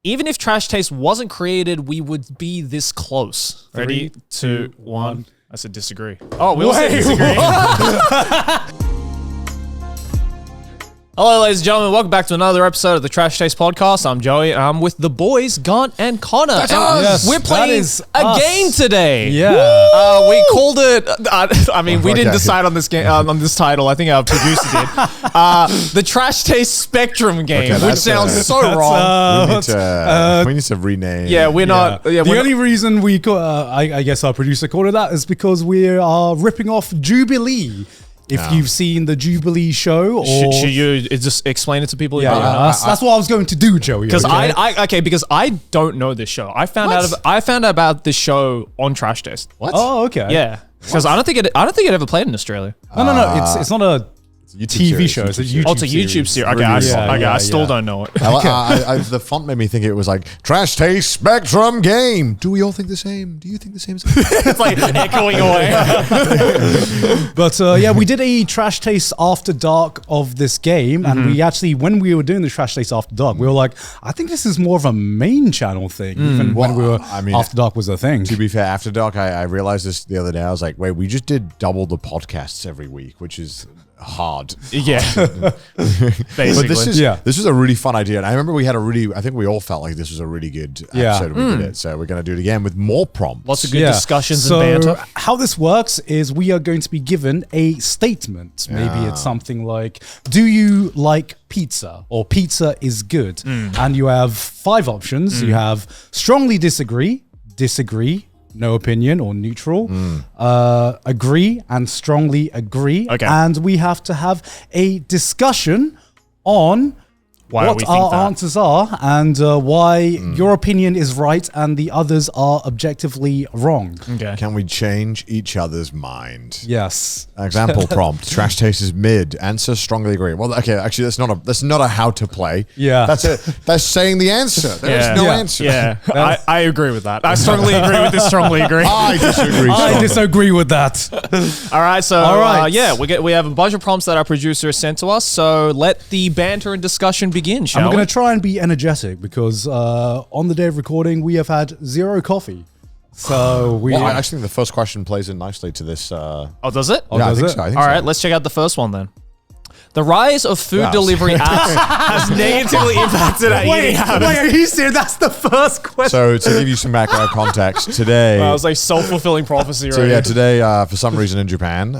Even if Trash Taste wasn't created, we would be this close. Ready? 3, 2, 1. I said disagree. Oh, we all said disagree. Hello, ladies and gentlemen. Welcome back to another episode of the Trash Taste Podcast. I'm Joey. I'm with the boys, Gant and Connor. That's us. Yes, we're playing a game today. Yeah. We called it. I mean, we didn't decide on this game on this title. I think our producer did. The Trash Taste Spectrum game, which sounds so wrong. We need to rename. Yeah, we're not. Yeah, the only reason we call, I guess our producer called it that is because we are ripping off Jubilee. If you've seen the Jubilee show, or should you just explain it to people? That's what I was going to do, Joey. Because because I don't know this show. I found out about this show on Trash Taste. What? Oh, okay. Yeah, because I don't think it ever played in Australia. No. It's not a TV show. It's a YouTube. Oh, it's a YouTube series. Okay, I still don't know it. The font made me think it was like Trash Taste Spectrum Game. Do we all think the same? Do you think the same? It's like echoing away. But we did a Trash Taste After Dark of this game, and we actually, when we were doing the Trash Taste After Dark, we were like, I think this is more of a main channel thing. Even when we were, After Dark was a thing. To be fair, After Dark, I realized this the other day. I was like, wait, we just did double the podcasts every week, which is hard. Yeah. Basically. But this is a really fun idea. And I remember I think we all felt like this was a really good episode when we did it. So we're going to do it again with more prompts. Lots of good discussions and banter. How this works is we are going to be given a statement. Maybe it's something like, do you like pizza? Or pizza is good. And you have 5 options. You have strongly disagree, no opinion or neutral, agree and strongly agree. Okay. And we have to have a discussion on what our answers are and why your opinion is right and the others are objectively wrong. Okay. Can we change each other's mind? Yes. Example prompt: Trash Taste is mid. Answer strongly agree. Well, okay, actually, that's not a how to play. Yeah. That's it. That's saying the answer. There is no answer. Yeah. I agree with that. I strongly agree with this. Strongly agree. I disagree. I disagree with that. All right. So we have a bunch of prompts that our producer sent to us. So let the banter and discussion begin, shall we? I'm going to try and be energetic because on the day of recording, we have had 0 coffee. So I actually think the first question plays in nicely to this. Oh, does it? I think so. All right, let's check out the first one then. The rise of food delivery apps has negatively impacted our eating habits. Wait, are you serious? That's the first question. So to give you some background context, today... Wow, it was like self-fulfilling prophecy, right? So yeah, today, for some reason in Japan,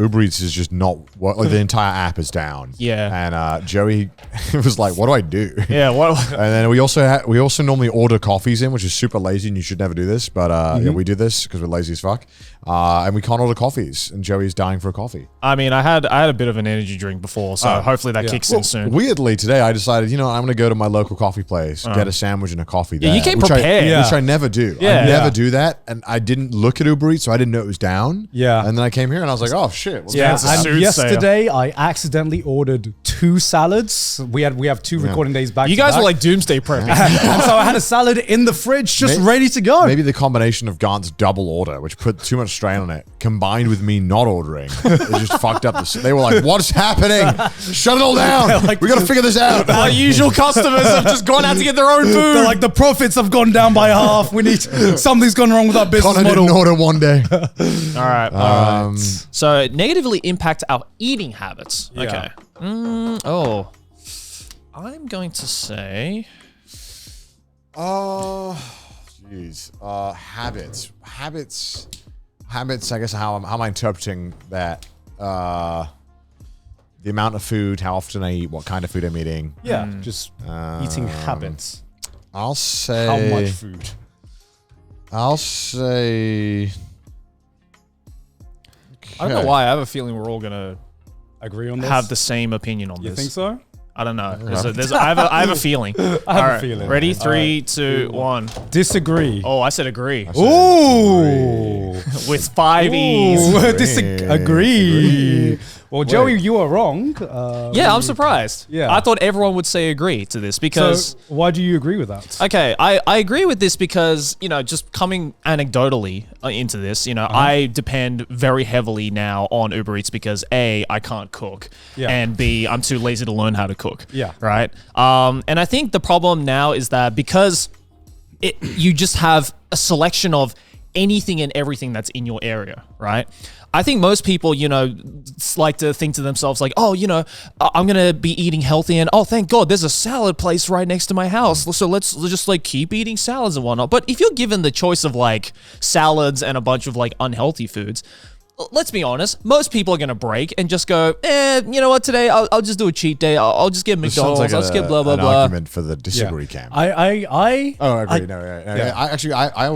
Uber Eats is just not... the entire app is down. Yeah. And Joey was like, what do I do? Yeah, what? And then we also normally order coffees in, which is super lazy and you should never do this. But we do this because we're lazy as fuck. And we can't order coffees. And Joey's dying for a coffee. I mean, I had a bit of an energy drink before, so hopefully that kicks in soon. Weirdly, today I decided, I'm going to go to my local coffee place, get a sandwich and a coffee there. Yeah, you came prepared. Which I never do. Yeah. I never do that. And I didn't look at Uber Eats, so I didn't know it was down. Yeah. And then I came here and I was like, oh, shit. And yesterday I accidentally ordered 2 salads. We have 2 recording days back. You guys were like doomsday prepping. And so I had a salad in the fridge just ready to go. Maybe the combination of Gant's double order, which put too much strain on it, combined with me not ordering, it just fucked up. They were like, what's happening? Shut it all down. We got to figure this out. Our usual customers have just gone out to get their own food. They're like, the profits have gone down by half. Something's gone wrong with our business model. Didn't order one day. All right. So it negatively impacts our eating habits. Yeah. Okay. I'm going to say... Jeez. Habits, I guess, how am I interpreting that? The amount of food, how often I eat, what kind of food I'm eating. Yeah, just eating habits. I'll say... How much food? I'll say... Okay. I don't know why. I have a feeling we're all going to agree on this. Have the same opinion on this. You think so? I don't know. I have a feeling. I have a feeling. Ready? 3, 2, 1. Disagree. Oh, I said agree. Ooh. With 5 E's. Disagree. Well, Joey, you are wrong. Yeah, I'm surprised. Yeah. I thought everyone would say agree to this because... So why do you agree with that? Okay, I agree with this because, just coming anecdotally into this, I depend very heavily now on Uber Eats because A, I can't cook, and B, I'm too lazy to learn how to cook. Yeah. Right? And I think the problem now is that because you just have a selection of anything and everything that's in your area, right? I think most people, like to think to themselves like, oh, I'm going to be eating healthy and, oh, thank God, there's a salad place right next to my house. So let's just like keep eating salads and whatnot. But if you're given the choice of like salads and a bunch of like unhealthy foods, let's be honest, most people are going to break and just go, you know what, today I'll just do a cheat day. I'll just get McDonald's. I'll skip blah, blah, an blah. argument for the disagree camp. I agree.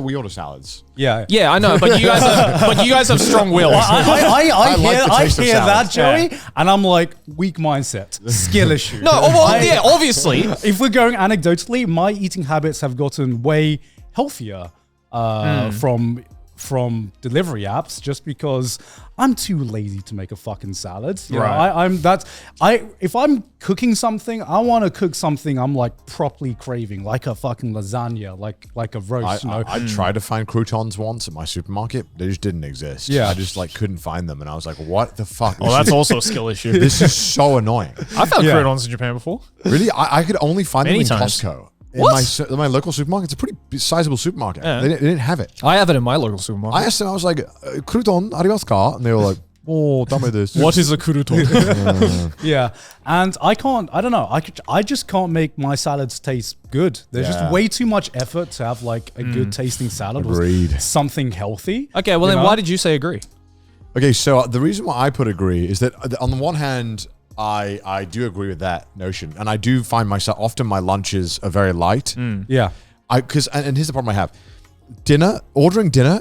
We order salads. Yeah. Yeah, I know, but you guys have strong will. I hear that, Joey, and I'm like, weak mindset, skill issue. No, well, obviously. If we're going anecdotally, my eating habits have gotten way healthier from delivery apps just because I'm too lazy to make a fucking salad. If I'm cooking something, I want to cook something I'm like properly craving, like a fucking lasagna, like a roast. I tried to find croutons once at my supermarket. They just didn't exist. Yeah. I just like couldn't find them, and I was like, "What the fuck?" Well, that's also a skill issue. This is so annoying. I found croutons in Japan before. Really, I could only find Many them in times. Costco. What? In my local supermarket, it's a pretty sizable supermarket. Yeah. They didn't have it. I have it in my local supermarket. I asked them, I was like, "Crouton, arimasu ka?" And they were like, "Oh, dame desu." What is a crouton? Yeah, and I don't know, I just can't make my salads taste good. There's just way too much effort to have like a good tasting salad Agreed. with something healthy. Okay, well then why did you say agree? Okay, so the reason why I put agree is that on the one hand, I do agree with that notion, and I do find myself often my lunches are very light. Yeah, and here's the problem I have: ordering dinner.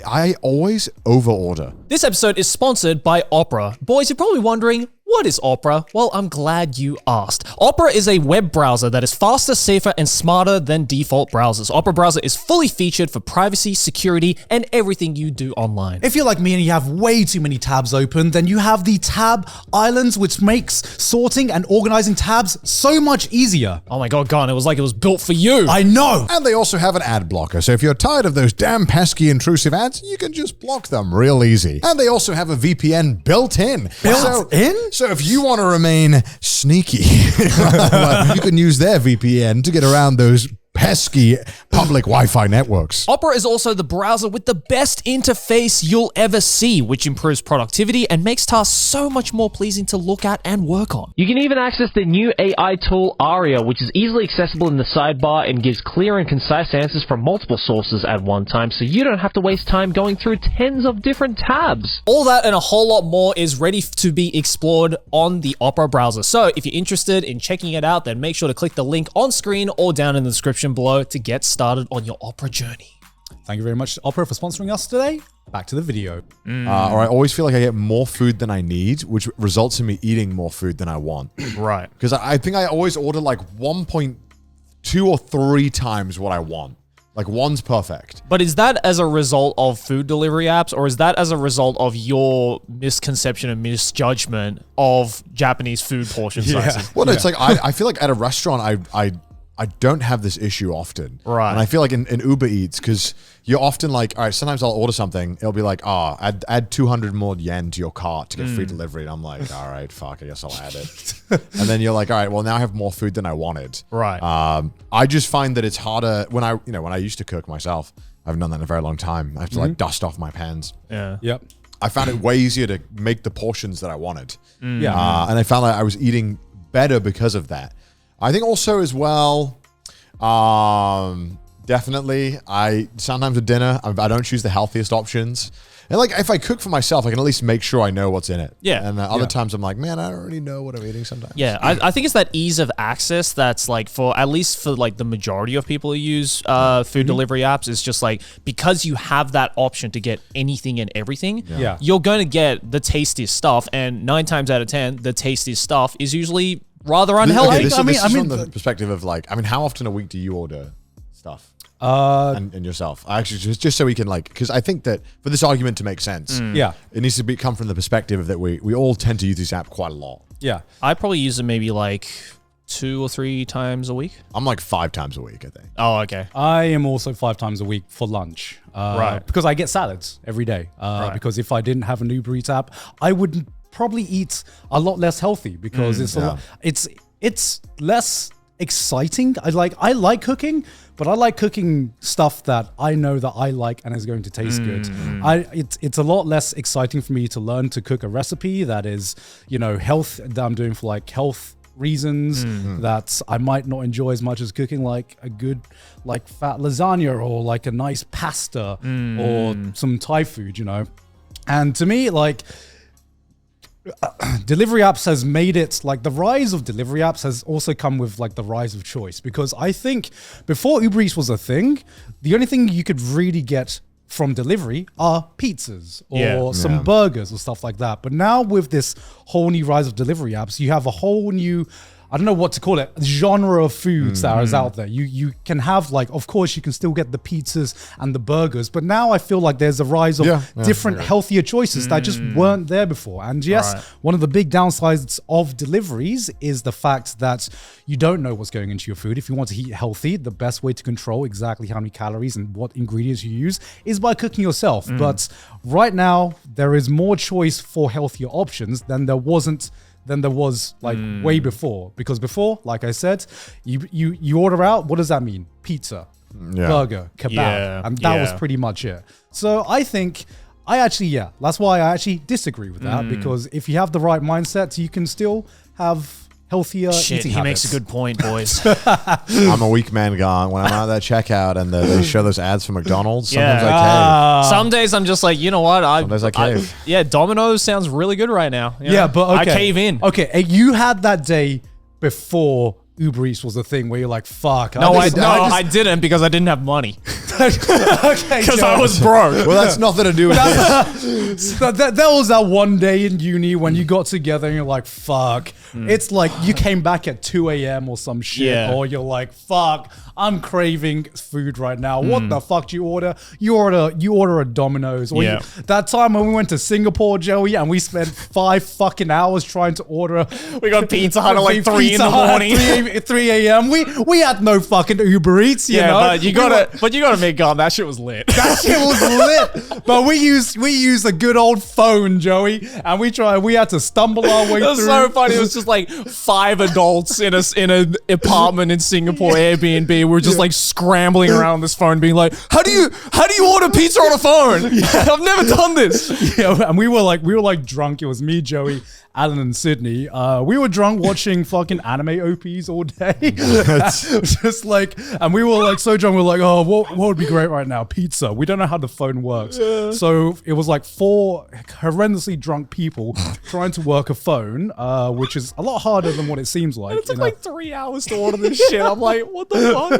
I always overorder. This episode is sponsored by Opera. Boys, you're probably wondering, what is Opera? Well, I'm glad you asked. Opera is a web browser that is faster, safer, and smarter than default browsers. Opera browser is fully featured for privacy, security, and everything you do online. if you're like me and you have way too many tabs open, then you have the tab islands, which makes sorting and organizing tabs so much easier. Oh my God, Gon, it was like it was built for you. I know. And they also have an ad blocker, so if you're tired of those damn pesky intrusive ads, you can just block them real easy. And they also have a VPN built in. So if you want to remain sneaky, you can use their VPN to get around those pesky public Wi-Fi networks. Opera is also the browser with the best interface you'll ever see, which improves productivity and makes tasks so much more pleasing to look at and work on. You can even access the new AI tool Aria, which is easily accessible in the sidebar and gives clear and concise answers from multiple sources at one time, so you don't have to waste time going through tens of different tabs. All that and a whole lot more is ready to be explored on the Opera browser. So if you're interested in checking it out, then make sure to click the link on screen or down in the description below to get started on your Opera journey. Thank you very much, Opera, for sponsoring us today. Back to the video. Or I always feel like I get more food than I need, which results in me eating more food than I want. Right. Because I think I always order like 1.2 or 3 times what I want. Like one's perfect. But is that as a result of food delivery apps, or is that as a result of your misconception and misjudgment of Japanese food portion sizes? Well, it's like I feel like at a restaurant, I don't have this issue often. Right. And I feel like in Uber Eats, because you're often like, all right, sometimes I'll order something. It'll be like, add 200 more yen to your cart to get free delivery. And I'm like, all right, fuck, I guess I'll add it. And then you're like, all right, well, now I have more food than I wanted. Right. I just find that it's harder when I used to cook myself. I haven't done that in a very long time. I have to like dust off my pans. Yeah. Yep. I found it way easier to make the portions that I wanted. Yeah. And I found like I was eating better because of that. I think also as well, definitely, sometimes at dinner, I don't choose the healthiest options. And like, if I cook for myself, I can at least make sure I know what's in it. Yeah. And other times I'm like, man, I don't really know what I'm eating sometimes. Yeah, I think it's that ease of access that's like at least for like the majority of people who use food delivery apps, it's just like, because you have that option to get anything and everything, you're going to get the tastiest stuff. And 9 times out of 10, the tastiest stuff is usually rather unhealthy. This is from the perspective of like, how often a week do you order stuff? And yourself. Actually, just so we can because I think that for this argument to make sense, it needs to come from the perspective that we all tend to use this app quite a lot. Yeah. I probably use it maybe like 2 or 3 times a week. I'm like 5 times a week, I think. Oh, okay. I am also 5 times a week for lunch. Right. Because I get salads every day. Because if I didn't have an Uber Eats app, I would probably eat a lot less healthy because it's less exciting. I like cooking, but I like cooking stuff that I know that I like and is going to taste good. It's a lot less exciting for me to learn to cook a recipe that is, health, that I'm doing for like health reasons, that I might not enjoy as much as cooking like a good like fat lasagna or like a nice pasta or some Thai food, And to me, like delivery apps has made it like the rise of delivery apps has also come with like the rise of choice, because I think before Uber Eats was a thing, the only thing you could really get from delivery are pizzas or some burgers or stuff like that. But now with this whole new rise of delivery apps, you have a whole new, I don't know what to call it, genre of foods that is out there. You can have like, of course, you can still get the pizzas and the burgers, but now I feel like there's a rise of different healthier choices that just weren't there before. And yes, one of the big downsides of deliveries is the fact that you don't know what's going into your food. If you want to eat healthy, the best way to control exactly how many calories and what ingredients you use is by cooking yourself. But right now, there is more choice for healthier options than there was like way before. Because before, like I said, you order out, what does that mean? Pizza, burger, kebab, and that was pretty much it. So I think that's why I actually disagree with that, because if you have the right mindset, you can still have healthier eating habits. He makes a good point, boys. I'm a weak man gone. When I'm out that checkout and they show those ads for McDonald's, sometimes I cave. Some days I'm just like, you know what? Sometimes I cave. Domino's sounds really good right now. But okay. I cave in. Okay, you had that day before Uber Eats was a thing where you're like, fuck. I didn't, because I didn't have money. Okay, because I was broke. Well, that's nothing to do with this. That was that one day in uni when you got together and you're like, fuck. It's like you came back at 2 a.m. or some shit, or you're like, fuck, I'm craving food right now. What the fuck do you order? You order a Domino's. Or that time when we went to Singapore, Joey, and we spent 5 fucking hours trying to order. We got Pizza Hut at like 3 in the morning. 3 a.m. We had no fucking Uber Eats, you know. But you gotta make God, that shit was lit. That shit was lit. But we used a good old phone, Joey, and we had to stumble our way through. It was so funny. It was just like 5 adults in an apartment in Singapore Airbnb. We were just like scrambling around on this phone, being like, "How do you order pizza on a phone? I've never done this." Yeah, and we were like drunk. It was me, Joey, Alan, and Sydney. We were drunk watching fucking anime OPs all day. Just like, and we were like so drunk. We were like, oh, what would be great right now? Pizza. We don't know how the phone works. So it was like 4 horrendously drunk people trying to work a phone, which is a lot harder than what it seems like. It took like 3 hours to order this shit. I'm like, what the fuck?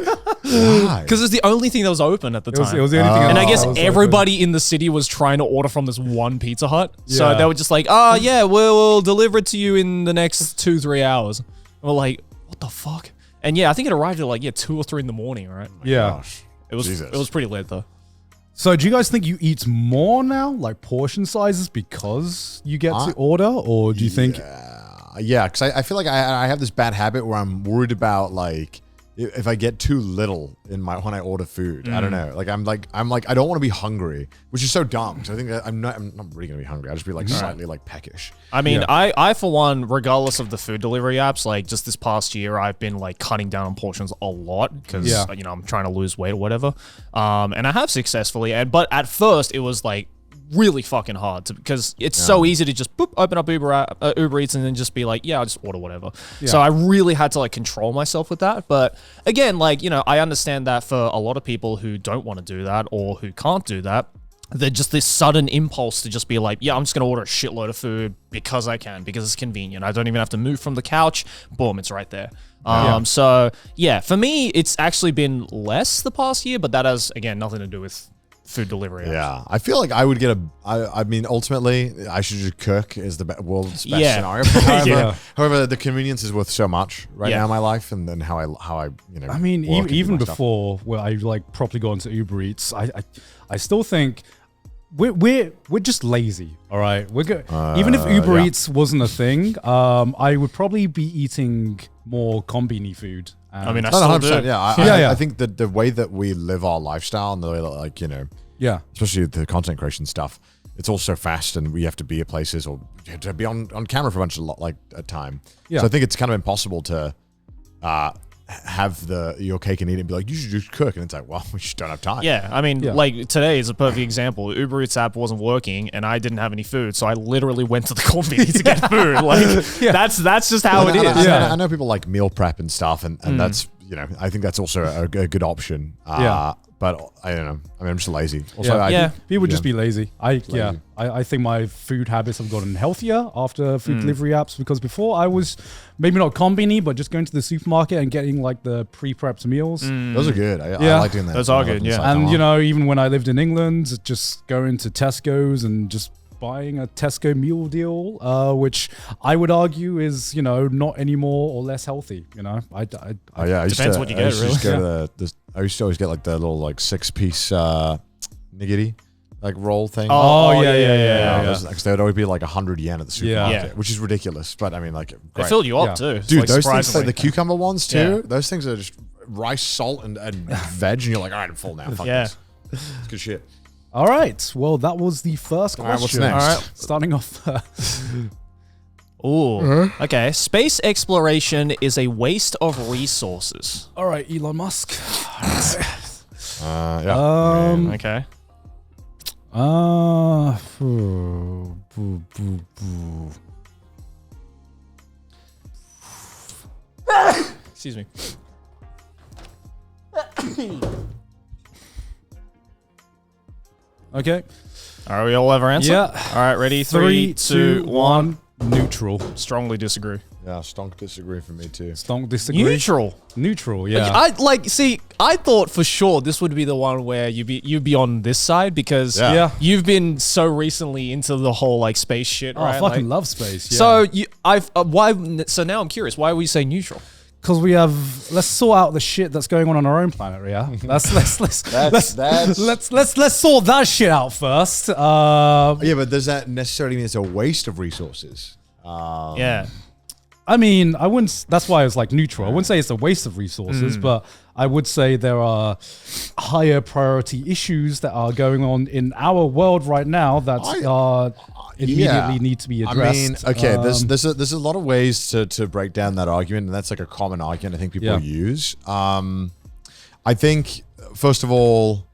Because it's the only thing that was open at the time. It was the only thing. And I guess everybody in the city was trying to order from this one Pizza Hut. So they were just like, oh yeah, we'll deliver it to you in the next 2-3 hours. And we're like, what the fuck? And I think it arrived at like 2 or 3 in the morning, right? Gosh. It was pretty lit though. So do you guys think you eat more now, like portion sizes, because you get to order, or do you think? Yeah, because I feel like I have this bad habit where I'm worried about like if I get too little when I order food. I don't know. Like I'm like I don't want to be hungry, which is so dumb. Because I think that I'm not really gonna be hungry. I'll just be like slightly like peckish. I mean, I for one, regardless of the food delivery apps, like just this past year, I've been like cutting down on portions a lot because I'm trying to lose weight or whatever. And I have successfully. But at first, it was like really fucking hard because it's so easy to just open up Uber Eats and then just be like, I'll just order whatever. So I really had to like control myself with that. But again, like, I understand that for a lot of people who don't want to do that or who can't do that, they're just this sudden impulse to just be like, I'm just going to order a shitload of food because I can, because it's convenient. I don't even have to move from the couch. Boom, it's right there. So for me, it's actually been less the past year, but that has, again, nothing to do with food delivery apps. Yeah, I feel like I would get I mean, ultimately, I should just cook is the world's best scenario. However, the convenience is worth so much right now in my life, and then how I I mean, even before where I like properly got into Uber Eats, I still think we're just lazy. All right, we're good. Even if Uber Eats wasn't a thing, I would probably be eating more combini food. I mean, I still do. I think that the way that we live our lifestyle and the way that, like, you know, especially the content creation stuff, it's all so fast, and we have to be at places or to be on camera for a bunch of at time. So I think it's kind of impossible to have your cake and eat it and be like, you should just cook, and it's like, well, we just don't have time. Yeah, I mean, like today is a perfect example. Uber Eats app wasn't working, and I didn't have any food, so I literally went to the combini to get food. Like that's just how it is. I know people like meal prep and stuff, and that's, you know, I think that's also a good option. But I don't know. I mean, I'm just lazy. Also, people would just be lazy. I think my food habits have gotten healthier after food delivery apps, because before I was maybe not combini, but just going to the supermarket and getting like the pre-prepped meals. Those are good. I like doing that. Those are good, yeah. And you know, even when I lived in England, just going to Tesco's and just buying a Tesco meal deal, which I would argue is, you know, not any more or less healthy. You know, depends what you get, really. I used to always get like the little like 6-piece niggity like roll thing. Because they would always be like 100 yen at the supermarket, which is ridiculous. But I mean, like, they fill you up too, dude. Like, those things, like the cucumber ones too. Those things are just rice, salt, and veg, and you're like, all right, I'm full now. Fuck this. It's good shit. All right. Well, that was the first question. What's next? All right. Starting off. Okay. Space exploration is a waste of resources. All right, Elon Musk. Okay. Excuse me. Okay. All right, we all have our answer? Yeah. All right, ready? 3, 2, 1. Neutral. Strongly disagree. Yeah, stonk disagree for me too. Stonk disagree. Neutral, yeah. I thought for sure this would be the one where you'd be on this side, because you've been so recently into the whole like space shit, right? I fucking love space. Yeah. So so now I'm curious, why we say neutral? Because let's sort out the shit that's going on our own planet, yeah. Let's sort that shit out first. But does that necessarily mean it's a waste of resources? I mean, I wouldn't. That's why it's like neutral. I wouldn't say it's a waste of resources, but I would say there are higher priority issues that are going on in our world right now that immediately need to be addressed. I mean, okay, there's a lot of ways to break down that argument, and that's like a common argument I think people use. I think, first of all,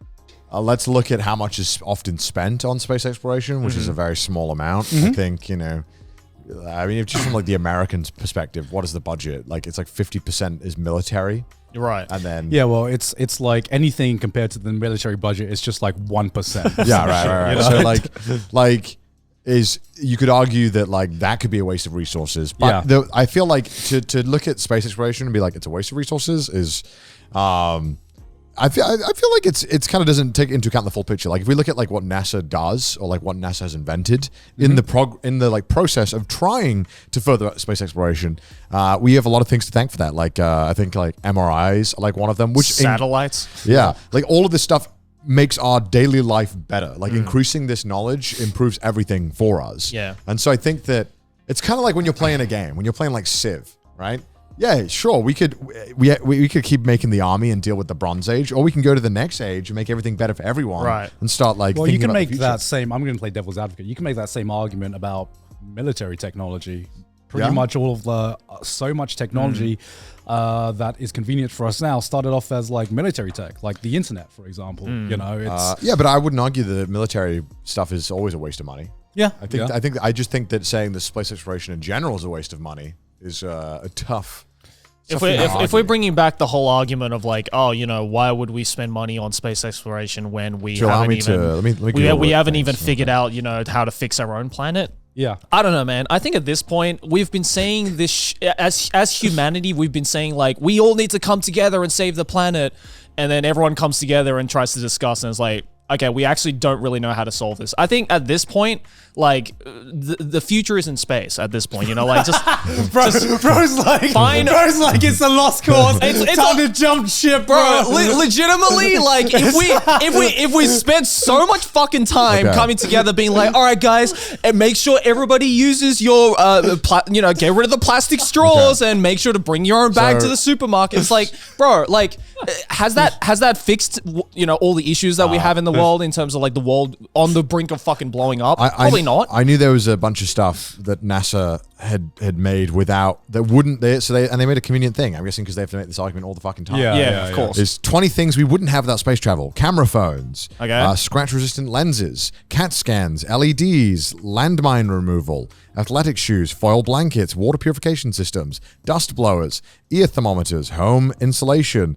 let's look at how much is often spent on space exploration, which is a very small amount. I think, you know, I mean, if just from like the American perspective, what is the budget? Like, it's like 50% is military. Right. And then well, it's like anything compared to the military budget, it's just like 1%. Yeah, right. You know? So you could argue that like that could be a waste of resources, but I feel like to look at space exploration and be like it's a waste of resources is, I feel like it's kind of doesn't take into account the full picture. Like if we look at like what NASA does or like what NASA has invented in the like process of trying to further space exploration, we have a lot of things to thank for that. Like I think like MRIs are like one of them, which satellites. Like all of this stuff makes our daily life better. Like increasing this knowledge improves everything for us. Yeah. And so I think that it's kind of like when you're playing a game, when you're playing like Civ, right? Yeah, sure. We could keep making the army and deal with the Bronze Age, or we can go to the next age and make everything better for everyone, right? And start like. Well, you can make that same. I'm going to play devil's advocate. You can make that same argument about military technology. Pretty much all of the so much technology that is convenient for us now started off as like military tech, like the internet, for example. You know, it's but I wouldn't argue that military stuff is always a waste of money. Yeah, I just think that saying the space exploration in general is a waste of money is a tough. If we're bringing back the whole argument of like, oh, you know, why would we spend money on space exploration when we haven't even figured out, you know, how to fix our own planet? Yeah, I don't know, man. I think at this point we've been saying this as humanity. We've been saying like we all need to come together and save the planet, and then everyone comes together and tries to discuss, and it's like, okay, we actually don't really know how to solve this. I think at this point, like the future is in space at this point, you know, like just bro's like fine. Bro's like it's a lost cause. It's time to jump ship, bro. Legitimately, like if we spent so much fucking time coming together, being like, all right, guys, and make sure everybody uses your get rid of the plastic straws and make sure to bring your own bag to the supermarket. It's like, bro, like has that fixed, you know, all the issues that we have in the world in terms of like the world on the brink of fucking blowing up? Probably not. I knew there was a bunch of stuff that NASA had made without that wouldn't they made a convenient thing. I'm guessing because they have to make this argument all the fucking time. Yeah, of course. There's 20 things we wouldn't have without space travel: camera phones, scratch-resistant lenses, CAT scans, LEDs, landmine removal, athletic shoes, foil blankets, water purification systems, dust blowers, ear thermometers, home insulation.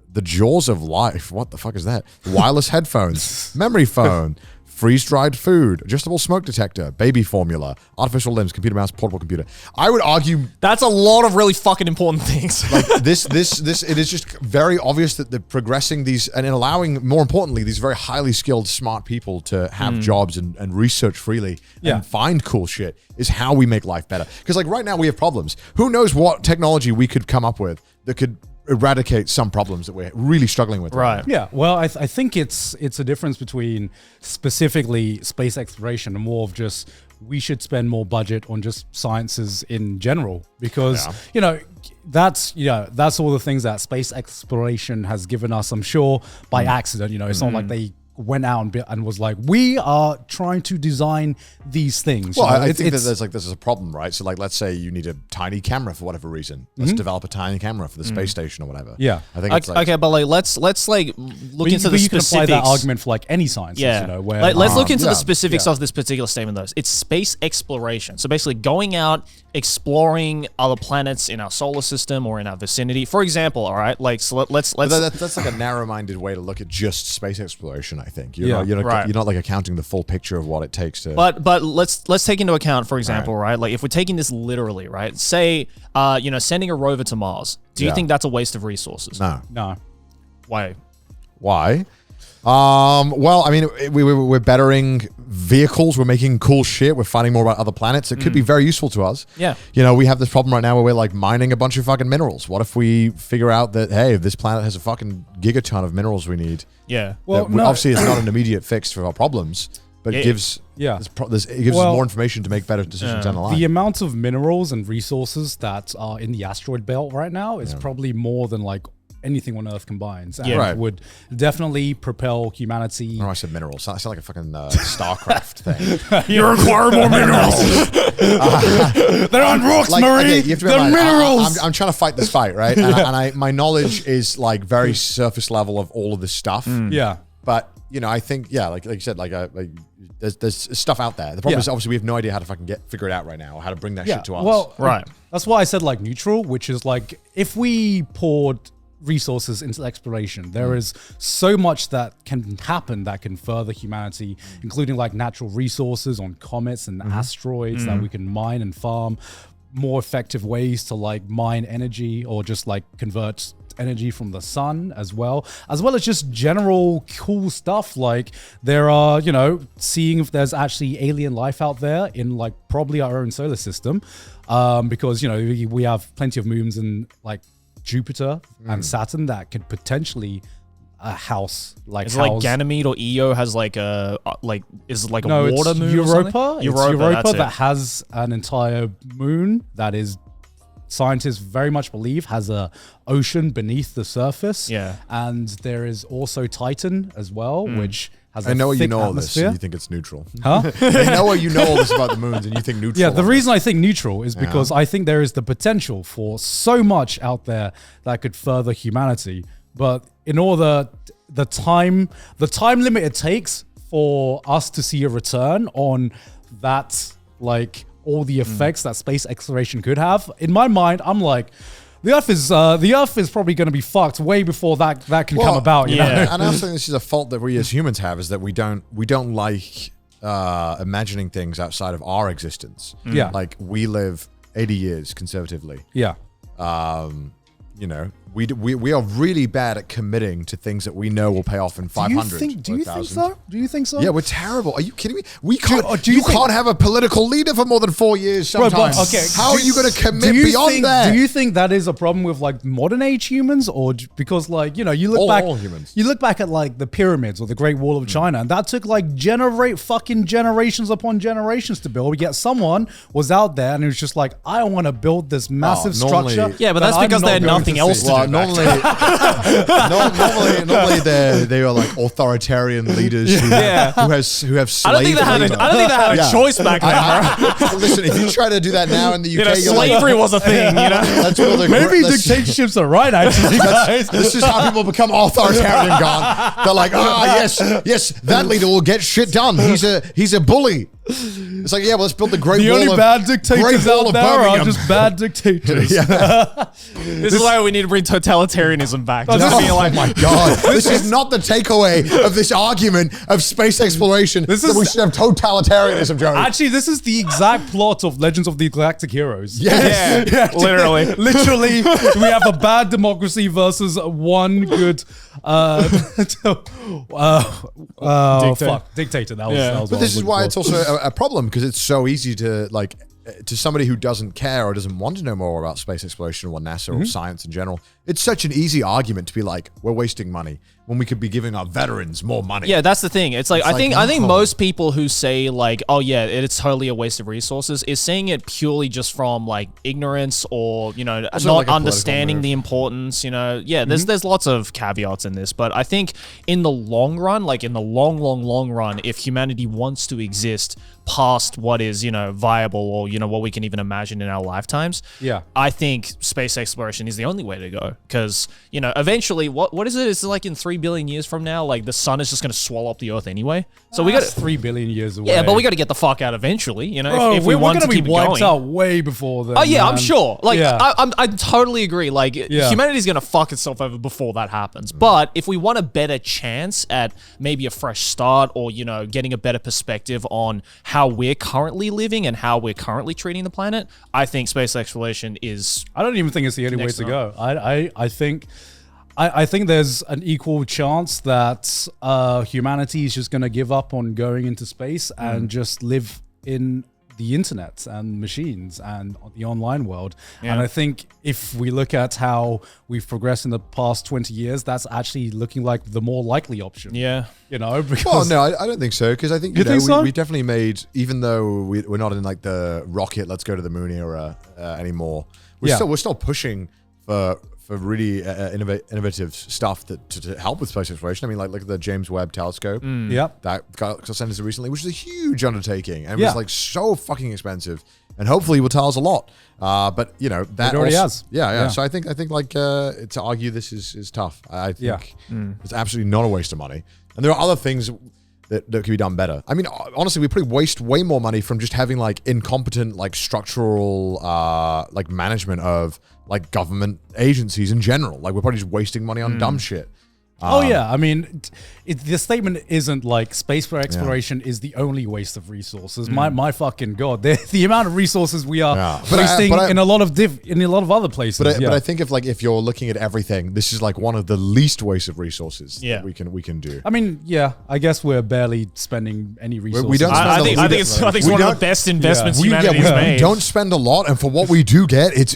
The jaws of life. What the fuck is that? Wireless headphones, memory phone, freeze-dried food, adjustable smoke detector, baby formula, artificial limbs, computer mouse, portable computer. I would argue that's a lot of really fucking important things. like this, it is just very obvious that they're progressing these and allowing, more importantly, these very highly skilled, smart people to have jobs and research freely and find cool shit is how we make life better. Because like right now we have problems. Who knows what technology we could come up with that could eradicate some problems that we're really struggling with. Right. Yeah. Well, I think it's a difference between specifically space exploration and more of just we should spend more budget on just sciences in general because you know that's all the things that space exploration has given us. I'm sure by accident. You know, it's not like they went out and was like, we are trying to design these things. Well, I think that there's a problem, right? So like, let's say you need a tiny camera for whatever reason. Let's develop a tiny camera for the space station or whatever. Yeah. I think it's like, okay, but like let's like look into the you specifics. Can apply that argument for like any sciences, yeah. you know, where let's look into the specifics of this particular statement though. It's space exploration. So basically going out, exploring other planets in our solar system or in our vicinity. For example, all right, like so let's that's like a narrow-minded way to look at just space exploration. I think you're not like accounting the full picture of what it takes to. But let's take into account, for example, right? Like if we're taking this literally, right? Say, sending a rover to Mars. Do you think that's a waste of resources? No. Why? Well, I mean, we're bettering vehicles. We're making cool shit. We're finding more about other planets. It could be very useful to us. Yeah. You know, we have this problem right now where we're like mining a bunch of fucking minerals. What if we figure out that, hey, this planet has a fucking gigaton of minerals we need? Yeah. Well, obviously it's not an immediate fix for our problems, but it gives us more information to make better decisions down the line. The amount of minerals and resources that are in the asteroid belt right now is probably more than like anything on Earth combines. And would definitely propel humanity. Oh, I said minerals. I sound like a fucking StarCraft thing. You require more minerals. They're on rocks, Murray. Okay, they're minerals. I'm trying to fight this fight, right? And my knowledge is like very surface level of all of this stuff. Yeah. But you know, I think like you said, like there's stuff out there. The problem is obviously we have no idea how to fucking figure it out right now, or how to bring that shit to us. Well, that's why I said like neutral, which is like if we poured resources into exploration, there is so much that can happen that can further humanity, including like natural resources on comets and asteroids that we can mine and farm, more effective ways to like mine energy or just like convert energy from the sun as well as just general cool stuff. Like there are, you know, seeing if there's actually alien life out there in like probably our own solar system, because, you know, we have plenty of moons in like Jupiter and Saturn that could potentially house like. Is it like Ganymede or Io has like a water moon? Europa. Europa that has an entire moon that is, scientists very much believe, has a ocean beneath the surface. Yeah, and there is also Titan as well, which has I know a you thick know all atmosphere. this and you think it's neutral. Huh? I know you know all this about the moons and you think neutral. Yeah, the reason I think neutral is because I think there is the potential for so much out there that could further humanity. But in order, the time limit it takes for us to see a return on that, like all the effects that space exploration could have, in my mind, I'm like, the Earth is probably going to be fucked way before that can come about. You know? And I also think this is a fault that we as humans have, is that we don't like imagining things outside of our existence. Yeah, like we live 80 years conservatively. Yeah. we are really bad at committing to things that we know will pay off in 500. Do you think so? Do you think so? Yeah, we're terrible. Are you kidding me? We can't. You can't have a political leader for more than 4 years. Sometimes. Bro, okay. How are you going to commit beyond that? Do you think that is a problem with like modern age humans, or because like you look back, all humans. You look back at like the pyramids or the Great Wall of China, and that took like generations upon generations to build. Yet someone was out there and it was just like, I want to build this massive structure. Yeah, but that's because they had nothing else to do. Normally, they are like authoritarian leaders who have slave I don't think they had a choice back then. Listen, if you try to do that now in the UK, slavery was a thing. Maybe dictatorships are right, actually, guys. This is how people become authoritarian. Gone. They're like, yes, that leader will get shit done. He's a bully. It's like, let's build the Great Wall. The only bad dictators out there are just bad dictators. This is why we need to bring totalitarianism back. Oh my God. This is not the takeaway of this argument of space exploration. We should have totalitarianism, Joey. Actually, this is the exact plot of Legends of the Galactic Heroes. Yes. Yeah, literally. Literally, we have a bad democracy versus one good dictator. That was but this is why it's also a problem, because it's so easy to to somebody who doesn't care or doesn't want to know more about space exploration or NASA or science in general. It's such an easy argument to be like, we're wasting money when we could be giving our veterans more money. Yeah, that's the thing. It's like, I think most people who say like, oh yeah, it's totally a waste of resources is saying it purely just from like ignorance or, not understanding the importance, there's lots of caveats in this, but I think in the long run, like in the long run, if humanity wants to exist past what is, viable or, what we can even imagine in our lifetimes, I think space exploration is the only way to go. Because, eventually, what is it? It's like in 3 billion years from now, like the sun is just going to swallow up the earth anyway. So we got 3 billion years away. Yeah, but we got to get the fuck out eventually, if we we're want going to to keep be wiped going. out way before then. Oh yeah, man. I'm sure. Like, I totally agree. Like, humanity's going to fuck itself over before that happens. But if we want a better chance at maybe a fresh start or, getting a better perspective on how we're currently living and how we're currently treating the planet, I think space exploration is... I don't even think it's the only way to go. I think there's an equal chance that humanity is just going to give up on going into space and just live in the internet and machines and the online world. Yeah. And I think if we look at how we've progressed in the past 20 years, that's actually looking like the more likely option. Yeah. Because... Well, no, I don't think so. Because I think, we definitely made, even though we're not in like the rocket, let's go to the moon era anymore, we're still pushing for really innovative stuff to help with space exploration. I mean, like look at the James Webb Telescope. That got sent us recently, which is a huge undertaking. And it was like so fucking expensive. And hopefully will tell us a lot. But, that it already has. Yeah. So I think like to argue this is tough. I think it's absolutely not a waste of money. And there are other things that could be done better. I mean, honestly, we probably waste way more money from just having like incompetent, like structural, like management of like government agencies in general. Like we're probably just wasting money on dumb shit. I mean, the statement isn't like space exploration is the only waste of resources. My fucking God, the amount of resources we are wasting in a lot of other places. But I think if you're looking at everything, this is like one of the least waste of resources that we can do. I mean, I guess we're barely spending any resources. We don't. I think it's one of the best investments humanity's made. We don't spend a lot, and for what we do get, it's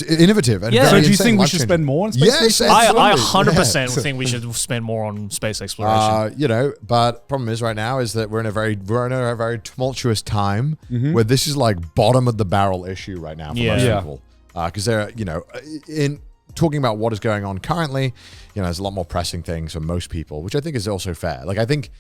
innovative. And so do you think we should spend more on space? Yes, I 100% think we should spend more on space exploration. But problem is right now is that we're in a very tumultuous time where this is like bottom of the barrel issue right now for most people. Because they're, in talking about what is going on currently, there's a lot more pressing things for most people, which I think is also fair. Like I think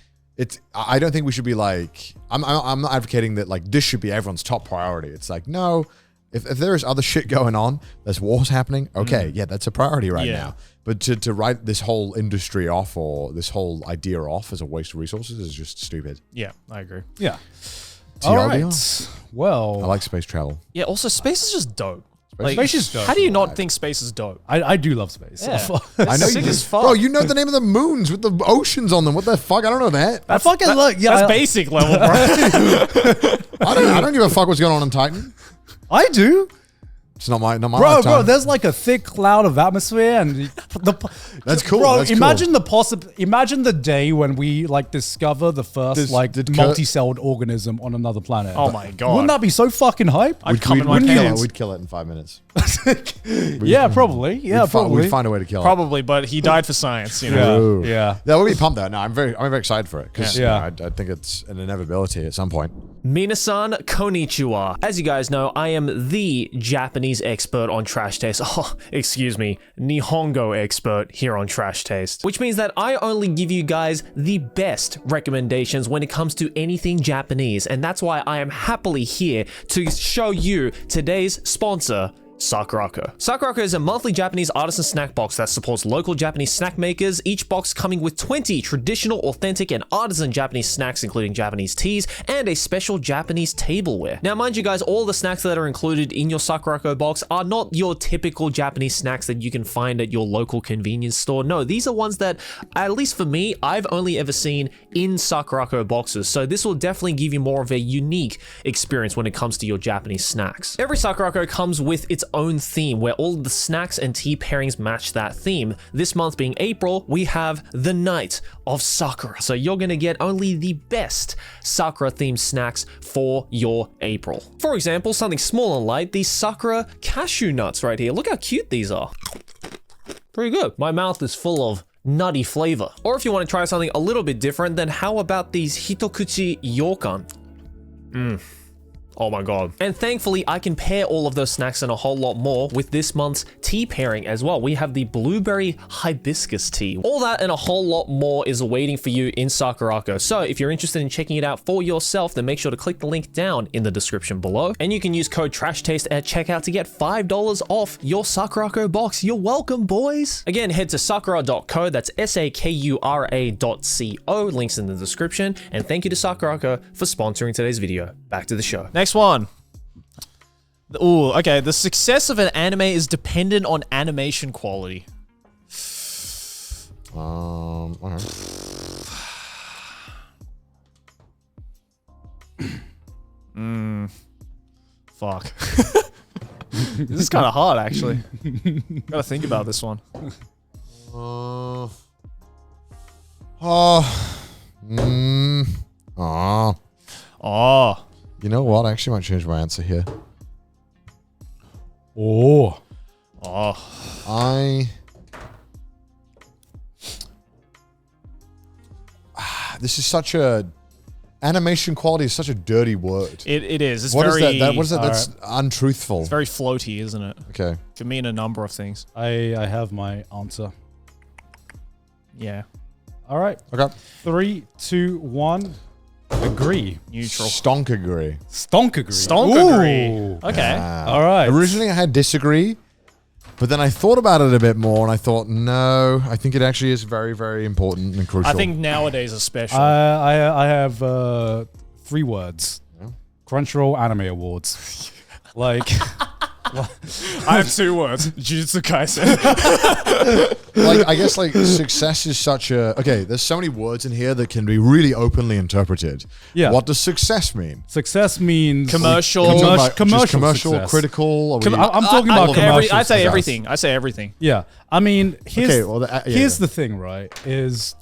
I don't think we should be like, I'm not advocating that like this should be everyone's top priority. It's like, no, if there is other shit going on, there's wars happening. Okay, that's a priority right now. But to write this whole industry off or this whole idea off as a waste of resources is just stupid. Yeah, I agree. Yeah. TLDR. All right. Well, I like space travel. Yeah, also space is just dope. Space is dope. How do you not think space is dope? I do love space. Yeah. I know sick you as fuck. Bro, you know the name of the moons with the oceans on them. What the fuck? I don't know that. I fucking look. Yeah, that's basic level, bro. I don't give a fuck what's going on in Titan. I do. It's not my Bro, lifetime. there's like a thick cloud of atmosphere, and That's cool. Bro, That's imagine imagine the day when we like discover the first multi-celled organism on another planet. Oh my God. Wouldn't that be so fucking hype? I'd come in my pants. We'd kill it in 5 minutes. Yeah, probably. Yeah, probably. We'd find a way to kill it. Probably, but he died for science, you know. Yeah. That would be pumped though. No, I'm very excited for it because Yeah. I think it's an inevitability at some point. Minasan konnichiwa. As you guys know, I am the Japanese expert on trash taste. Oh, excuse me, Nihongo expert here on trash taste. Which means that I only give you guys the best recommendations when it comes to anything Japanese. And that's why I am happily here to show you today's sponsor, Sakuraco. Sakuraco is a monthly Japanese artisan snack box that supports local Japanese snack makers, each box coming with 20 traditional, authentic, and artisan Japanese snacks, including Japanese teas and a special Japanese tableware. Now, mind you guys, all the snacks that are included in your Sakuraco box are not your typical Japanese snacks that you can find at your local convenience store. No, these are ones that, at least for me, I've only ever seen in Sakuraco boxes. So this will definitely give you more of a unique experience when it comes to your Japanese snacks. Every Sakuraco comes with its own theme where all of the snacks and tea pairings match that theme. This month being April, we have the Night of Sakura. So you're gonna get only the best Sakura themed snacks for your April. For example, something small and light, these Sakura cashew nuts right here. Look how cute these are. Pretty good. My mouth is full of nutty flavor. Or if you want to try something a little bit different, then how about these Hitokuchi Yokan? Oh my God. And thankfully, I can pair all of those snacks and a whole lot more with this month's tea pairing as well. We have the blueberry hibiscus tea. All that and a whole lot more is waiting for you in Sakuraco. So if you're interested in checking it out for yourself, then make sure to click the link down in the description below. And you can use code TRASHTASTE at checkout to get $5 off your Sakuraco box. You're welcome, boys. Again, head to sakura.co. That's sakura.co. Links in the description. And thank you to Sakuraco for sponsoring today's video. Back to the show. Next one. Ooh, okay. The success of an anime is dependent on animation quality. Okay. Fuck. This is kind of hard, actually. Gotta think about this one. You know what? I actually might change my answer here. This is such a... Animation quality is such a dirty word. It is. It's What very... is that? What is that? That's untruthful. It's very floaty, isn't it? Okay. Could mean a number of things. I have my answer. Yeah. All right. Okay. 3, 2, 1. Agree. Neutral. Stonk agree. Stonk agree. Stonk agree. Ooh. Okay. All right. Originally, I had disagree, but then I thought about it a bit more, and I thought, no, I think it actually is very, very important and crucial. I think nowadays especially. I have 3 words. Yeah. Crunchyroll Anime Awards. Like... I have 2 words. Jujutsu Kaisen. Like, I guess, like, success is such a... Okay, there's so many words in here that can be really openly interpreted. Yeah. What does success mean? Success means... Commercial. Commercial success. I'm Critical? talking about commercial I say success. everything. I say everything. Yeah. I mean, here's, Okay, well, here's the thing, right? Is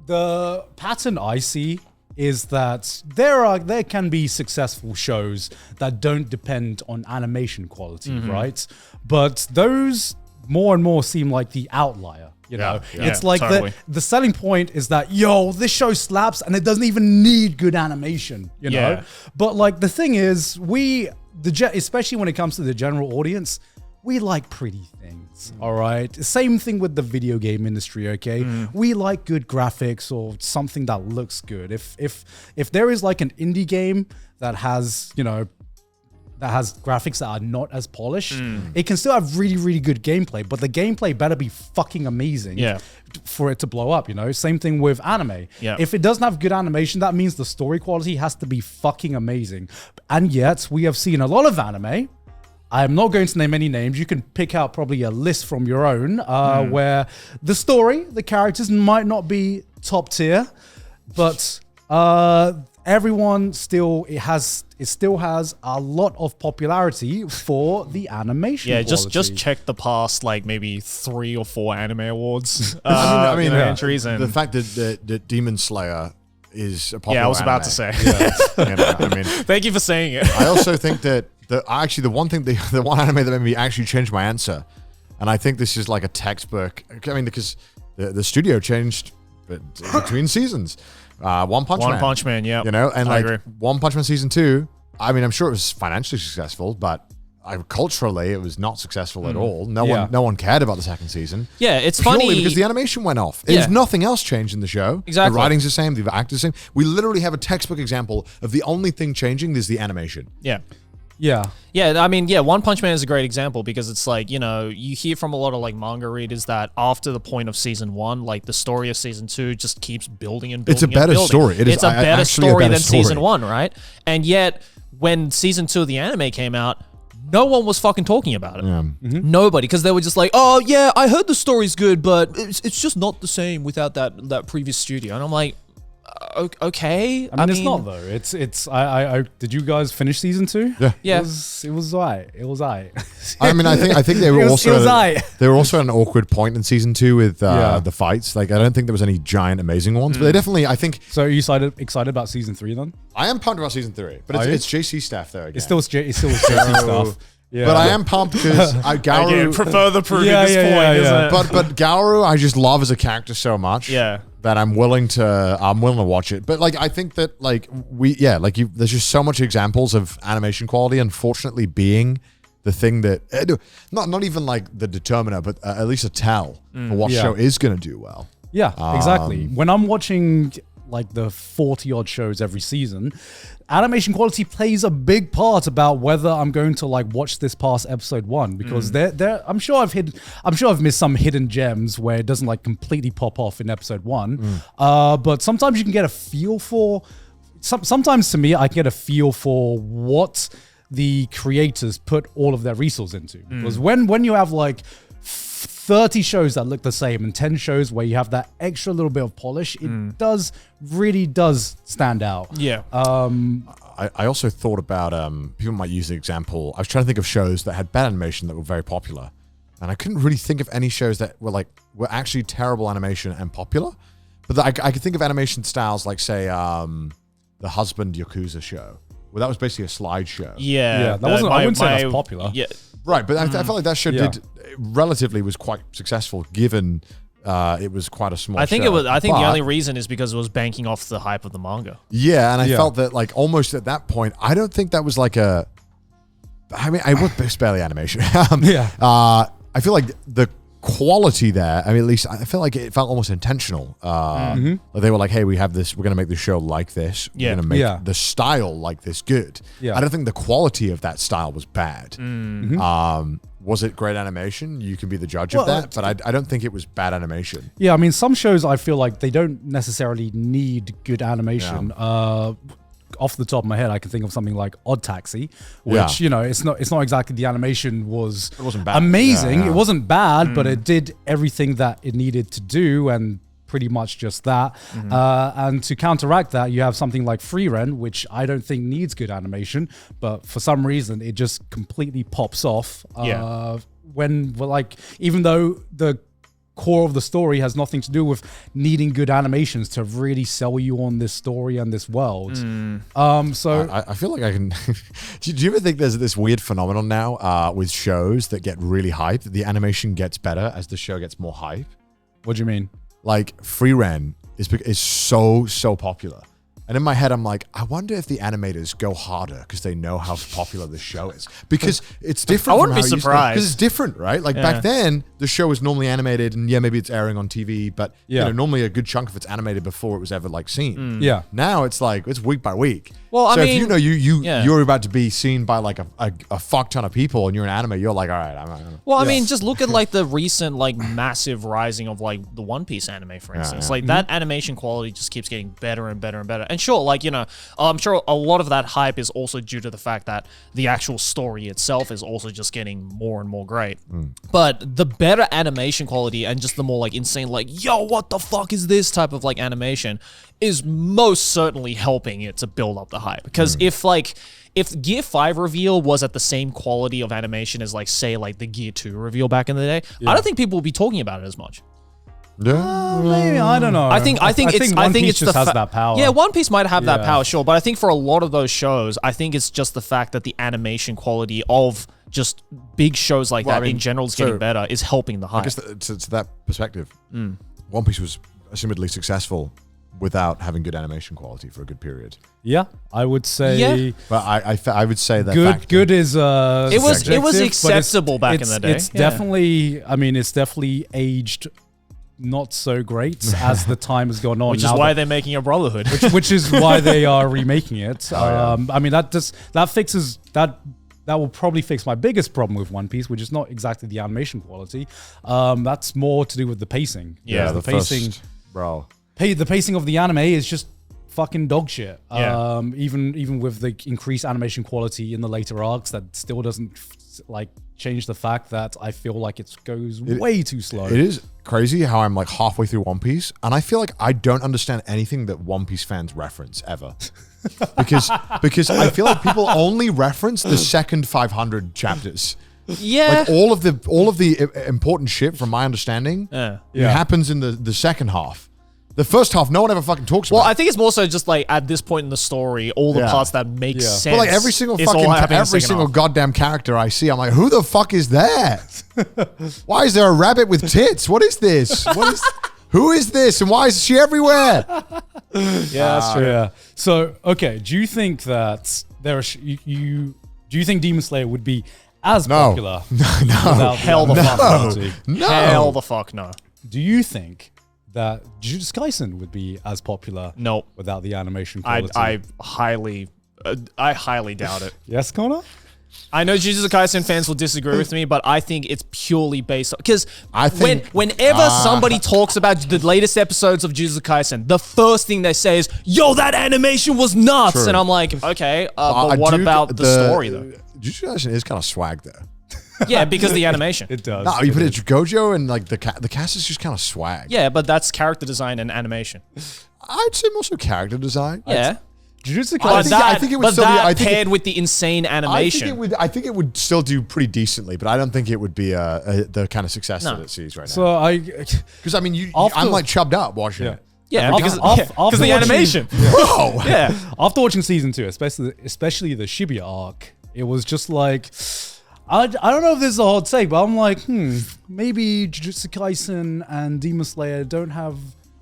the pattern I see is that there can be successful shows that don't depend on animation quality, right? But those more and more seem like the outlier. You know, it's like totally. the selling point is that, yo, this show slaps and it doesn't even need good animation, you know? Yeah. But like the thing is, especially when it comes to the general audience, we like pretty things, all right? Same thing with the video game industry, okay? We like good graphics or something that looks good. If there is like an indie game that has, you know, that has graphics that are not as polished, it can still have really, really good gameplay, but the gameplay better be fucking amazing for it to blow up, you know? Same thing with anime. Yeah. If it doesn't have good animation, that means the story quality has to be fucking amazing. And yet, we have seen a lot of anime. I'm not going to name any names. You can pick out probably a list from your own where the story, the characters might not be top tier, but everyone still has a lot of popularity for the animation. Yeah, quality. just check the past like maybe 3 or 4 anime awards I mean, entries, and the fact that Demon Slayer is a popular I was about anime. to say. I mean, Thank you for saying it. I also think that the one anime that made me actually change my answer, and I think this is like a textbook. I mean, because the studio changed between seasons. One Punch Man. Yeah, you know, and I like agree. One Punch Man season 2. I mean, I'm sure it was financially successful, but culturally, it was not successful at all. No one cared about the second season. Yeah, it's Purely funny because the animation went off. Yeah. There's nothing else changed in the show. Exactly. The writing's the same. The actors the same. We literally have a textbook example of the only thing changing is the animation. Yeah. Yeah. Yeah, I mean, yeah, One Punch Man is a great example because it's like, you know, you hear from a lot of like manga readers that after the point of season 1, like the story of season 2 just keeps building and building. It's a better story. It's a better actually story a better than story. season 1, right? And yet, when season 2 of the anime came out, no one was fucking talking about it. Yeah. Nobody, because they were just like, oh yeah, I heard the story's good, but it's just not the same without that previous studio. And I'm like, okay. I mean, it's not though. It's. I did you guys finish season 2? Yeah. Yeah. It was alright. It was alright. I mean, I think they were It was also aight. they were also at an awkward point in season 2 with the fights. Like, I don't think there was any giant amazing ones, but they definitely. I think So are you excited about season 3 then? I am pumped about season 3, but it's JC staff there again. It's still JC stuff. Yeah. But I am pumped because Gaoru. Again, prefer the previous Yeah, point, yeah, isn't yeah. it? But Gaoru, I just love as a character so much. Yeah. That I'm willing to watch it. But like, I think that like there's just so much examples of animation quality, unfortunately, being the thing that not even like the determiner, but at least a tell for what show is going to do well. Yeah, exactly. When I'm watching like the 40 odd shows every season, animation quality plays a big part about whether I'm going to like watch this past episode 1, because I'm sure I've missed some hidden gems where it doesn't like completely pop off in episode 1. But sometimes you can get a feel for sometimes to me I can get a feel for what the creators put all of their resources into, because when you have like 30 shows that look the same and 10 shows where you have that extra little bit of polish, it really does stand out. Yeah. I also thought about people might use the example. I was trying to think of shows that had bad animation that were very popular, and I couldn't really think of any shows that were actually terrible animation and popular. But I could think of animation styles like, say, the Husband Yakuza show, where that was basically a slideshow. Yeah, that wasn't. I wouldn't say that's popular. Yeah. Right, but I felt like that show was quite successful given it was quite a small I think show. the only reason is because it was banking off the hype of the manga. Yeah, and I felt that like almost at that point, I don't think that was like a. I mean, it was barely animation. I feel like the quality there. I mean, at least I feel like it felt almost intentional. Like they were like, "Hey, we have this. We're going to make the show like this. We're going to make the style like this good." Yeah. I don't think the quality of that style was bad. Was it great animation? You can be the judge of that, but I don't think it was bad animation. Yeah, I mean, some shows I feel like they don't necessarily need good animation. Off the top of my head, I can think of something like Odd Taxi, which you know, it's not exactly the animation was It wasn't bad. amazing. Yeah. It wasn't bad, but it did everything that it needed to do, and pretty much just that. And to counteract that, you have something like Free Ren, which I don't think needs good animation, but for some reason it just completely pops off. When we're like, even though the core of the story has nothing to do with needing good animations to really sell you on this story and this world. So I feel like I can. Do you ever think there's this weird phenomenon now with shows that get really hyped? The animation gets better as the show gets more hype. what do you mean? Like Free Ren is so popular. And in my head, I'm like, I wonder if the animators go harder because they know how popular the show is. Because it's different. I wouldn't be surprised. Because it's different, right? Like back then, the show was normally animated, and maybe it's airing on TV, but you know, normally a good chunk of it's animated before it was ever like seen. Yeah. Now it's like it's week by week. Well, so I if you mean, know you're about to be seen by like a fuck ton of people, and you're an anime, you're like, all right, I'm Well, I mean, just look at like the recent like massive rising of like the One Piece anime, for instance. Like that animation quality just keeps getting better and better and better. And And sure, like, you know, I'm sure a lot of that hype is also due to the fact that the actual story itself is also just getting more and more great. But the better animation quality and just the more like insane, like, yo, what the fuck is this type of like animation is most certainly helping it to build up the hype. Because if Gear 5 reveal was at the same quality of animation as like, say, like the Gear 2 reveal back in the day, I don't think people would be talking about it as much. Yeah. Maybe, I don't know. I think it's just has that power. Yeah, One Piece might have that power, sure, but I think for a lot of those shows, I think it's just the fact that the animation quality of just big shows like that in general is getting better, is helping the hype. I guess to that perspective, One Piece was assumedly successful without having good animation quality for a good period. Yeah, I would say. Yeah. But I would say that good is it was subjective, acceptable back in the day. It's definitely, I mean, it's definitely aged not so great as the time has gone on. Which is why they're making a Brotherhood. Which is why they are remaking it. I mean, that fixes that. That will probably fix my biggest problem with One Piece, which is not exactly the animation quality. That's more to do with the pacing. Yeah, the pacing, bro. The pacing of the anime is just fucking dog shit. Yeah. Even with the increased animation quality in the later arcs, that still doesn't like change the fact that I feel like it goes way too slow. It is crazy how I'm like halfway through One Piece and I feel like I don't understand anything that One Piece fans reference ever. because I feel like people only reference the second 500 chapters. Yeah. Like all of the important shit, from my understanding, it happens in the second half. The first half, no one ever fucking talks about. Well, I think it's more so just like at this point in the story, all the parts that make sense. But like every single goddamn character I see, I'm like, who the fuck is that? Why is there a rabbit with tits? What is this? Who is this? And why is she everywhere? That's true. Yeah. So, okay, do you think that do you think Demon Slayer would be as popular? No. Hell the fuck no. No. Hell the fuck no. Do you think that Jujutsu Kaisen would be as popular without the animation quality? I highly doubt it. Yes, Connor? I know Jujutsu Kaisen fans will disagree with me, but I think it's purely based on... Because whenever somebody talks about the latest episodes of Jujutsu Kaisen, the first thing they say is, yo, that animation was nuts! True. And I'm like, okay, but what about the story, though? Jujutsu Kaisen is kind of swag, though. Yeah, because of the animation. It does. No, you put it Gojo and like the cast is just kind of swag. Yeah, but that's character design and animation. I'd say more so character design. Yeah. Jujutsu Kaisen. I think it would still be paired with the insane animation. I think it would still do pretty decently, but I don't think it would be the kind of success that it sees right now. So because I mean, I'm like chubbed up watching it. Yeah, because the animation. Bro. Yeah. After watching season 2, especially the Shibuya arc, it was just like, I don't know if this is a hot take, but I'm like, maybe Jujutsu Kaisen and Demon Slayer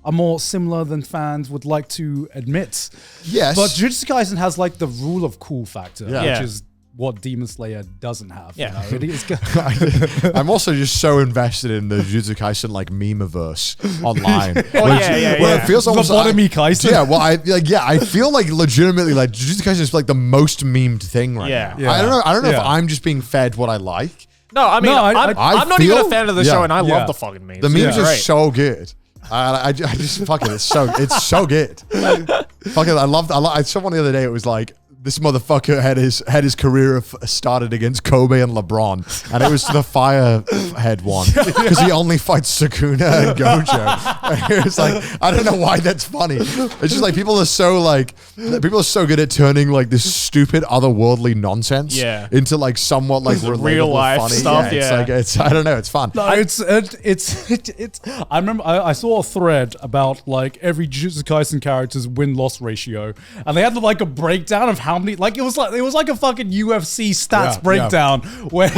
are more similar than fans would like to admit. Yes. But Jujutsu Kaisen has like the rule of cool factor, which is what Demon Slayer doesn't have. Yeah. You know? I'm also just so invested in the Jujutsu Kaisen like meme-averse online. Where it feels almost Lobotomy Kaisen. Yeah, well, I feel like legitimately like Jujutsu Kaisen is like the most memed thing right now. Yeah. I don't know if I'm just being fed what I like. No, I mean, I'm not even a fan of the show, and I love the fucking memes. The memes are so good. I just fuck it. It's so good. Fuck it. I saw one the other day. It was like, this motherfucker had his career started against Kobe and LeBron, and it was the Firehead one because he only fights Sukuna and Gojo. And it was like, I don't know why that's funny. It's just like people are so good at turning like this stupid otherworldly nonsense into like somewhat like real life funny stuff. It's I don't know. It's fun. No, it's. I remember I saw a thread about like every Jujutsu Kaisen character's win-loss ratio, and they had like a breakdown of how many, like it was like a fucking UFC stats breakdown where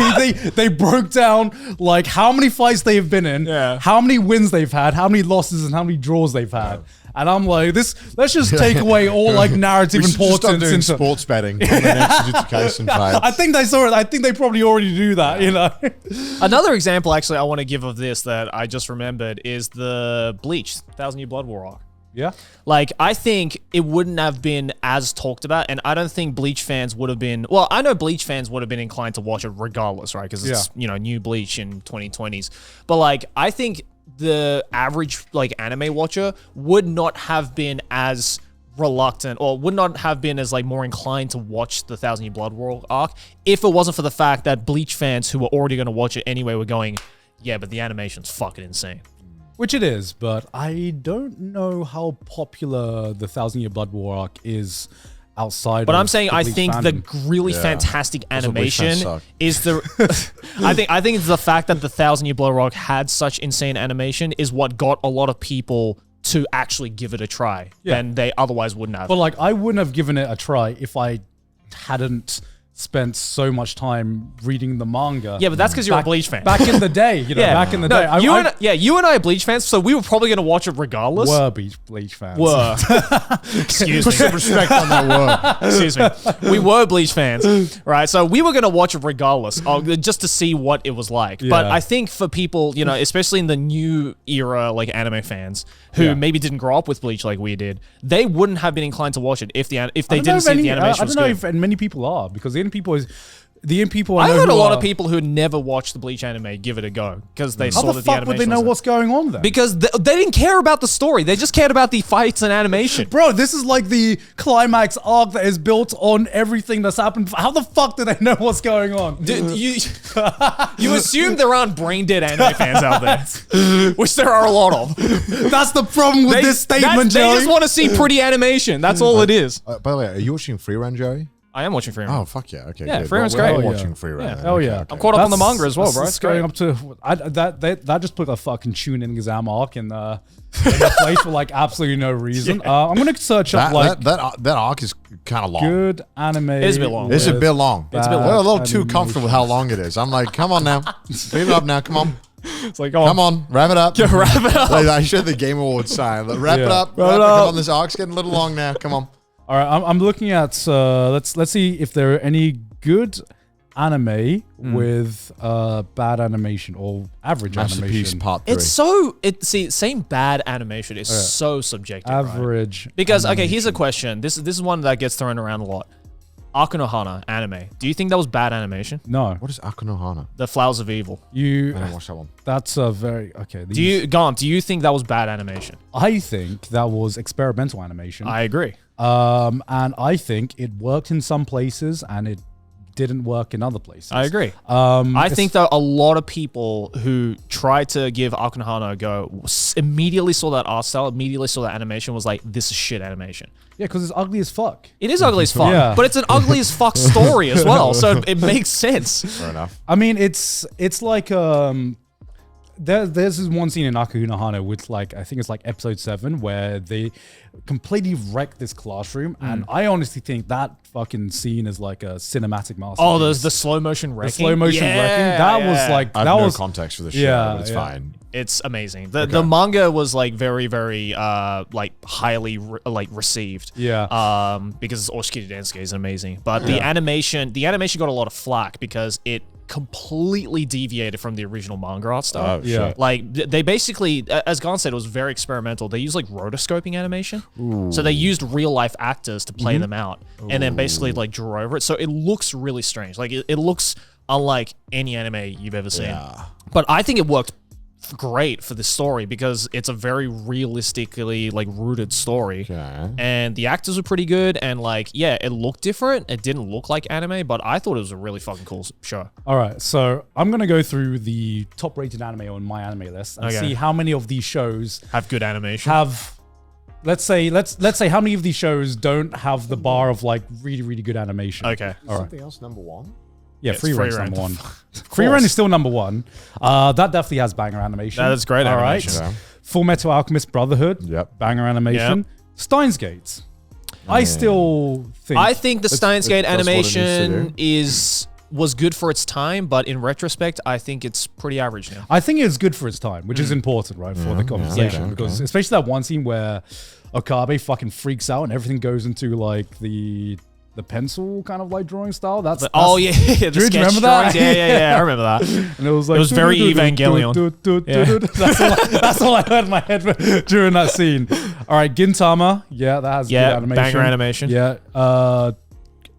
they broke down like how many fights they've been in, how many wins they've had, how many losses and how many draws they've had. And I'm like, let's just take away all like narrative importance into sports betting on the next Jujutsu Kaisen fight. I think they saw it. I think they probably already do that, you know. Another example actually I want to give of this that I just remembered is the Bleach 1000 Year Blood War arc. Yeah. Like, I think it wouldn't have been as talked about, and I don't think Bleach fans would have been... Well, I know Bleach fans would have been inclined to watch it regardless, right? Because it's, new Bleach in 2020s. But, like, I think the average, like, anime watcher would not have been as reluctant or would not have been as like more inclined to watch the 1,000 Year Blood War arc if it wasn't for the fact that Bleach fans who were already going to watch it anyway were going, yeah, but the animation's fucking insane. Which it is, but I don't know how popular the 1,000 Year Blood War arc is outside. But of I'm saying the I Bleach think fandom. the really fantastic animation suck. is the. I think it's the fact that the 1,000 Year Blood War arc had such insane animation is what got a lot of people to actually give it a try than they otherwise wouldn't have. But like, I wouldn't have given it a try if I hadn't spent so much time reading the manga. Yeah, but that's because you're a Bleach fan. Back in the day, back in the day. You and I are Bleach fans, so we were probably going to watch it regardless. Were Bleach fans. Were. Excuse Put me. some respect on that word. Excuse me. We were Bleach fans, right? So we were going to watch it regardless, just to see what it was like. But I think for people, especially in the new era, like anime fans who maybe didn't grow up with Bleach like we did, they wouldn't have been inclined to watch it if they didn't see the animation was good. I don't know if many people are, because the end people I I've know heard a who lot are- of people who never watched the Bleach anime give it a go because they How saw the that the fuck animation would they know was what's going on then? because they didn't care about the story. They just cared about the fights and animation. Bro, this is like the climax arc that is built on everything that's happened. How the fuck do they know what's going on? Dude, you assume there aren't brain dead anime fans out there, which there are a lot of. That's the problem with this statement, They Joey. just want to see pretty animation. That's all it is. By the way, are you watching Free Run, Joey? I am watching Free Run. Oh, fuck yeah. Okay. Yeah, good. Free Run's We're all great. watching Free Run. Yeah. then. Oh Okay, yeah, okay. I'm caught up on the manga as well, bro. That's It's going great. up to that just put a fucking Shonen exam arc in the place for like absolutely no reason. I'm gonna search up like That arc is kind of long. good anime. It is a bit long. It's a with bit long. It's a They're bit a long. little too comfortable with how long it is. I'm like, come on now. Speed it up now. Come on. It's like, Come on. Wrap it up. wrap it up. Like, I showed the Game Awards sign. Like, wrap it Yeah. up. Wrap it up. Come on. This arc's getting a little long now. Come on. All right, I'm looking at let's see if there are any good anime with bad animation or average Masterpiece animation. Part 3. Saying bad animation is so subjective. Right? Average. Because okay, animation. here's a question. This is one that gets thrown around a lot. Akunohana anime. Do you think that was bad animation? No, What is Akunohana? The Flowers of Evil. I didn't watch that one. That's a very okay. Do you think that was bad animation? I think that was experimental animation. I agree. And I think it worked in some places and it didn't work in other places. I agree. I think that a lot of people who tried to give Akunohana a go immediately saw that art style, immediately saw that animation, was like, this is shit animation. Yeah, because it's ugly as fuck. It is ugly as fuck, Yeah. but it's an ugly as fuck story as well, so it makes sense. Fair enough. I mean, it's like there's this one scene in Akunohana with like I think it's like episode 7 where they completely wreck this classroom, and I honestly think that fucking scene is like a cinematic masterpiece. Oh, there's the slow motion wrecking. the slow motion wrecking. That was like I have that no was context for the show, Yeah, but it's yeah. fine. It's amazing. The manga was like very, very like highly received. Yeah. Because Oshikiri Densuke is amazing. But the animation got a lot of flack because it completely deviated from the original manga art style. Oh, Yeah. shit. Like they basically, as Gon said, it was very experimental. They used like rotoscoping animation, so they used real life actors to play them out, and then basically like draw over it. So it looks really strange. Like it looks unlike any anime you've ever seen. Yeah. But I think it worked great for the story because it's a very realistically like rooted story. Okay. And the actors were pretty good, and like, yeah, it looked different. It didn't look like anime, but I thought it was a really fucking cool show. All right, so I'm gonna go through the top rated anime on my anime list and Okay. see how many of these shows Have good animation. have. Let's say how many of these shows don't have the bar of like really really good animation. Okay. All right. Something else, number one? Yeah, Yes, Free Free Run's Run. number one. Free Run is still number one. That definitely has banger animation. That is great All animation. right. Okay. Full Metal Alchemist Brotherhood. Yep. Banger animation. Yep. Steins Gate. I still think. I think the Steins Gate that's what it needs to animation was good for its time, but in retrospect, I think it's pretty average now. I think it's good for its time, which is important, right, for the conversation. okay, Because especially that one scene where Okabe fucking freaks out and everything goes into like the pencil kind of like drawing style. That's Oh yeah, the Do you sketch remember that? drawings. Yeah, I remember that. and it was like It was very Evangelion. That's all I heard in my head during that scene. All right, Gintama. Yeah, that has good Yeah, animation. banger animation. Yeah.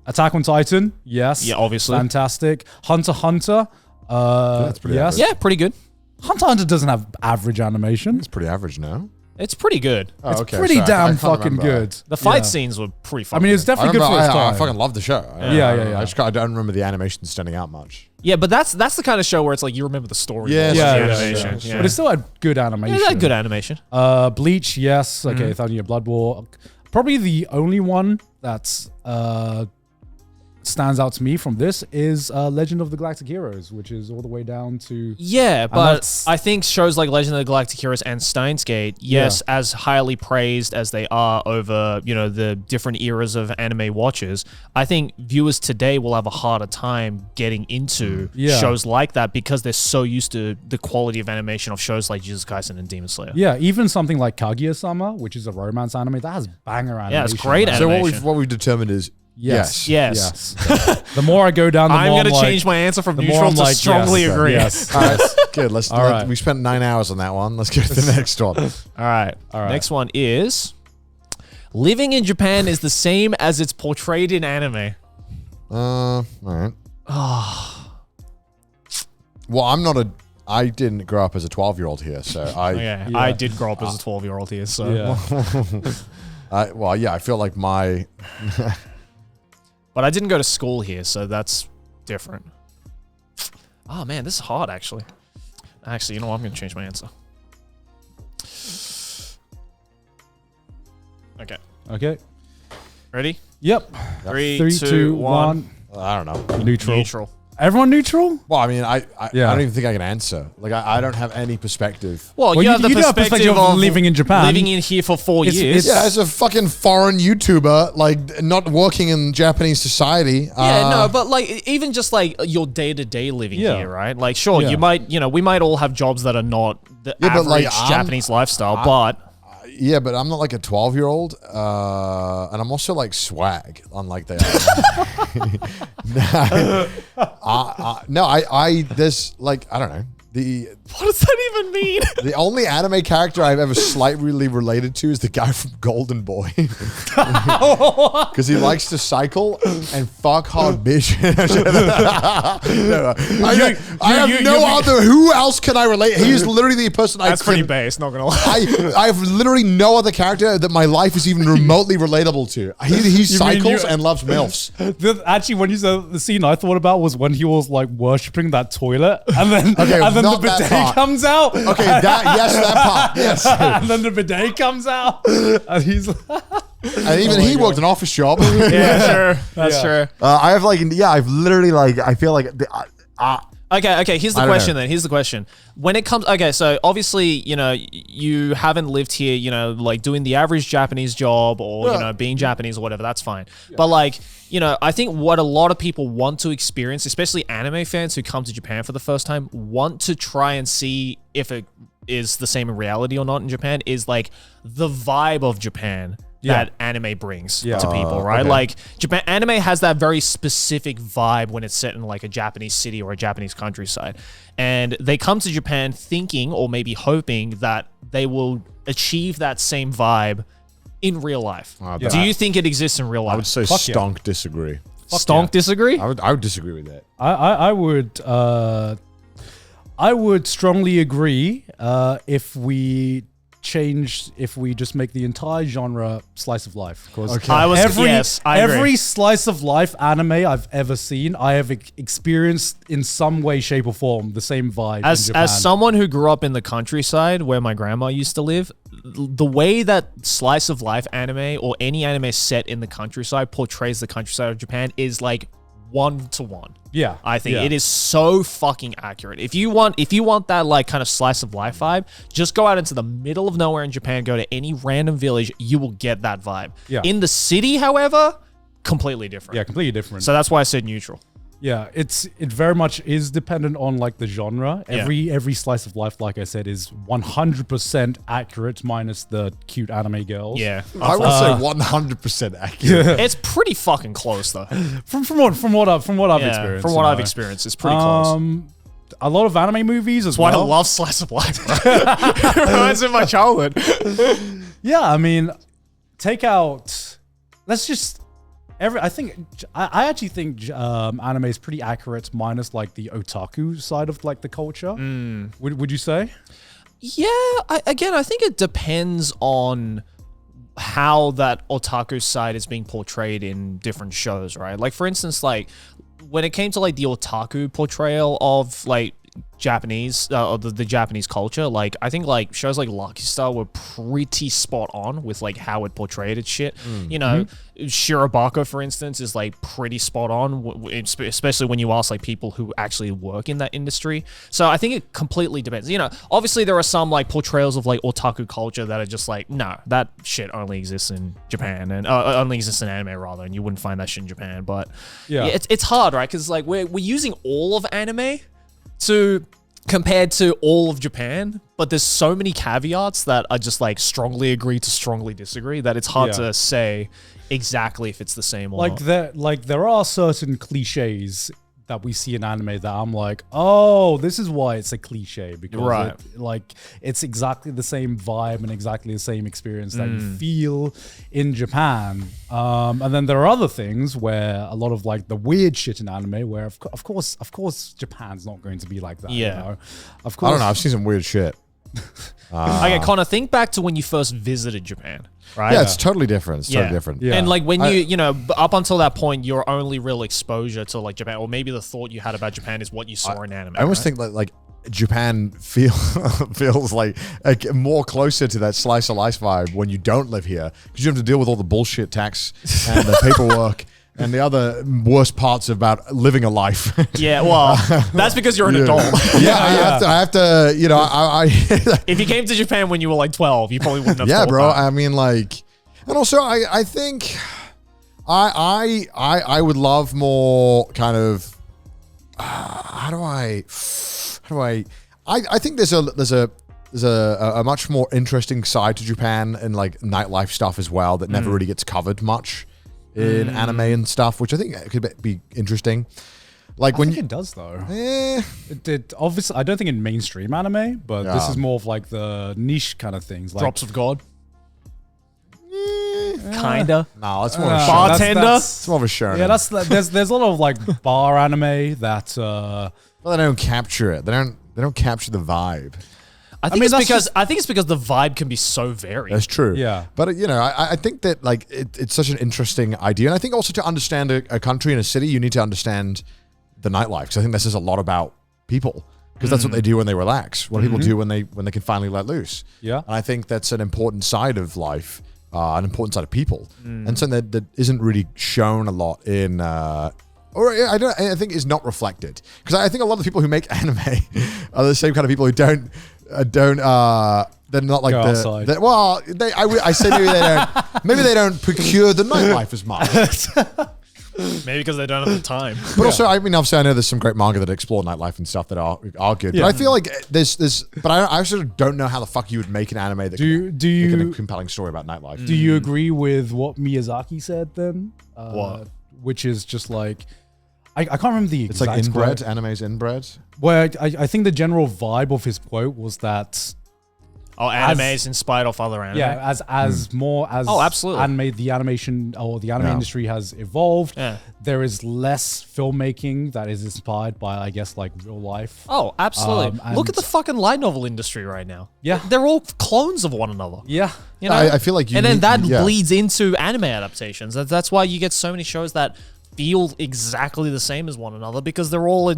Attack on Titan. Yes. Yeah, obviously. Fantastic. Hunter x Hunter. That's pretty yes. average. Yeah, pretty good. Hunter x Hunter doesn't have average animation. It's pretty average now. It's pretty good. Oh, It's okay, pretty sorry, I damn can't fucking remember. good. The fight Yeah. scenes were pretty I fucking mean, it's good. definitely good for its time. I fucking love the show. Yeah. I don't remember the animation standing out much. Yeah, but that's the kind of show where it's like you remember the story. Yeah, more than yeah, the yeah, animation. yeah. But it still had good animation. Yeah, it had good animation. Bleach, yes. Okay, Thousand Year Blood War. Probably the only one that's stands out to me from this is Legend of the Galactic Heroes, which is all the way down to Yeah, but that's- I think shows like Legend of the Galactic Heroes and Steins Gate, yes, as highly praised as they are over, the different eras of anime watchers, I think viewers today will have a harder time getting into shows like that because they're so used to the quality of animation of shows like Jesus Kaisen and Demon Slayer. Yeah, even something like Kaguya-sama, which is a romance anime, that has banger animation. Yeah, it's great man. So animation. what we've determined is Yes. Yes. The more I go down, the I'm more going to like, change my answer from the more neutral I'm to like, strongly yes, agree. Yes. All right, good. All right. We spent 9 hours on that one. Let's go to the next one. All right. All right. Next one is living in Japan is the same as it's portrayed in anime. All right. Well, I didn't grow up as a 12-year-old here, so Yeah, I did grow up as a 12-year-old here, so. Yeah. I feel like my But I didn't go to school here, so that's different. Oh, man, this is hard, actually. Actually, you know what? I'm going to change my answer. Okay. Okay. Ready? Yep. 3, 2, 1. I don't know. Neutral. Neutral. Everyone neutral? Well, I mean, I Yeah. don't even think I can answer. Like, I don't have any perspective. Well, Well, you have the you do have perspective perspective of of living in Japan. living in here for 4 It's- years. it's- Yeah, as a fucking foreign YouTuber, like not working in Japanese society. Yeah, no, but like even just like your day-to-day living Yeah. here, right? Like, sure, Yeah. you might, we might all have jobs that are not the Yeah, but, average like, Japanese lifestyle, but Yeah, but I'm not like a 12-year-old, and I'm also like swag, unlike they are. There's like, I don't know. what does that even mean? The only anime character I've ever slightly related to is the guy from Golden Boy. Because he likes to cycle and fuck hard bitch. I have no other. Who else can I relate? He is literally the person That's pretty base, not gonna lie. I have literally no other character that my life is even remotely relatable to. He cycles and loves MILFs. Actually, when you said the scene I thought about was when he was like worshipping that toilet, and then the not that bidet part. comes out. Okay, that part. Yes. And then the bidet comes out, and he's And even he worked an office job. Yeah, sure. That's true. I have I've literally I feel like Okay. Here's the I don't question know. then. Here's the question. When it comes, so obviously, you haven't lived here, like doing the average Japanese job or, being Japanese or whatever, that's fine. But like, I think what a lot of people want to experience, especially anime fans who come to Japan for the first time, want to try and see if it is the same in reality or not in Japan, is like the vibe of Japan. That anime brings to people, right? okay. Like Japan, anime has that very specific vibe when it's set in like a Japanese city or a Japanese countryside. And they come to Japan thinking or maybe hoping that they will achieve that same vibe in real life. Do you think it exists in real life? I would say stonk disagree. Stonk disagree? I would disagree with that. I would strongly agree if we just make the entire genre slice of life. Because I agree. every slice of life anime I've ever seen, I have experienced in some way, shape, or form the same vibe. in Japan. As someone who grew up in the countryside where my grandma used to live, the way that slice of life anime or any anime set in the countryside portrays the countryside of Japan is like 1-to-1. Yeah, I think it is so fucking accurate. If you want that like kind of slice of life vibe, just go out into the middle of nowhere in Japan, go to any random village, you will get that vibe. Yeah. In the city, however, completely different. Yeah, completely different. So that's why I said neutral. Yeah, it very much is dependent on like the genre. Every slice of life, like I said, is 100% accurate minus the cute anime girls. Yeah. I would say 100% accurate. It's pretty fucking close though. From what I've experienced. From what I've experienced, it's pretty close. A lot of anime movies as Why well. I love slice of life, bro. It reminds me of my childhood. Yeah, I mean, take out. Let's just. I actually think anime is pretty accurate, minus like the otaku side of like the culture. Would you say? Yeah, I think it depends on how that otaku side is being portrayed in different shows, right? Like, for instance, like when it came to like the otaku portrayal of like Japanese, or the Japanese culture, like I think like shows like Lucky Star were pretty spot on with like how it portrayed its shit. You know, Shirobako, for instance, is like pretty spot on, especially when you ask like people who actually work in that industry. So I think it completely depends. You know, obviously there are some like portrayals of like otaku culture that are just like, no, that shit only exists in Japan, and only exists in anime rather, and you wouldn't find that shit in Japan. But yeah, it's hard, right? Because like we're using all of anime compared to all of Japan, but there's so many caveats that are just like strongly agree to strongly disagree that it's hard to say exactly if it's the same or not. There are certain cliches that we see in anime that I'm like, oh, this is why it's a cliche, because it's exactly the same vibe and exactly the same experience that you feel in Japan. And then there are other things where a lot of like the weird shit in anime, where of course Japan's not going to be like that. Yeah, you know? Of course. I don't know. I've seen some weird shit. Okay, Connor, think back to when you first visited Japan. Right? Yeah, it's totally different. It's totally different. Yeah. And like when you know, up until that point, your only real exposure to like Japan, or maybe the thought you had about Japan is what you saw in anime. I almost think like Japan feels like more closer to that slice of life vibe when you don't live here, because you have to deal with all the bullshit tax and the paperwork and the other worst parts about living a life. Yeah, well, that's because you're an adult. I have to, you know, I if you came to Japan when you were like 12, you probably wouldn't have. Yeah, bro. That. I mean, like, and also I think I would love more kind of I think there's a much more interesting side to Japan and like nightlife stuff as well that never really gets covered much in anime and stuff, which I think could be interesting. Like I think it does though. It obviously, I don't think in mainstream anime, but this is more of like the niche kind of things. Like Drops of God. Kinda. No, it's more of a bartender. It's more of a shonen. Yeah, there's a lot of like bar anime that. Well, they don't capture it. They don't capture the vibe. I think it's because the vibe can be so varied. That's true. Yeah. But, you know, I think that, like, it's such an interesting idea. And I think also to understand a country and a city, you need to understand the nightlife. Because I think this is a lot about people. Because that's what they do when they relax. What people do when they can finally let loose. Yeah. And I think that's an important side of life, an important side of people. And something that isn't really shown a lot in... I think is not reflected. Because I think a lot of the people who make anime are the same kind of people who they're not like I say maybe they don't procure the nightlife as much. Maybe because they don't have the time. But also, I mean, obviously I know there's some great manga that explore nightlife and stuff that are good. But I feel like there's but I sort of don't know how the fuck you would make an anime that can a compelling story about nightlife. Do you agree with what Miyazaki said then? What? Which is just like I can't remember the exact. It's like inbred. quote. Anime's inbred. Where I think the general vibe of his quote was that. Oh, anime is inspired off other anime. Yeah, as more as absolutely. the animation or the anime industry has evolved, there is less filmmaking that is inspired by, I guess, like real life. Oh, absolutely. Look at the fucking light novel industry right now. Yeah, they're all clones of one another. Yeah, you know? I feel like that bleeds into anime adaptations. That's why you get so many shows that feel exactly the same as one another because they're all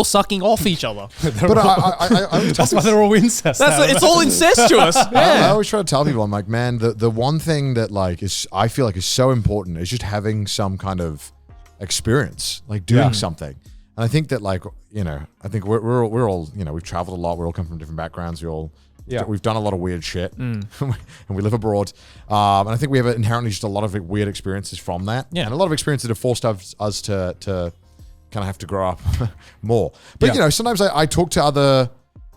sucking off each other. But that's why they're all incest. It's all incestuous. I always try to tell people, I'm like, man, the one thing that like I feel like is so important is just having some kind of experience, like doing something. And I think that, like, you know, I think we're all, you know, we've traveled a lot. We all come from different backgrounds. We've done a lot of weird shit, and we live abroad. And I think we have inherently just a lot of weird experiences from that, and a lot of experiences that have forced us to kind of have to grow up more. But you know, sometimes I talk to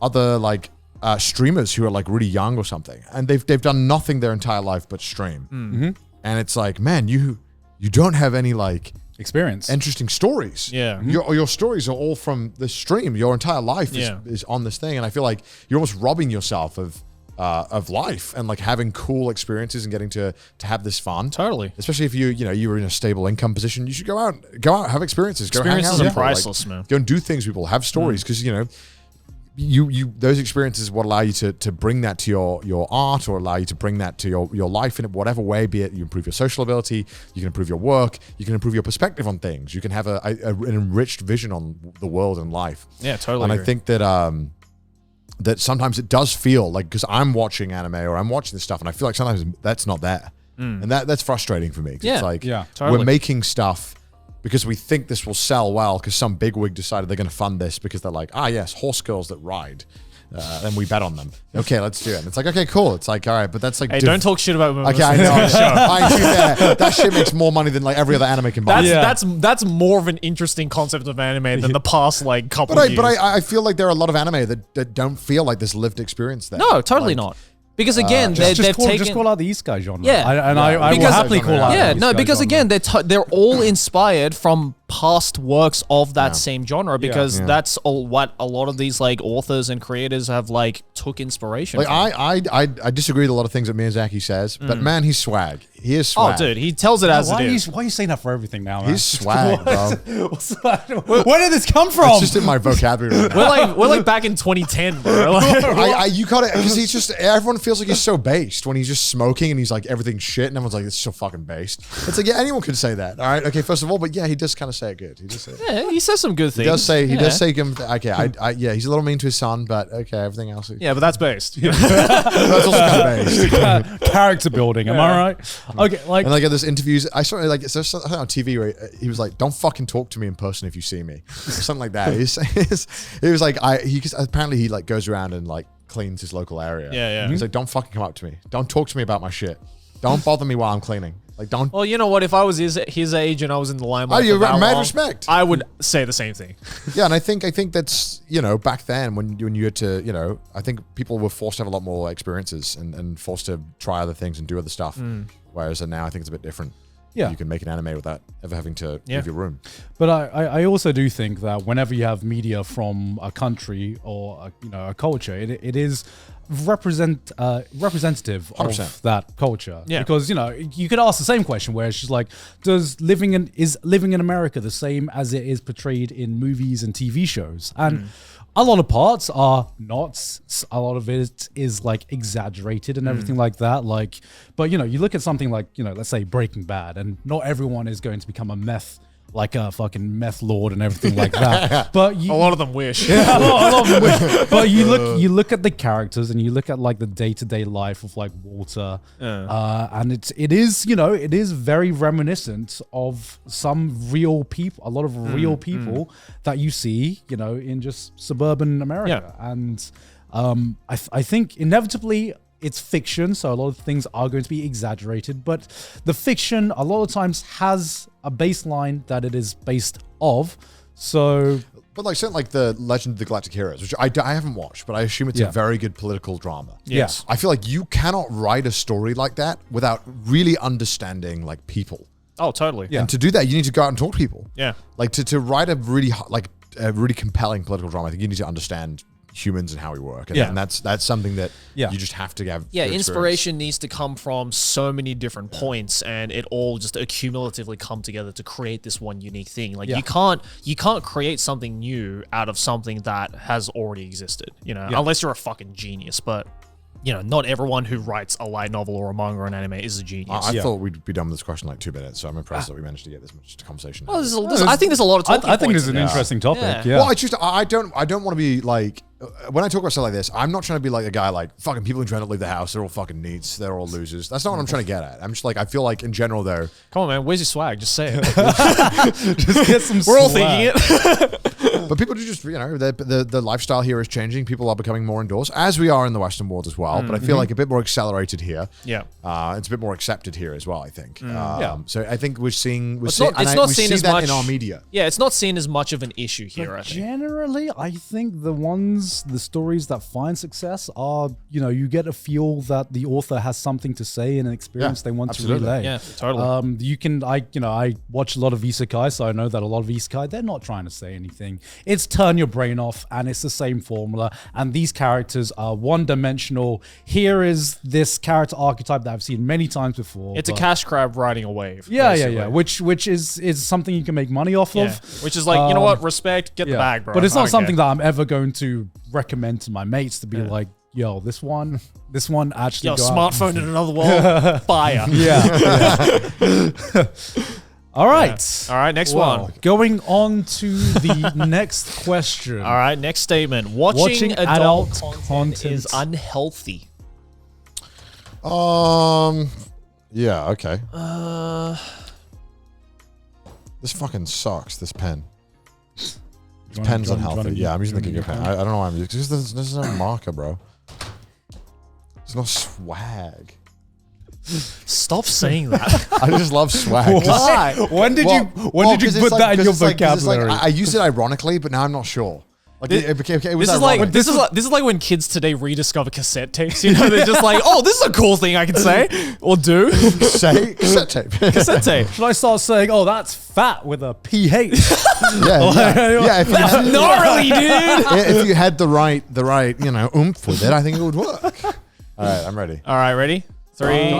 other like streamers who are like really young or something, and they've done nothing their entire life but stream, and it's like, man, you don't have any like experience, interesting stories. Yeah, your stories are all from the stream. Your entire life is on this thing, and I feel like you're almost robbing yourself of life and like having cool experiences and getting to have this fun. Totally. Especially if you were in a stable income position, you should go out, have experiences. Experiences are priceless, man. Go and do things with people, have stories, because you know those experiences will allow you to bring that to your art, or allow you to bring that to your life in whatever way, be it you improve your social ability, you can improve your work, you can improve your perspective on things, you can have an enriched vision on the world and life. Yeah, totally. And agree. I think that sometimes it does feel like, because I'm watching anime or I'm watching this stuff, and I feel like sometimes that's not there. And that's frustrating for me. 'Cause it's like, totally. we're making stuff because we think this will sell well, because some bigwig decided they're going to fund this because they're like, yes, horse girls that ride. Then we bet on them. Okay, let's do it. And it's like, okay, cool. It's like, all right, but that's like... Hey, don't talk shit about women. Okay, I know. That shit makes more money than like every other anime combined. That's more of an interesting concept of anime than the past like couple of years. But I feel like there are a lot of anime that don't feel like this lived experience there. No, totally not. Because again, they've taken... Just call out the Isekai genre. Yeah. I will happily call out Yeah, the no, Isekai because genre. again, they're all inspired from past works of that same genre, because that's what a lot of these like authors and creators have like took inspiration Like from. I disagree with a lot of things that Miyazaki says, but man, he's swag. He is swag. Oh, dude, he tells it as it is. Why are you saying that for everything now, man? He's swag, bro. Where did this come from? It's just in my vocabulary. We're like back in 2010, bro. Like, You got it, because he's just, everyone feels like he's so based when he's just smoking and he's like, everything's shit, and everyone's like, it's so fucking based. It's like, yeah, anyone could say that. All right, okay, first of all, but yeah, he does kind of say it good. He does say it. yeah, he says some good things. He does say okay, he's a little mean to his son, but okay, everything else. Yeah, but that's based. That's also kind of based. Character building, am I right? Okay, like... And like at this interviews, I saw like there's something on TV where he was like, "Don't fucking talk to me in person if you see me," or something like that. He was like, apparently he like goes around and like cleans his local area. Yeah. He's like, "Don't fucking come up to me. Don't talk to me about my shit. Don't bother me while I'm cleaning. Like, don't." Well, you know what? If I was his age and I was in the limelight, you're for that mad long, respect. I would say the same thing. Yeah, and I think that's, back then when you had to, I think people were forced to have a lot more experiences and forced to try other things and do other stuff. Whereas now I think it's a bit different. Yeah. You can make an anime without ever having to leave your room. But I also do think that whenever you have media from a country or a culture, it is representative 100%. of that culture. Yeah. Because you could ask the same question where it's just like, is living in America the same as it is portrayed in movies and TV shows? And a lot of parts are not. A lot of it is like exaggerated and everything like that. Like, but you look at something like let's say Breaking Bad, and not everyone is going to become a fucking meth lord and everything like that. But A lot of them wish. a lot of them wish. But you look at the characters and you look at like the day-to-day life of like Walter, and it is very reminiscent of some real people, a lot of real people that you see in just suburban America. And I think inevitably it's fiction, so a lot of things are going to be exaggerated, but the fiction a lot of times has a baseline that it is based of. So, But like something like the Legend of the Galactic Heroes, which I haven't watched, but I assume it's a very good political drama. Yes. I feel like you cannot write a story like that without really understanding like people. Oh, totally. And to do that, you need to go out and talk to people. Yeah. Like to write a really compelling political drama, I think you need to understand humans and how we work. And that's something that you just have to have. Yeah, inspiration needs to come from so many different points, and it all just accumulatively come together to create this one unique thing. Like you can't create something new out of something that has already existed, unless you're a fucking genius. But not everyone who writes a light novel or a manga or an anime is a genius. I thought we'd be done with this question in like 2 minutes, so I'm impressed that we managed to get this much conversation. Oh, I think there's a lot of talking I think points this is in an this. interesting topic. Yeah. Well, I don't want to be like, when I talk about stuff like this, I'm not trying to be like a guy like, fucking people who try to leave the house, they're all fucking neats, they're all losers. That's not what I'm trying to get at. I'm just like, I feel like in general though. Come on, man. Where's your swag? Just say it. Just get some We're all swag. thinking it. But people do just, the lifestyle here is changing. People are becoming more indoors, as we are in the Western world as well. But I feel like a bit more accelerated here. Yeah. It's a bit more accepted here as well, I think. Yeah. So I think we're seeing It's not seen as that much in our media. Yeah, it's not seen as much of an issue here, I think. Generally, I think the stories that find success are, you get a feel that the author has something to say and an experience they want absolutely. to relay. Yeah, totally. I watch a lot of isekai, so I know that a lot of isekai, they're not trying to say anything. it's turn your brain off, and it's the same formula. And these characters are one-dimensional. Here is this character archetype that I've seen many times before. It's a cash grab riding a wave. Yeah, basically. yeah. Which is something you can make money off of. Which is like, you know what? Respect, get the bag, bro. But it's I not don't something care. that I'm ever going to recommend to my mates to be like, yo, this one actually. Yo, go out. smartphone in another world. Fire. Yeah. All right. All right, next Well, one. going on to the next question. All right, next statement. Watching adult content is unhealthy. Yeah, okay. This fucking sucks, this pen. This pen's unhealthy. Yeah, I'm using the Giga pen. I don't know why I'm using this. There's no marker, bro. There's no swag. Stop saying that. I just love swag. Why? When did you put that in your vocabulary? I used it ironically, but now I'm not sure. Like it was This is like when kids today rediscover cassette tapes. You know, they're just like, oh, this is a cool thing I can say or do. say cassette tape. Cassette tape. Should I start saying, oh, that's fat with a PH? Yeah. That's gnarly, dude. If you had the right oomph with it, I think it would work. All right, I'm ready. All right, ready? 3.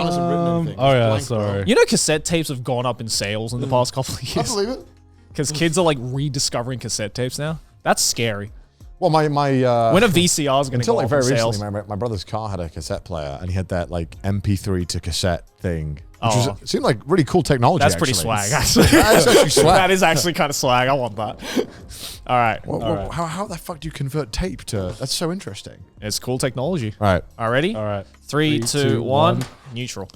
Sorry. You know, cassette tapes have gone up in sales in the past couple of I years believe it. because kids are like rediscovering cassette tapes now. That's scary. Well, my When a VCR is going to until go like up very in sales. recently, my brother's car had a cassette player, and he had that like MP3 to cassette thing, which seemed like really cool technology. That's pretty actually. swag, actually. That's actually swag. That is actually kind of swag. I want that. All right. How the fuck do you convert tape to? That's so interesting. It's cool technology. All right. All right, ready? All right. 3, 2, 1. 1. Neutral.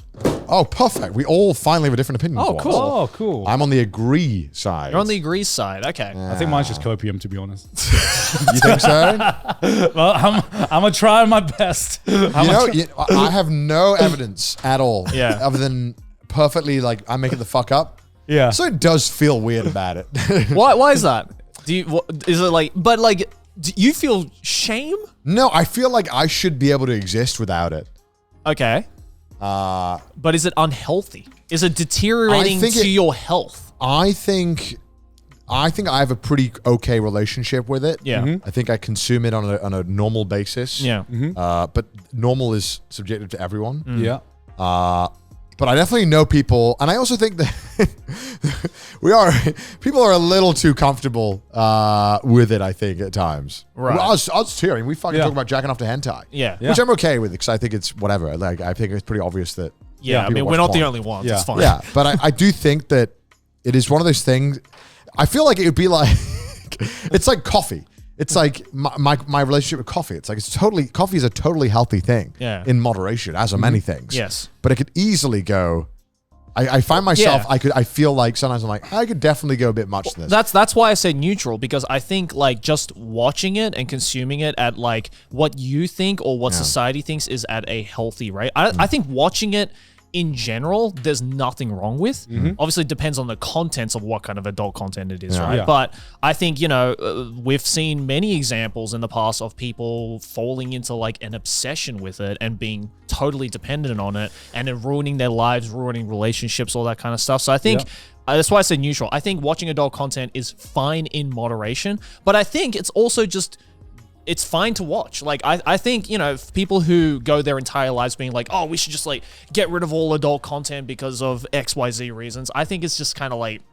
Oh, perfect. We all finally have a different opinion. Oh, for cool. once. Oh, cool. I'm on the agree side. You're on the agree side. Okay. I think mine's just copium, to be honest. You think so? Well, I'm gonna try my best. I have no evidence at all. Yeah. Other than perfectly like I'm making the fuck up. Yeah. So it does feel weird about it. Why is that? Is it like, but like, do you feel shame? No, I feel like I should be able to exist without it. Okay. But is it unhealthy? Is it deteriorating your health? I think I have a pretty okay relationship with it. Yeah. I think I consume it on a normal basis. Yeah. But normal is subjective to everyone. Yeah. But I definitely know people, and I also think that people are a little too comfortable with it, I think, at times. Right. Well, us too. I mean, we fucking talk about jacking off to hentai. Yeah. Which I'm okay with, because I think it's whatever. Like, I think it's pretty obvious that Yeah. I people mean, watch we're not the porn. only ones. Yeah. It's fine. Yeah, but I do think that it is one of those things. I feel like it would be like, it's like coffee. It's like my relationship with coffee. It's like coffee is a totally healthy thing. Yeah. In moderation, as are many things. Yes. But it could easily go. I find myself. Yeah. I feel like sometimes I'm like I could definitely go a bit much to this. That's why I say neutral, because I think like just watching it and consuming it at like what you think or what society thinks is at a healthy rate. I think watching it in general, there's nothing wrong with. Obviously, it depends on the contents of what kind of adult content it is, right? Yeah. But I think, we've seen many examples in the past of people falling into like an obsession with it and being totally dependent on it and then ruining their lives, ruining relationships, all that kind of stuff. So I think that's why I say neutral. I think watching adult content is fine in moderation, but I think it's also just it's fine to watch. Like, I think, people who go their entire lives being like, oh, we should just like get rid of all adult content because of XYZ reasons. I think it's just kind of like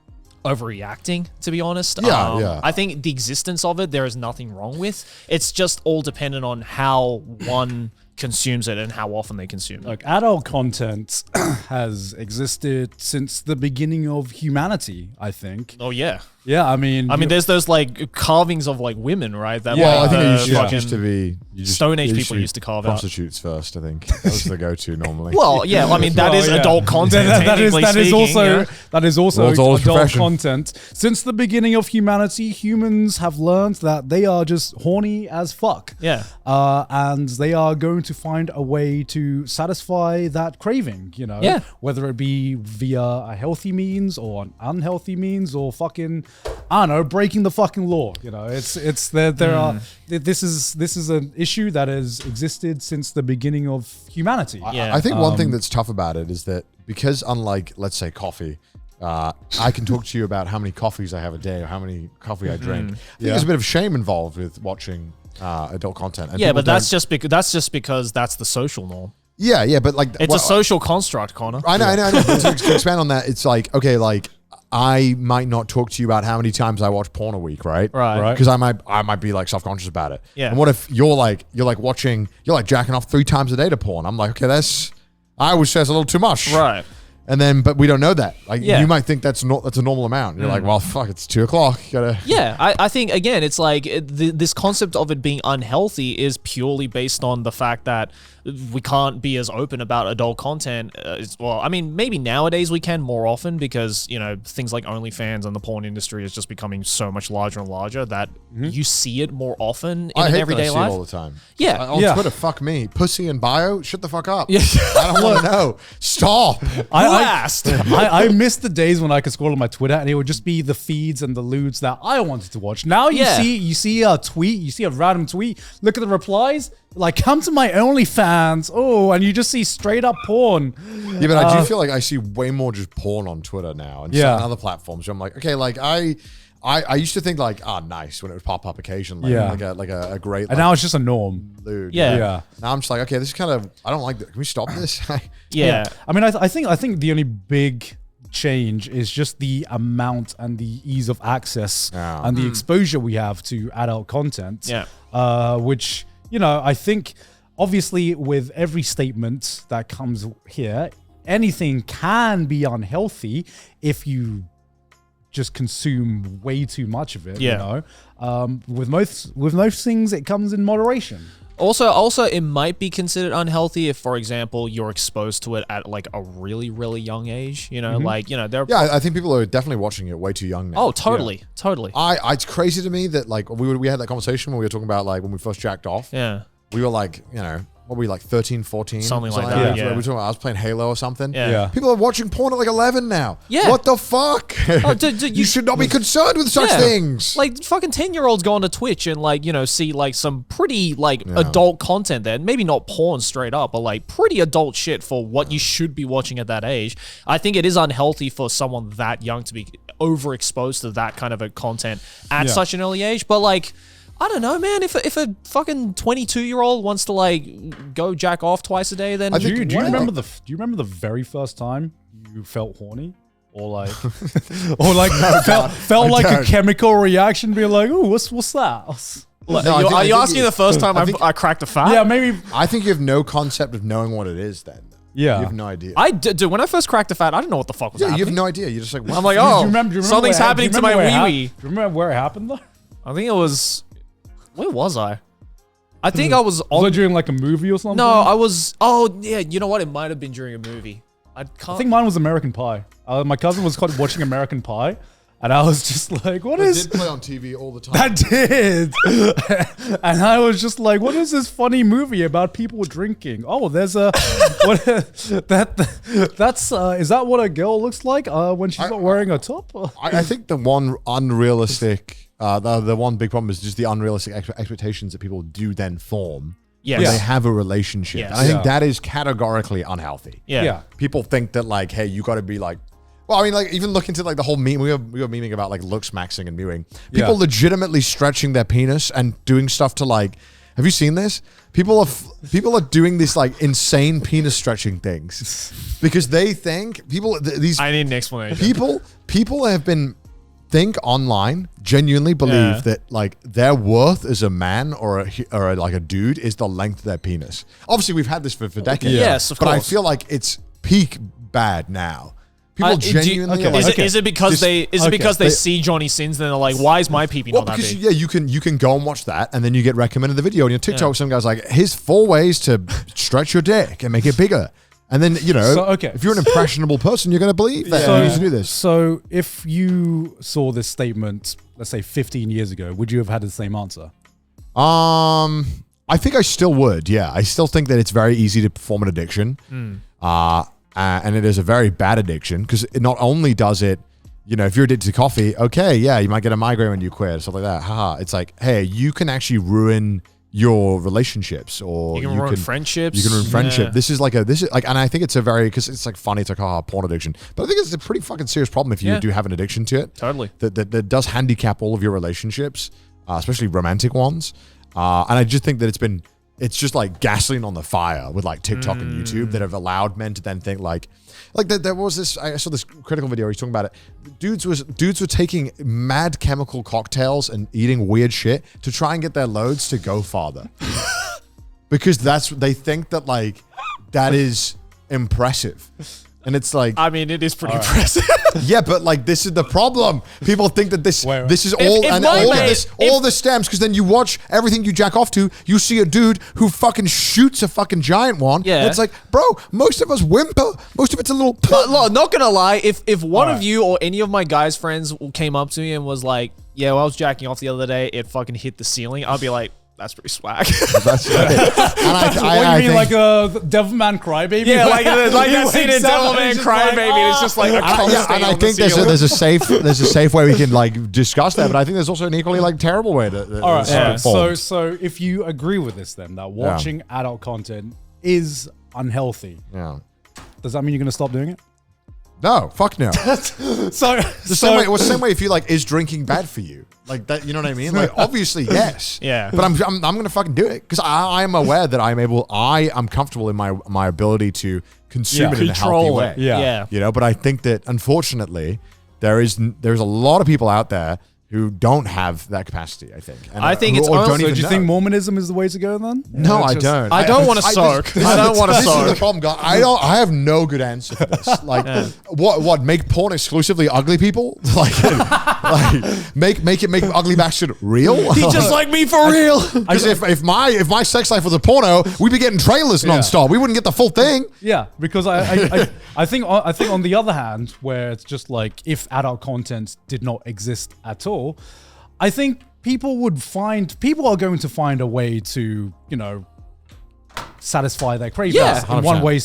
overreacting, to be honest. Yeah. I think the existence of it, there is nothing wrong with. It's just all dependent on how one consumes it and how often they consume it. Like, adult content has existed since the beginning of humanity, I think. Oh, yeah. Yeah, I mean, there's those like carvings of like women, right? That Well, like, I think it fucking used to be Stone Age people used to carve out. prostitutes first. I think that was the go-to normally. Well, yeah, I mean that is yeah. adult content. that is technically also World's oldest adult profession. content. Since the beginning of humanity, humans have learned that they are just horny as fuck. Yeah. And they are going to find a way to satisfy that craving, Yeah. whether it be via a healthy means or an unhealthy means or fucking, I don't know, breaking the fucking law. It's this is an issue that has existed since the beginning of humanity. Yeah. I think one thing that's tough about it is that because unlike, let's say, coffee, I can talk to you about how many coffees I have a day or how many coffee I drink. I think there's a bit of shame involved with watching adult content. And but that's just because that's the social norm. Yeah, but like it's a social construct, Connor. I know. To expand on that, it's like, okay, like I might not talk to you about how many times I watch porn a week, right? Right. Because I might be like self-conscious about it. Yeah. And what if you're like jacking off 3 times a day to porn? I'm like, okay, I always say it's a little too much. Right. And then, but we don't know that. Like, you might think that's a normal amount. You're like, well, fuck, it's 2 o'clock. You gotta. Yeah, I think again, it's like this concept of it being unhealthy is purely based on the fact that we can't be as open about adult content. Well, I mean, maybe nowadays we can more often because things like OnlyFans and the porn industry is just becoming so much larger and larger that you see it more often in an everyday life. I see it all the time. Yeah, on Twitter, fuck me, pussy in bio. Shut the fuck up. Yeah. I don't want to know. Stop. I missed the days when I could scroll on my Twitter and it would just be the feeds and the lewds that I wanted to watch. Now you see a tweet, you see a random tweet, look at the replies, like, come to my OnlyFans. Oh, and you just see straight up porn. Yeah, but I do feel like I see way more just porn on Twitter now and some other platforms. So I'm like, okay, like I used to think like, nice when it would pop up occasionally, like a great. And now it's just a norm. Dude, yeah. Now I'm just like, okay, this is kind of, I don't like that. Can we stop this? Yeah. I mean, I think the only big change is just the amount and the ease of access and the exposure we have to adult content. Yeah. Which, I think obviously with every statement that comes here, anything can be unhealthy if you just consume way too much of it. With most things, it comes in moderation. Also, it might be considered unhealthy if, for example, you're exposed to it at like a really, really young age. I think people are definitely watching it way too young now. Oh, totally. It's crazy to me that like we had that conversation when we were talking about like when we first jacked off. Yeah. We were like, what were we, like 13, 14? Something like that. We were talking about, I was playing Halo or something. Yeah. People are watching porn at like 11 now. Yeah. What the fuck? You should not be concerned with such things. Like fucking 10-year-olds go onto Twitch and like, see like some pretty like adult content there. Maybe not porn straight up, but like pretty adult shit for what you should be watching at that age. I think it is unhealthy for someone that young to be overexposed to that kind of a content at such an early age. But like, I don't know, man. If a fucking 22-year-old wants to like go jack off twice a day, then do you remember the very first time you felt horny, or like, felt like a chemical reaction, being like, "Ooh, what's that?" Are you asking the first time I cracked a fat? Yeah, maybe. I think you have no concept of knowing what it is then. Yeah. You have no idea. I did. When I first cracked a fat, I didn't know what the fuck was happening. You have no idea. You're just like, I'm like, do you remember something's happening to my wee-wee. Do you remember where it happened though? I think it was... Where was I? I think I was on... Was it during like a movie or something? No, I was... Oh, yeah. You know what? It might have been during a movie. I think mine was American Pie. My cousin was caught watching American Pie. And I was just like, what is... It did play on TV all the time. That did. And I was just like, what is this funny movie about people drinking? Oh, there's a... Is that what a girl looks like when she's not wearing a top? I think the one unrealistic... the one big problem is just the unrealistic expectations that people do then form. Yes. When they have a relationship. Yes. And I think that is categorically unhealthy. Yeah. People think that like, hey, you got to be like... Well, I mean, like, even look into like the whole meme. We were memeing about like looks maxing and mewing. People legitimately stretching their penis and doing stuff to like... Have you seen this? People are doing this like insane penis stretching things because they think these... I need an explanation. People have been... think online, genuinely believe that like their worth as a man or like a dude is the length of their penis. Obviously, we've had this for decades. Yes, of course. But I feel like it's peak bad now. People genuinely is it because they see Johnny Sins and they're like, why is my pee-pee not that big? You can go and watch that and then you get recommended the video on your TikTok. Some guy's like, here's 4 ways to stretch your dick and make it bigger. And then, if you're an impressionable person, you're going to believe that you need to do this. So if you saw this statement, let's say 15 years ago, would you have had the same answer? I think I still would, yeah. I still think that it's very easy to form an addiction. And it is a very bad addiction because it not only does it, if you're addicted to coffee, okay, yeah, you might get a migraine when you quit, stuff like that. Haha. It's like, hey, you can actually ruin your relationships, or you can ruin friendships. You can ruin friendship. Yeah. This is like, and I think it's a very, because it's like funny, it's like, porn addiction. But I think it's a pretty fucking serious problem if you do have an addiction to it. Totally. That does handicap all of your relationships, especially romantic ones. And I just think that it's just like gasoline on the fire with like TikTok and YouTube that have allowed men to then think like there was this, I saw this critical video where he's talking about it. Dudes were taking mad chemical cocktails and eating weird shit to try and get their loads to go farther. Because they think that like that is impressive. And it's like, I mean, it is pretty impressive. yeah, but like this is the problem. People think that this is all, if and all this stems because then you watch everything you jack off to. You see a dude who fucking shoots a fucking giant one. Yeah, and it's like, bro, most of us whimper. Most of it's a little. But, not gonna lie, if one of you or any of my guys' friends came up to me and was like, "Yeah, well, I was jacking off the other day. It fucking hit the ceiling," I'd be like, "That's pretty swag." That's right. What you mean, like a Devilman Crybaby? Yeah, like that scene in Devilman Crybaby. It's just like a and I think there's a safe way we can like discuss that, but I think there's also an equally like terrible way to. All right. So if you agree with this, then that watching adult content is unhealthy. Yeah. Does that mean you're going to stop doing it? No, fuck no. The same way if you like, is drinking bad for you? Like that, you know what I mean? Like obviously yes. Yeah. But I'm gonna fucking do it because I am aware that I'm comfortable in my ability to consume it in a healthy way. Yeah. You know, but I think that unfortunately there's a lot of people out there who don't have that capacity, I think. And I think it's don't also- even do you know. think Mormonism is the way to go then? No, I don't. I don't want to soak. I don't want to This is the soak. problem, guys. I have no good answer for this. Like, what? Make porn exclusively ugly people? Like make ugly bastard real? He's just like me for real. Because if my sex life was a porno, we'd be getting trailers nonstop. We wouldn't get the full thing. Yeah, because I think on the other hand, where it's just like if adult content did not exist at all, I think people are going to find a way to, satisfy their cravings Yeah, in one way.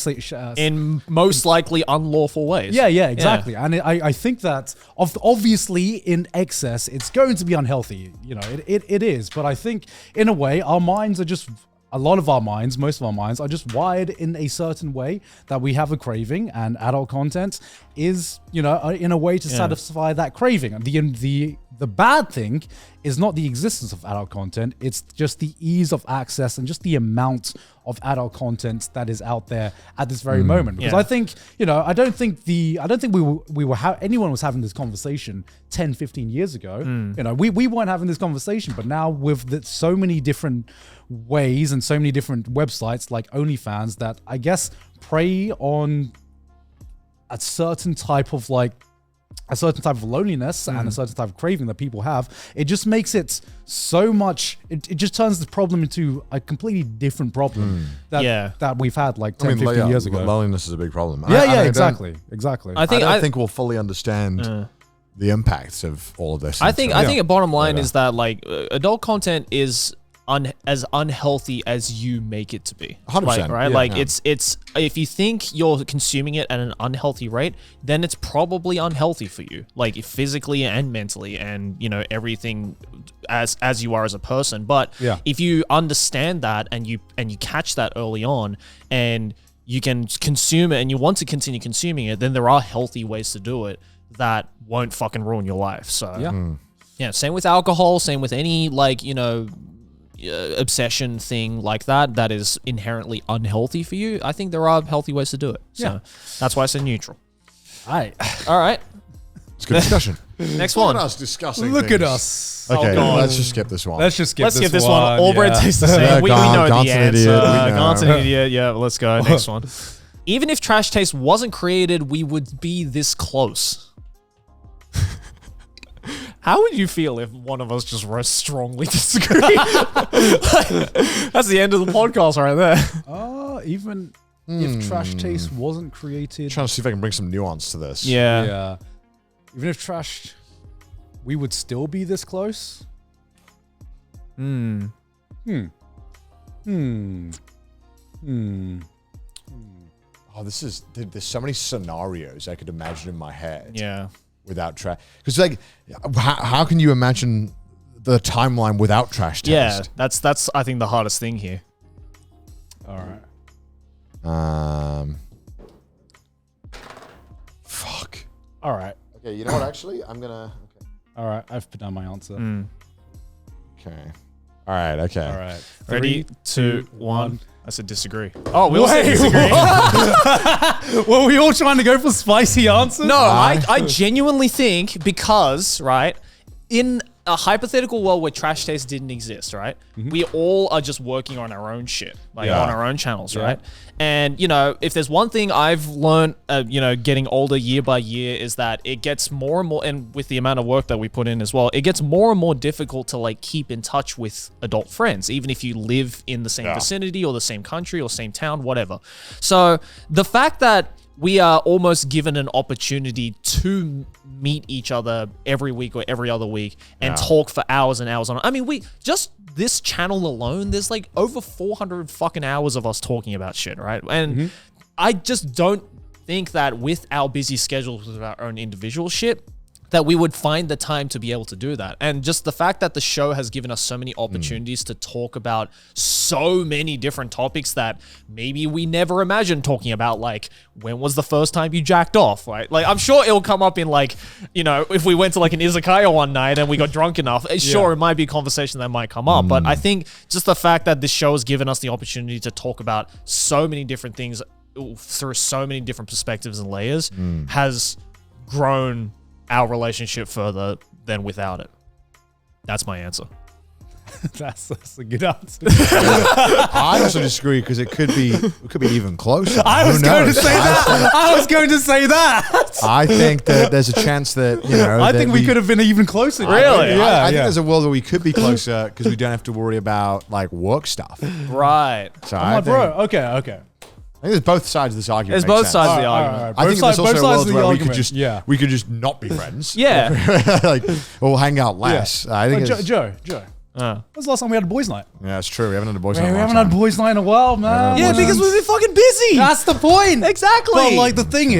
In most likely unlawful ways. Yeah, exactly. And I think that obviously in excess, it's going to be unhealthy. It is. But I think in a way, our minds are just, most of our minds are just wired in a certain way that we have a craving, and adult content is, in a way to satisfy that craving. The bad thing is not the existence of adult content, it's just the ease of access and just the amount of adult content that is out there at this very moment. Because I think, I don't think anyone was having this conversation 10, 15 years ago. We weren't having this conversation, but now with so many different ways and so many different websites like OnlyFans that I guess prey on a certain type of loneliness and a certain type of craving that people have, it just makes it so much, it just turns the problem into a completely different problem that we've had like 10, 15 years ago. Loneliness is a big problem. Exactly. I don't think we'll fully understand the impacts of all of this. I think a bottom line is that like adult content is as unhealthy as you make it to be. 100%. Right? It's if you think you're consuming it at an unhealthy rate, then it's probably unhealthy for you, like physically and mentally, and everything as you are as a person. But if you understand that and you catch that early on, and you can consume it and you want to continue consuming it, then there are healthy ways to do it that won't fucking ruin your life. So same with alcohol, same with any obsession thing like that is inherently unhealthy for you. I think there are healthy ways to do it. So that's why I said neutral. All right. It's a good discussion. Next one. Look at us discussing Look things. at us. Okay, God. let's just skip this one. Let's skip this one. All bread tastes the same. We know Gaunt's the an answer. idiot. We know. Gaunt's an idiot. Yeah, let's go. Next one. Even if trash taste wasn't created, we would be this close. How would you feel if one of us just strongly disagree? That's the end of the podcast right there. Even if trash taste wasn't created, Trying to see if I can bring some nuance to this. Yeah. Even if trash, we would still be this close. Oh, there's so many scenarios I could imagine in my head. Yeah. Without trash, because like, how can you imagine the timeline without trash taste. Yeah, that's I think the hardest thing here. All right. Fuck. All right. Okay, you know what? Actually, I'm gonna. Okay. All right. I've put down my answer. Okay. All right. Okay. All right. Ready? 3, 2, 1. I said disagree. Oh, we all said Wait, disagree. Were we all trying to go for spicy answers? No, I genuinely think because, right, in a hypothetical world where trash taste didn't exist, right, we all are just working on our own shit, like on our own channels, right? And, you know, if there's one thing I've learned, you know, getting older year by year is that it gets more and more, and with the amount of work that we put in as well, it gets more and more difficult to like keep in touch with adult friends, even if you live in the same vicinity or the same country or same town, whatever. So the fact that we are almost given an opportunity to meet each other every week or every other week and talk for hours and hours on. I mean, we just this channel alone, there's like over 400 fucking hours of us talking about shit, right? And I just don't think that with our busy schedules with our own individual shit, that we would find the time to be able to do that. And just the fact that the show has given us so many opportunities to talk about so many different topics that maybe we never imagined talking about, like, when was the first time you jacked off, right? Like, I'm sure it'll come up in, like, you know, if we went to, like, an izakaya one night and we got drunk enough, sure, it might be a conversation that might come up. But I think just the fact that this show has given us the opportunity to talk about so many different things through so many different perspectives and layers has grown our relationship further than without it. That's my answer. That's a good answer. I also disagree because it could be even closer. I was going to say that. I was going to say that. I think that there's a chance that, you know, I think we could have been even closer. Really? I think there's a world where we could be closer because we don't have to worry about like work stuff. Right. So I'm like, bro, okay. I think there's both sides of this argument. There's both sides of the argument. I think there's also a world where we could just not be friends. Yeah. Like, or hang out less. I think Joe. When's the last time we had a boys' night? Yeah, it's true. We haven't had a boys' night. We haven't had a boys' night in a while, man. Yeah, because we've been fucking busy. That's the point. Exactly. But like the thing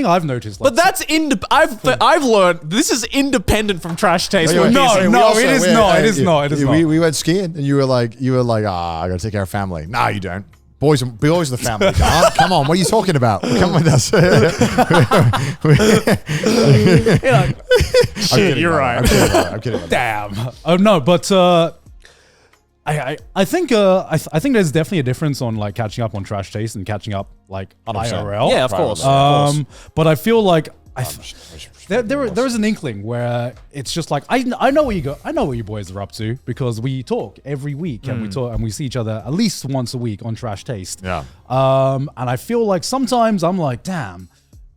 I've noticed. Like, But that's I've learned this is independent from trash taste. Wait, No, it is not. It is not. We went skiing and you were like, I gotta take care of family. No, you don't. Boys are the family. Come on, what are you talking about? Come with us. Shit, you're right. I'm kidding. damn. Oh no, but I think there's definitely a difference on like catching up on trash taste and catching up like 100%. IRL. Yeah, of course. But I feel like there is an inkling where it's just like I know what you boys are up to because we talk every week and we see each other at least once a week on Trash Taste. Yeah. And I feel like sometimes I'm like, damn,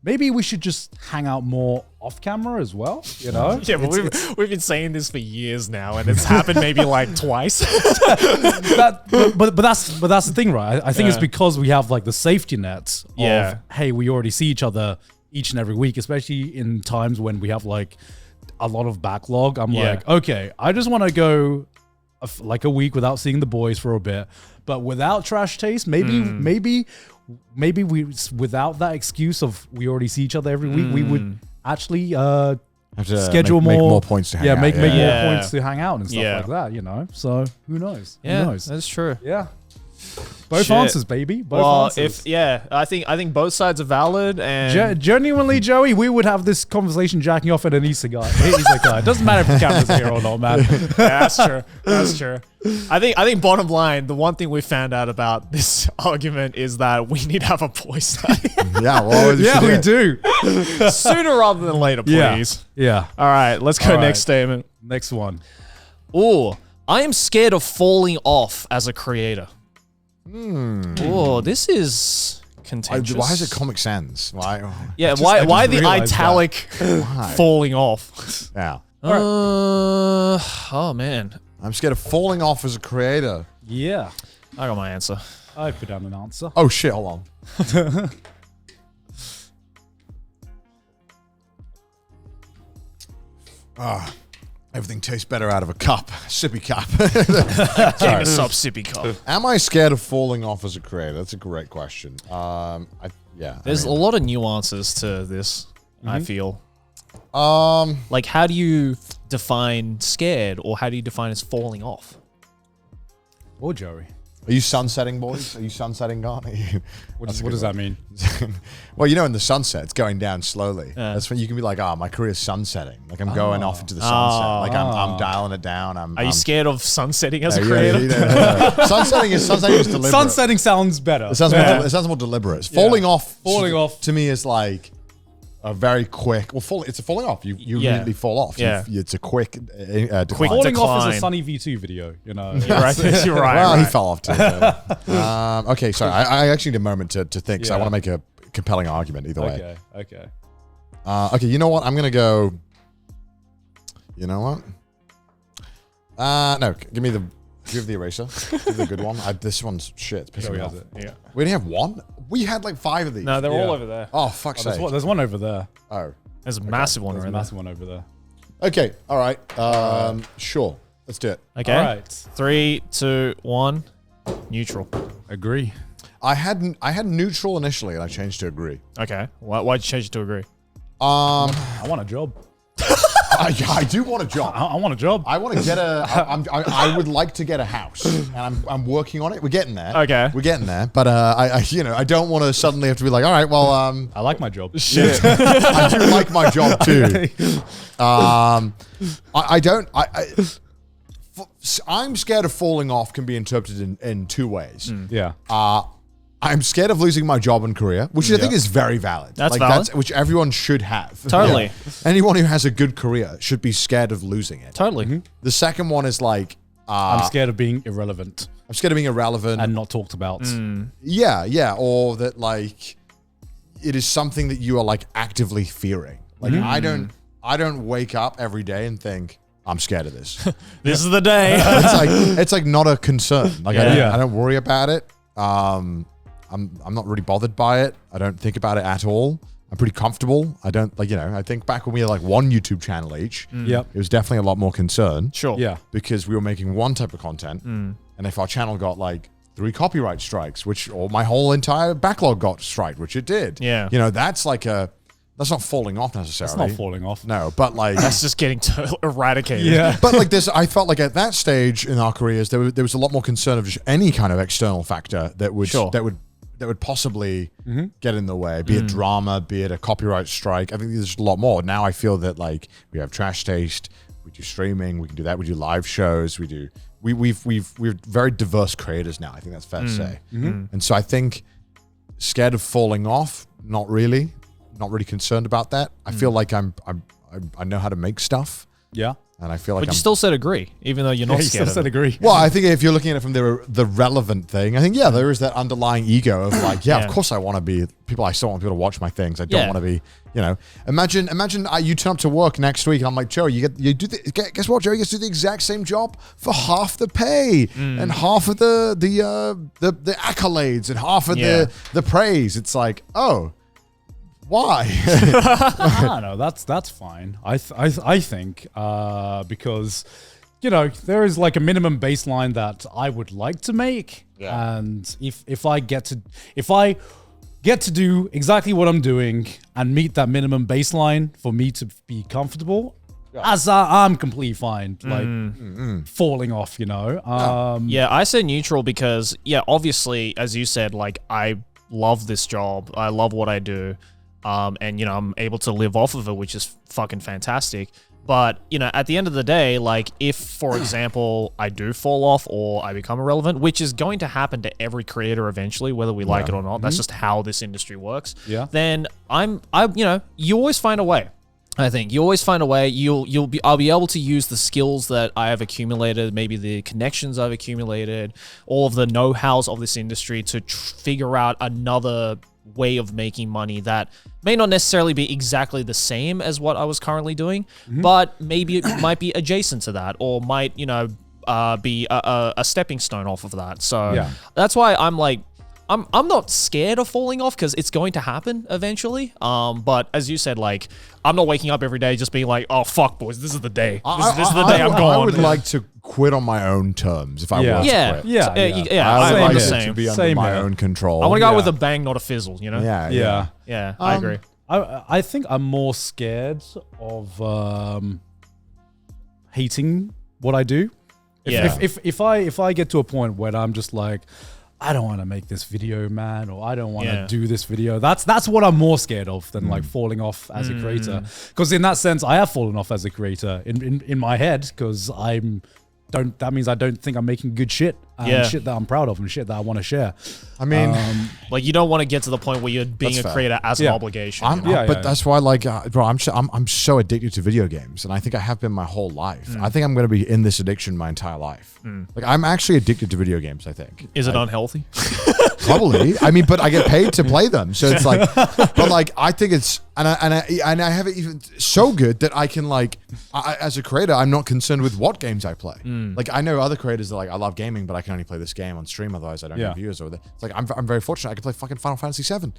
maybe we should just hang out more off camera as well, you know? Yeah, but we've been saying this for years now, and it's happened maybe like twice. But that's the thing, right? I think it's because we have like the safety net of hey, we already see each other each and every week, especially in times when we have like a lot of backlog. I'm like, okay, I just want to go like a week without seeing the boys for a bit, but without Trash Taste, maybe we, without that excuse of we already see each other every week, we would actually have to schedule make more points to hang out. Make more points to hang out and stuff like that, you know? So who knows? Yeah, who knows? that's true. Yeah. Both answers, baby. Both answers. I think both sides are valid. And genuinely, Joey, we would have this conversation jacking off at an isekai. It doesn't matter if the camera's here or not, man. Yeah, that's true. I think bottom line, the one thing we found out about this argument is that we need to have a boys' night. We do. Sooner rather than later, please. Yeah. All right, let's go next statement. Next one. Ooh, I am scared of falling off as a creator. Oh, this is contentious. Why is it Comic Sans? Why? Yeah, why the italic falling off? Yeah. Oh man, I'm scared of falling off as a creator. Yeah. I got my answer. I put down an answer. Oh shit, hold on. Everything tastes better out of a cup. Sippy cup. Getting a sub sippy cup. Am I scared of falling off as a creator? That's a great question. There's a lot of nuances to this, I feel. Like how do you define scared, or how do you define as falling off? Or Joey. Are you sunsetting, boys? Are you sunsetting, Garn? What does that mean? Well, you know, in the sunset, it's going down slowly. That's when you can be like, my career's sunsetting. Like, I'm going off into the sunset. Like, I'm dialing it down. Are you scared of sunsetting as a creator? Sunsetting is deliberate. Sunsetting sounds better. It sounds more deliberate. Falling off to me is like a very quick. Well, it's a falling off. You immediately fall off. Yeah. It's a quick decline. Falling off is a Sunny V2 video, you know. You're right. You're right. Well, he fell off too. Okay, sorry. I actually need a moment to think, because I want to make a compelling argument either way. Okay. Okay, you know what? I'm going to go... You know what? No, give the eraser. Give the good one. This one's shit. It's pissing me off. Yeah. We only have one? We had like 5 of these. No, they're all over there. Oh, fuck's sake. There's one over there. Oh. There's a massive one. There's a massive one over there. Okay, all right. Sure. Let's do it. Okay. All right. 3, 2, 1. Neutral. Agree. I had neutral initially, and I changed to agree. Okay. Why'd you change it to agree? I want a job. I do want a job. I want a job. I want to get I would like to get a house, and I'm working on it. We're getting there. Okay. We're getting there. But I don't want to suddenly have to be like, all right, well, I like my job. shit. I do like my job too. I'm scared of falling off can be interpreted in 2 ways. Yeah. I'm scared of losing my job and career, which I think is very valid. That's valid. Which everyone should have. Totally. Yeah. Anyone who has a good career should be scared of losing it. Totally. The second one is like... I'm scared of being irrelevant. I'm scared of being irrelevant. And not talked about. Yeah. Or that like, it is something that you are like actively fearing. Like I don't wake up every day and think, I'm scared of this. This is the day. It's like not a concern. Like I don't worry about it. I'm not really bothered by it. I don't think about it at all. I'm pretty comfortable. I don't I think back when we had like 1 YouTube channel each, it was definitely a lot more concern. Sure. Yeah. Because we were making one type of content. And if our channel got like 3 copyright strikes, or my whole entire backlog got striked, which it did. Yeah. That's like that's not falling off necessarily. It's not falling off. No, but like... That's just getting eradicated. Yeah. But like this, I felt like at that stage in our careers, there was a lot more concern of just any kind of external factor that would possibly get in the way, be it drama, be it a copyright strike. I think there's a lot more. Now I feel that like we have Trash Taste, we do streaming, we can do that, we do live shows, we're very diverse creators now. I think that's fair to say. And so I think scared of falling off, not really concerned about that. I feel like I know how to make stuff. Yeah. And I feel like But you still said agree, even though you're not You scared still of said it. agree. Well, I think if you're looking at it from the relevant thing, I think, there is that underlying ego of like, of course I want to be people. I still want people to watch my things. I don't want to be, imagine you turn up to work next week and I'm like, Joe, guess what, Joe? You get to do the exact same job for half the pay and half of the accolades and half of the praise. It's like, oh, why? No, that's fine. I think because there is like a minimum baseline that I would like to make, and if I get to do exactly what I'm doing and meet that minimum baseline for me to be comfortable, as I'm completely fine. Like falling off, I said neutral because obviously, as you said, like I love this job, I love what I do. And I'm able to live off of it, which is fucking fantastic. But, at the end of the day, like if, for example, I do fall off or I become irrelevant, which is going to happen to every creator eventually, whether we like it or not, that's just how this industry works. Yeah. Then you always find a way. I think you always find a way. I'll be able to use the skills that I have accumulated, maybe the connections I've accumulated, all of the know-hows of this industry to figure out another way of making money that may not necessarily be exactly the same as what I was currently doing, but maybe it might be adjacent to that, or might be a stepping stone off of that. So that's why I'm like, I'm not scared of falling off because it's going to happen eventually. But as you said, like I'm not waking up every day just being like, oh fuck, boys, this is the day. This is the day I'm gone. I would like to quit on my own terms if I want to quit. I'm the it same. to be under my own control. I want to go out with a bang, not a fizzle. Yeah. I agree. I think I'm more scared of hating what I do. If I get to a point where I'm just like, I don't want to make this video, man, or I don't want to do this video. That's what I'm more scared of than like falling off as a creator. Because in that sense, I have fallen off as a creator in my head because that means I don't think I'm making good shit and shit that I'm proud of and shit that I want to share. I mean, like you don't want to get to the point where you're being a creator as an obligation. But that's why, like, bro, I'm so addicted to video games, and I think I have been my whole life. I think I'm going to be in this addiction my entire life. Like, I'm actually addicted to video games. I think. Is it unhealthy? Probably. I mean, but I get paid to play them, so it's like. But like, I think it's and I have it even so good that I can like, as a creator, I'm not concerned with what games I play. Like, I know other creators that like, I love gaming, but I can only play this game on stream, otherwise I don't get viewers over there. It's like I'm very fortunate. I can play fucking Final Fantasy VII,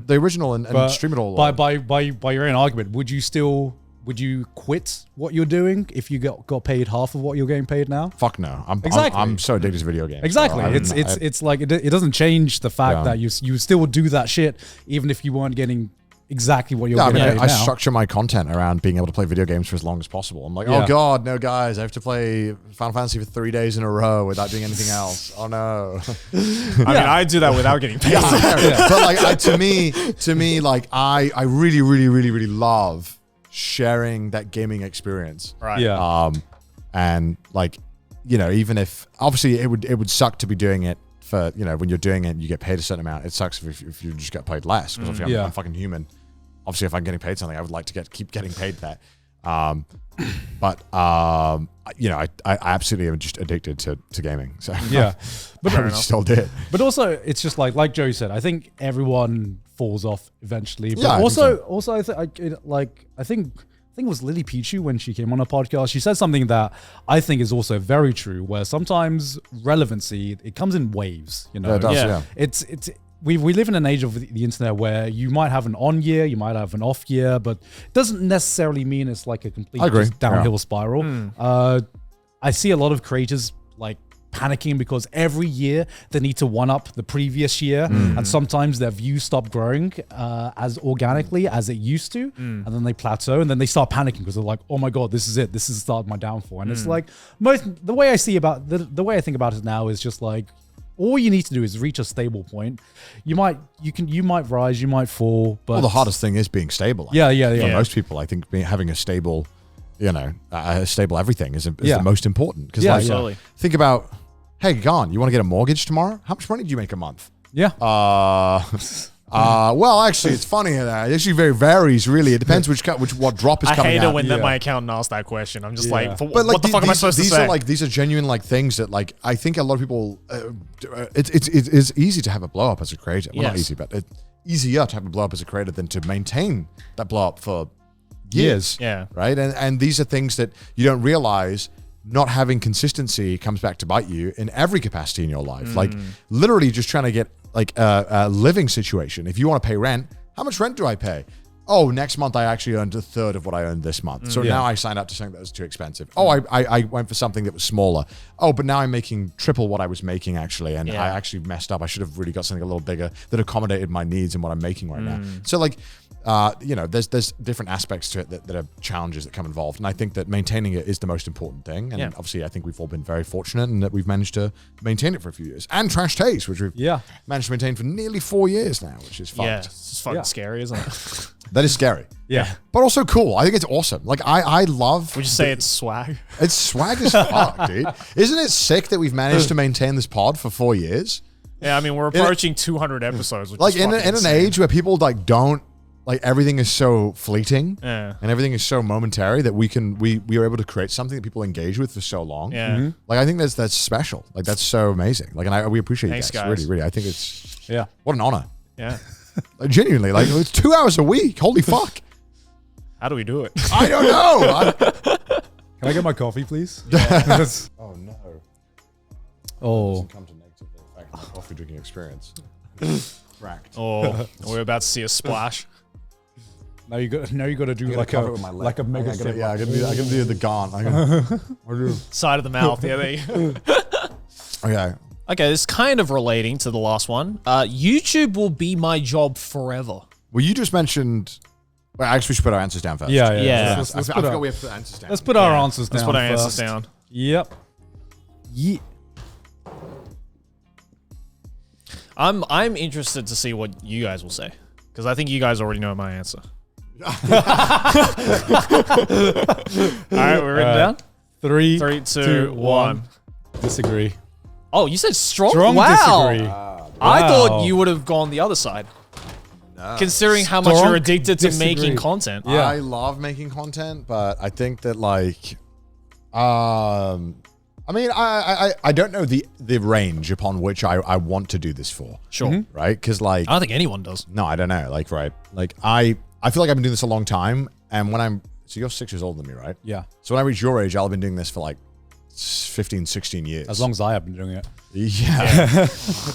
the original, and stream it all. By your own argument, would you quit what you're doing if you got paid half of what you're getting paid now? Fuck no. Exactly. I'm so addicted to video games. Exactly. So it's like it doesn't change the fact that you still would do that shit even if you weren't getting exactly what you're getting paid now. I structure my content around being able to play video games for as long as possible. I'm like, oh God, no guys, I have to play Final Fantasy for 3 days in a row without doing anything else. Oh no. I mean, I do that without getting paid. But like, to me, like I really, really, really, really love sharing that gaming experience. Right. Yeah. And like, you know, even if obviously it would suck to be doing it for, you know, when you're doing it, you get paid a certain amount. It sucks if you just get paid less because obviously I'm fucking human. Obviously, if I'm getting paid something, I would like to keep getting paid that. But you know, I absolutely am just addicted to gaming. So Yeah. but I still did. But also, it's just like Joe said. I think everyone falls off eventually. But Yeah, I think it was Lily Pichu when she came on a podcast. She said something that I think is also very true. Where sometimes relevancy it comes in waves. You know, it does, yeah. It's we live in an age of the internet where you might have an on year, you might have an off year, but it doesn't necessarily mean it's like a complete just downhill spiral. I see a lot of creators like panicking because every year they need to one up the previous year, and sometimes their views stop growing as organically as it used to, and then they plateau, and then they start panicking because they're like, oh my God, this is it, this is the start of my downfall. And it's like the way I think about it now is just like, all you need to do is reach a stable point. You might rise, you might fall, but the hardest thing is being stable. Yeah. For most people, I think having a stable, you know, a stable everything is the most important. Because think about, hey, Gon, you want to get a mortgage tomorrow? How much money do you make a month? Yeah. Well, actually, it's funny. It actually very varies, really. It depends what drop is coming out. I hate it when my accountant asks that question. I'm just like, what the fuck am I supposed to say? These are genuine like things that like I think a lot of people. It's easy to have a blow up as a creator. Well, not easy, but it's easier to have a blow up as a creator than to maintain that blow up for years. Yeah. Right. And these are things that you don't realize. Not having consistency comes back to bite you in every capacity in your life. Like literally just trying to get like a living situation. If you want to pay rent, how much rent do I pay? Oh, next month I actually earned a third of what I earned this month. So now I signed up to something that was too expensive. Oh, I went for something that was smaller. Oh, but now I'm making triple what I was making actually. And I actually messed up. I should have really got something a little bigger that accommodated my needs and what I'm making right now. So like, you know, there's different aspects to it that are challenges that come involved. And I think that maintaining it is the most important thing. And obviously I think we've all been very fortunate in that we've managed to maintain it for a few years. And Trash Taste, which we've managed to maintain for nearly 4 years now, which is fucked. Yeah, it's fucking scary, isn't it? That is scary. Yeah. But also cool. I think it's awesome. Like I love. Would you say it's swag? It's swag as fuck, dude. Isn't it sick that we've managed to maintain this pod for 4 years? Yeah, I mean, we're approaching 200 episodes, which like is in an age where people like don't like everything is so fleeting Yeah. and everything is so momentary that we are able to create something that people engage with for so long. Yeah. Like I think that's special. Like that's so amazing. Like and we appreciate Thanks, you guys. guys. Really, really. I think it's Yeah. what an honor. Yeah. Like, genuinely, like it's 2 hours a week. Holy fuck. How do we do it? I don't know. Can I get my coffee, please? Oh no. Oh. Come to negatively affect my coffee drinking experience. Cracked. Oh, we're about to see a splash. Now you got to do like a mega sip. I can do the gaunt. Side of the mouth. Yeah, there you go. Okay. Okay, this is kind of relating to the last one. YouTube will be my job forever. Well, you just mentioned Well, actually, we should put our answers down first. Yeah. Let's I put forgot our, we have to put answers down. let's put our answers down. Let's put our answers first. down. Yep. Yeah. I'm interested to see what you guys will say because I think you guys already know my answer. All right, we're written down. 3, 3, 2, 1. Disagree. Oh, you said strong. Strong wow. disagree. I Wow. thought you would have gone the other side. Considering how much Strong you're addicted to disagree. making content. Yeah. I love making content, but I think that like, I mean, I don't know the range upon which I want to do this for. Sure. Right? Because like, I don't think anyone does. no, I don't know. Like, right? Like, I feel like I've been doing this a long time, and when I'm so you're 6 years older than me, right? Yeah. So when I reach your age, I'll have been doing this for like 15, 16 years. As long as I have been doing it. Yeah.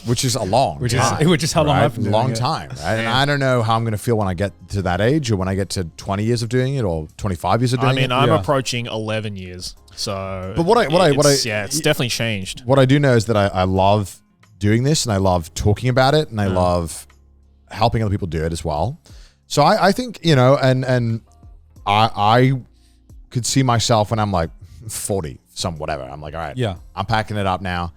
Which is a long time. Which is how long right? I've been doing long it. time, right? And I don't know how I'm going to feel when I get to that age or when I get to 20 years of doing it or 25 years of doing I mean, it. I'm Yeah. approaching 11 years. So But it's definitely changed. What I do know is that I love doing this and I love talking about it and I love helping other people do it as well. So I think, you know, and I could see myself when I'm like 40, some whatever. I'm like, all right, Yeah. I'm packing it up now.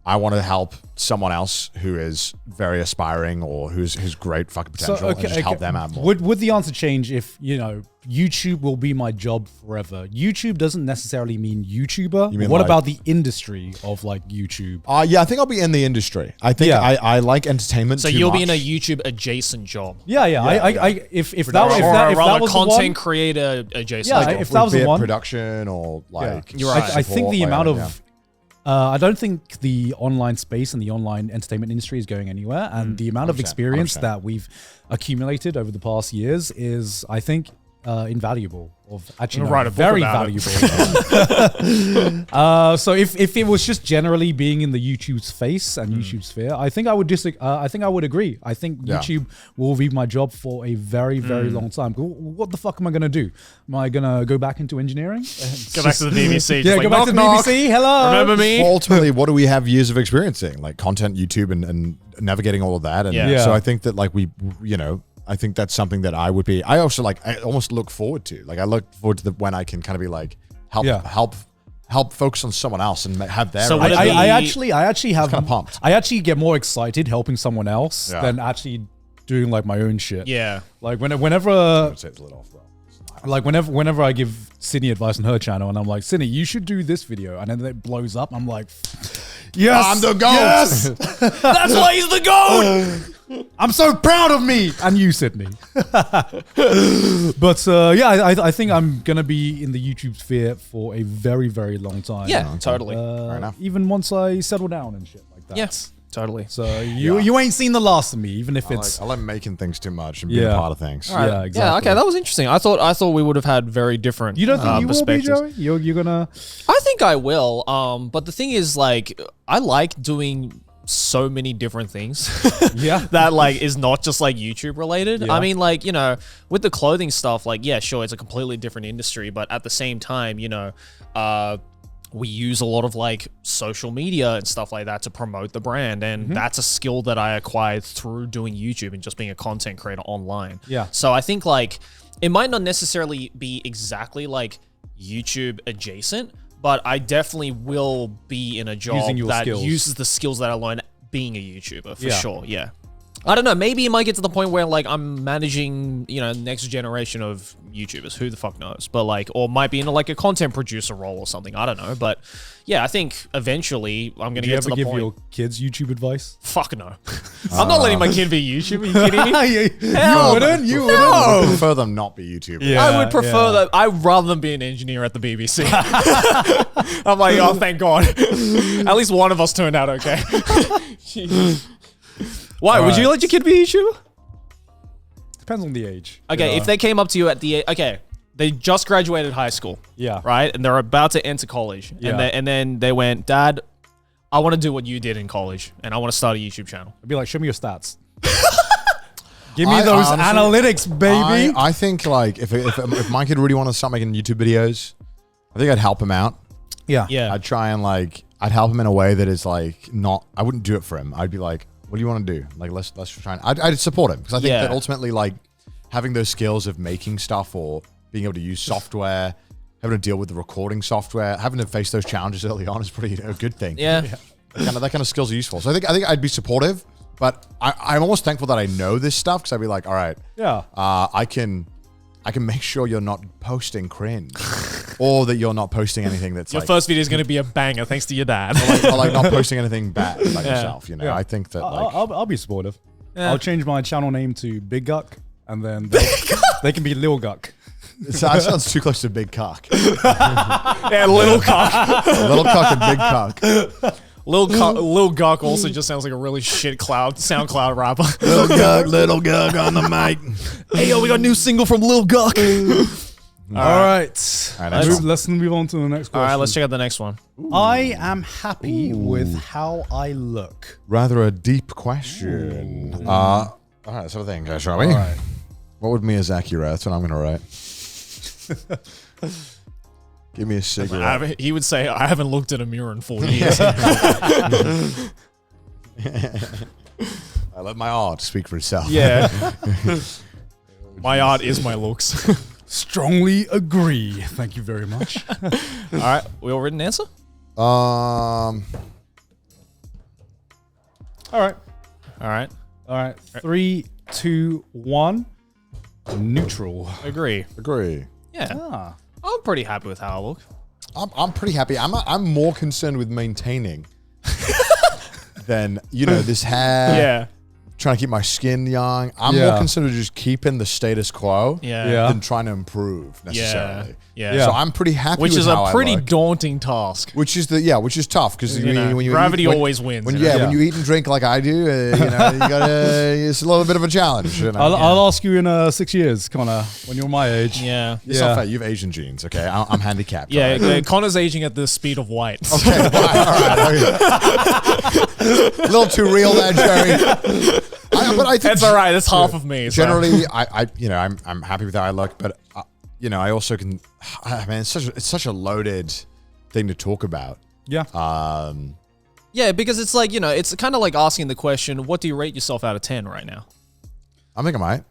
I want to help someone else who is very aspiring or who's great fucking potential and just help them out more. Would the answer change if, you know, YouTube will be my job forever? YouTube doesn't necessarily mean YouTuber. You mean what like- about the industry of like YouTube? Yeah, I think I'll be in the industry. I think Yeah. I like entertainment. So too you'll much. be in a YouTube adjacent job. Yeah. If that Or was the content one, creator adjacent Yeah, job. if that was Be the it one, production or like You're right. I think the support, amount like, of I don't think the online space and the online entertainment industry is going anywhere, and the amount of 100%, experience 100%. that we've accumulated over the past years is, I think, invaluable. gonna write a book very about it. valuable. So if it was just generally being in the YouTube space and YouTube sphere, I think I would I think I would agree. I think Yeah. YouTube will be my job for a very very long time. What the fuck am I gonna do? Am I gonna go back into engineering? Go back to the BBC. Yeah, just go like, back to the knock, knock. BBC. Hello. Remember me? ultimately, what do we have years of experience in? Like content, YouTube, and navigating all of that. And Yeah. so I think that like we, you know, I think that's something that I would be. I also like. I almost look forward to. Like I look forward to when I can kind of be like help focus on someone else and have their. So would it idea. be- I actually have kinda pumped. I actually get more excited helping someone else Yeah. than actually doing like my own shit. Yeah. Like whenever I'd say it's a little off, bro. like whenever I give Sydney advice on her channel and I'm like, Sydney, you should do this video, and then it blows up, I'm like, yes, I'm the goat. yes, That's why he's the GOAT! I'm so proud of me and you, Sydney. But yeah, I think I'm gonna be in the YouTube sphere for a very very long time. Yeah, totally. Fair enough. Even once I settle down and shit like that. Yes, totally. So you ain't seen the last of me, even if it's I like making things too much and being Yeah. part of things. right. Yeah, exactly. Yeah, okay, that was interesting. I thought we would have had very different You don't think you will be, perspectives. Joey? You're gonna I think I will. But the thing is, like, I like doing so many different things. Yeah. That like is not just like YouTube related. Yeah. I mean, like, you know, with the clothing stuff, like, yeah, sure, it's a completely different industry, but at the same time, you know, we use a lot of like social media and stuff like that to promote the brand, and that's a skill that I acquired through doing YouTube and just being a content creator online. Yeah. So I think like it might not necessarily be exactly like YouTube adjacent, but I definitely will be in a job Using your that skills. uses the skills that I learned being a YouTuber for Yeah. sure. Yeah. I don't know. Maybe it might get to the point where like I'm managing, you know, next generation of YouTubers. Who the fuck knows? But like, or might be in like a content producer role or something. I don't know. But yeah, I think eventually I'm gonna do you get to ever the give point. your kids YouTube advice? Fuck no. I'm not letting my kid be YouTube. Are you kidding me? you Hell wouldn't. You wouldn't. I prefer them not be YouTubers. Yeah. I would prefer that. I'd rather than be an engineer at the BBC. I'm like, oh, thank God. At least one of us turned out okay. Jeez. Why? Would you let your kid be a YouTuber? Depends on the age. Okay, Yeah. if they came up to you at the okay, they just graduated high school, Yeah. right, and they're about to enter college, Yeah. and then they went, Dad, I want to do what you did in college, and I want to start a YouTube channel. I'd be like, show me your stats. Give me I those honestly- analytics, baby. I think like if my kid really wanted to start making YouTube videos, I think I'd help him out. yeah. Yeah, I'd try and like I'd help him in a way that is like not. I wouldn't do it for him. I'd be like, what do you want to do? Like let's try and I'd support him because I think Yeah. that ultimately like having those skills of making stuff or being able to use software, having to deal with the recording software, having to face those challenges early on is pretty a good thing. Yeah. That kind of skills are useful. So I think I'd be supportive, but I'm almost thankful that I know this stuff because I'd be like, all right, I can make sure you're not posting cringe, or that you're not posting anything that's Your first video is going to be a banger, thanks to your dad. or like not posting anything bad about yourself. You know, I think that I'll be supportive. I'll change my channel name to Big Guck, and then they can be Lil Guck. that sounds too close to Big Cock. Yeah, Little Cock. Little Cock and Big Cock. Lil Guck also just sounds like a really shit SoundCloud rapper. Little Guck on the mic. Hey, yo, we got a new single from Lil Guck. All right. Let's move on to the next question. All right, let's check out the next one. I am happy with how I look. Rather a deep question. All right, let's have a think, shall we? All right. What would Miyazaki write? That's what I'm going to write. Give me a cigarette. He would say, I haven't looked at a mirror in 4 years. I let my art speak for itself. Yeah. My art is my looks. Strongly agree. Thank you very much. All right, we all written answer? All right. All right. 3, 2, 1. Neutral. Agree. Yeah. I'm pretty happy with how I look. I'm pretty happy. I'm more concerned with maintaining than, this hair. Yeah. Trying to keep my skin young. I'm more concerned with just keeping the status quo than trying to improve necessarily. Yeah. So I'm pretty happy Which with is how a pretty I look. daunting task. Which is tough because when you gravity always wins. When you eat and drink like I do, you gotta. It's a little bit of a challenge. I'll ask you in 6 years, Connor, when you're my age. Yeah. It's not fair. You have Asian genes, okay? I'm handicapped. Yeah, right? Connor's aging at the speed of light. Okay, all right. A little too real there, Jerry. But I think That's all right. That's half of me. So. Generally, I'm happy with how I look, but I also can. I mean, it's such a loaded thing to talk about. Yeah. Yeah, because it's like it's kind of like asking the question, what do you rate yourself out of 10 right now? I think I might.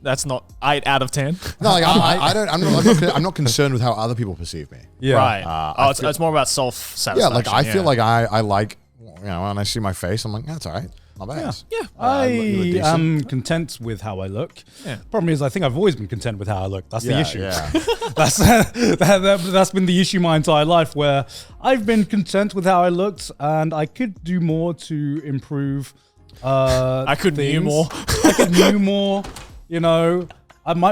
That's not 8 out of 10. No, like I'm not concerned with how other people perceive me. Yeah. Right. It's more about self-satisfaction. Yeah, like I feel like I like when I see my face, I'm like, that's all right. Not bad. Yeah. I am content with how I look. Yeah. Problem is, I think I've always been content with how I look. That's the issue. Yeah. That's been the issue my entire life, where I've been content with how I looked, and I could do more to improve. I could things. mew more. I could mew more.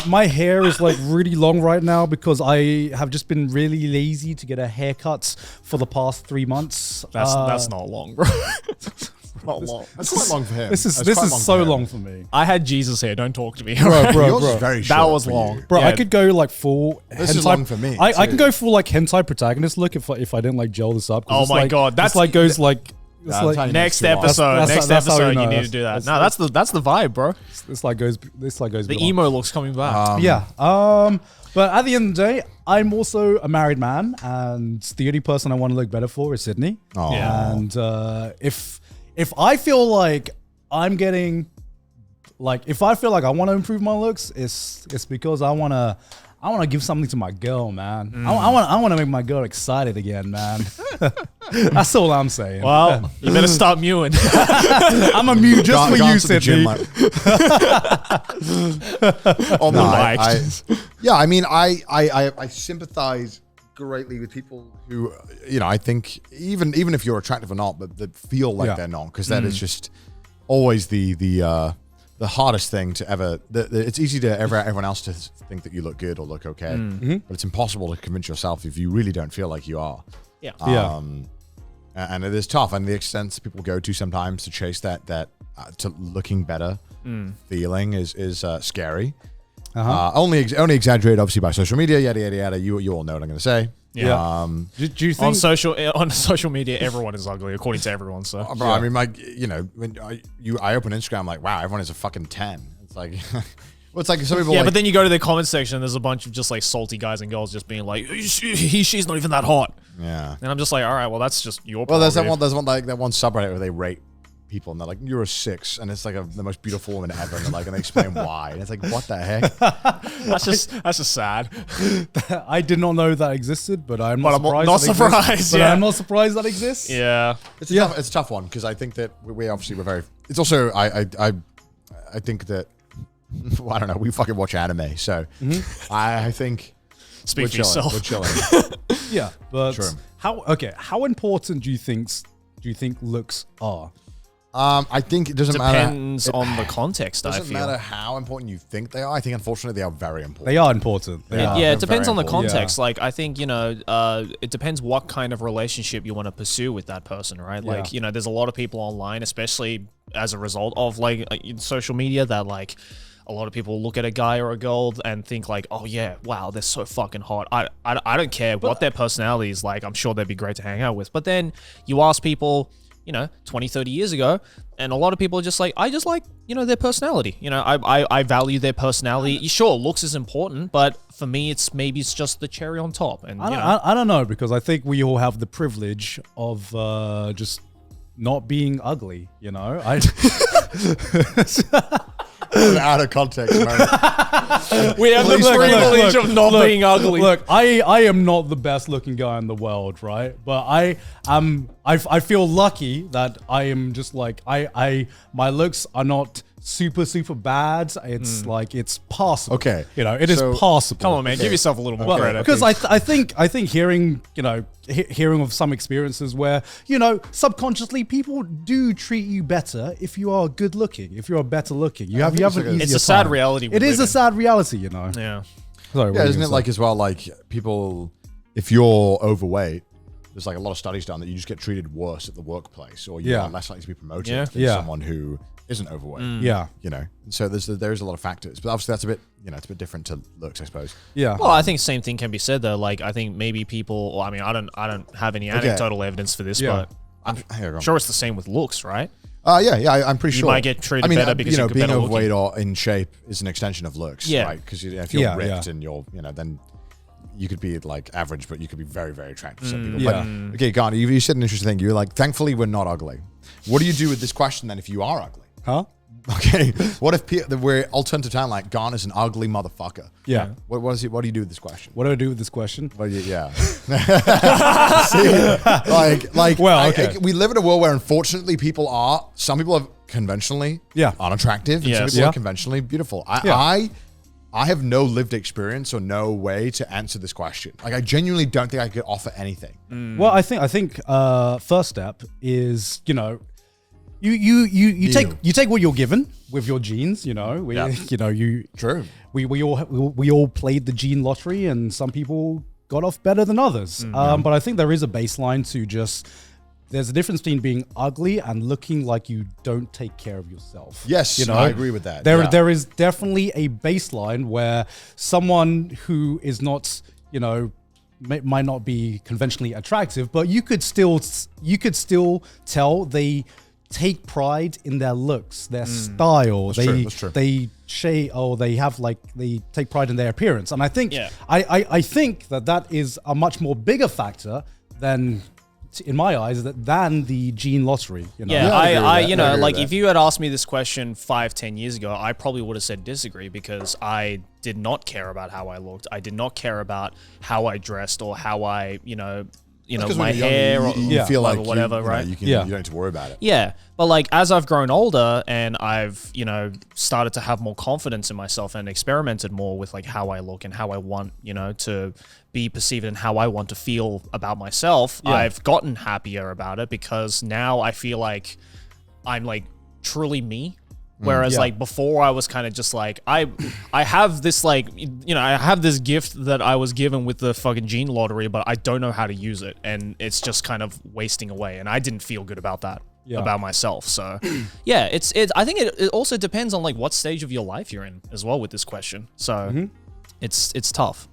My hair is like really long right now because I have just been really lazy to get a haircut for the past 3 months. That's not long, bro. Not long. That's quite long for him. This is so long for me. I had Jesus hair. Don't talk to me. Yours is very short. That was for long. you. Bro, Yeah. I could go like full hentai. This is long for me, I too. can go full like hentai protagonist look if I didn't like gel this up. 'cause Oh it's my like, God, that's that's- like goes like it's That's like how you Next make it episode. That's Next how you episode. know. You need to do that. No, that's the vibe, bro. this like goes The emo looks coming back. yeah. But at the end of the day, I'm also a married man, and the only person I want to look better for is Sydney. Oh. Yeah. And if I feel like I'm getting if I feel like I want to improve my looks, it's because I want to give something to my girl, man. I want to make my girl excited again, man. That's all I'm saying. Well, you better start mewing. I'm a mute just for you, Sydney. On the mic. Yeah, I mean, I sympathize greatly with people who, I think even if you're attractive or not, but that feel like they're not, because that is just always the hardest thing to ever. It's easy to everyone else to think that you look good or look okay, but it's impossible to convince yourself if you really don't feel like you are. Yeah. And it is tough, and the extent people go to sometimes to chase that to looking better feeling is scary. Only exaggerated, obviously, by social media. Yada yada yada. You all know what I'm going to say. Yeah. Do you think on social media, everyone is ugly according to everyone. So, bro, I mean, like when I open Instagram, I'm like, wow, everyone is a fucking 10. It's like, well, it's like some people. yeah, but then you go to the comment section, and there's a bunch of just like salty guys and girls just being like, she's not even that hot. Yeah. And I'm just like, all right, well, that's just your. Well, there's that prerogative. one subreddit where they rate people and they're like, you're a 6, and it's like the most beautiful woman ever, and they explain why, and it's like, what the heck? That's just sad. I did not know that existed, but I'm not surprised. But I'm not surprised that exists. Yeah, it's a tough one because I think that we obviously were very. It's also I think that I don't know. We fucking watch anime, so I think. Speak for yourself. We're chilling. Yeah, but True. how important do you think looks are? I think it doesn't matter. Depends on the context. It I doesn't feel. matter how important you think they are. I think unfortunately they are very important. They are important. Yeah, it depends on the important. context. Like, I think, it depends what kind of relationship you want to pursue with that person, right? Like, there's a lot of people online, especially as a result of social media, that a lot of people look at a guy or a girl and think like, oh yeah, wow, they're so fucking hot. I don't care what their personality is like. I'm sure they'd be great to hang out with. But then you ask people, 20, 30 years ago, and a lot of people are just like, I just like, their personality. I value their personality. Sure, looks is important, but for me, it's just the cherry on top. And I don't know, because I think we all have the privilege of just not being ugly, Out of context, man. we have the privilege of not being ugly. Look, I am not the best looking guy in the world, right? But I feel lucky that I am just my looks are not super bad. It's it's passable. Okay. It is passable. Come on, man, give yourself a little more credit. Because I think hearing hearing of some experiences where subconsciously people do treat you better if you are good looking, if you are better looking. You have an easier It's a sad time. reality. It is a sad reality, Yeah. Sorry, Yeah, isn't it as well, people, if you're overweight, there's a lot of studies done that you just get treated worse at the workplace, or you're less likely to be promoted than someone who isn't overweight. Yeah. So there's a lot of factors, but obviously that's a bit, it's a bit different to looks, I suppose. Yeah. Well, I think same thing can be said though. I think maybe people, I don't have any anecdotal evidence for this, but I'm sure it's the same with looks, right? I'm pretty sure. You might get treated better because you're being better overweight looking. or in shape is an extension of looks, Yeah. right? Because if you're ripped and you're, then you could be average, but you could be very, very attractive to some people. Yeah. But, okay, Garner, you said an interesting thing. You were thankfully we're not ugly. What do you do with this question then if you are ugly? Huh? Okay, what if we're alternative time Garner's an ugly motherfucker? Yeah. What do you do with this question? What do I do with this question? Well, yeah. Well, okay. We live in a world where unfortunately some people are conventionally unattractive, and some people are conventionally beautiful. I have no lived experience or no way to answer this question. I genuinely don't think I could offer anything. Well, I think first step is you take what you're given with your genes. True. We all played the gene lottery, and some people got off better than others. But I think there is a baseline to just. There's a difference between being ugly and looking like you don't take care of yourself. Yes, I agree with that. There is definitely a baseline where someone who is not, might not be conventionally attractive, but you could still tell they take pride in their looks, their style. That's true. They take pride in their appearance, and I think I think that is a much more bigger factor than. In my eyes, than the gene lottery. If you had asked me this question 5-10 years ago, I probably would have said disagree, because I did not care about how I looked. I did not care about how I dressed or how I, my hair or feel like whatever, right? You don't have to worry about it. Yeah. But as I've grown older and I've, started to have more confidence in myself and experimented more with how I look and how I want, to be perceived and how I want to feel about myself, I've gotten happier about it, because now I feel like I'm truly me. Whereas before I was kind of just I have this I have this gift that I was given with the fucking gene lottery, but I don't know how to use it, and it's just kind of wasting away, and I didn't feel good about that about myself. So it's I think it also depends on what stage of your life you're in as well with this question. So it's tough.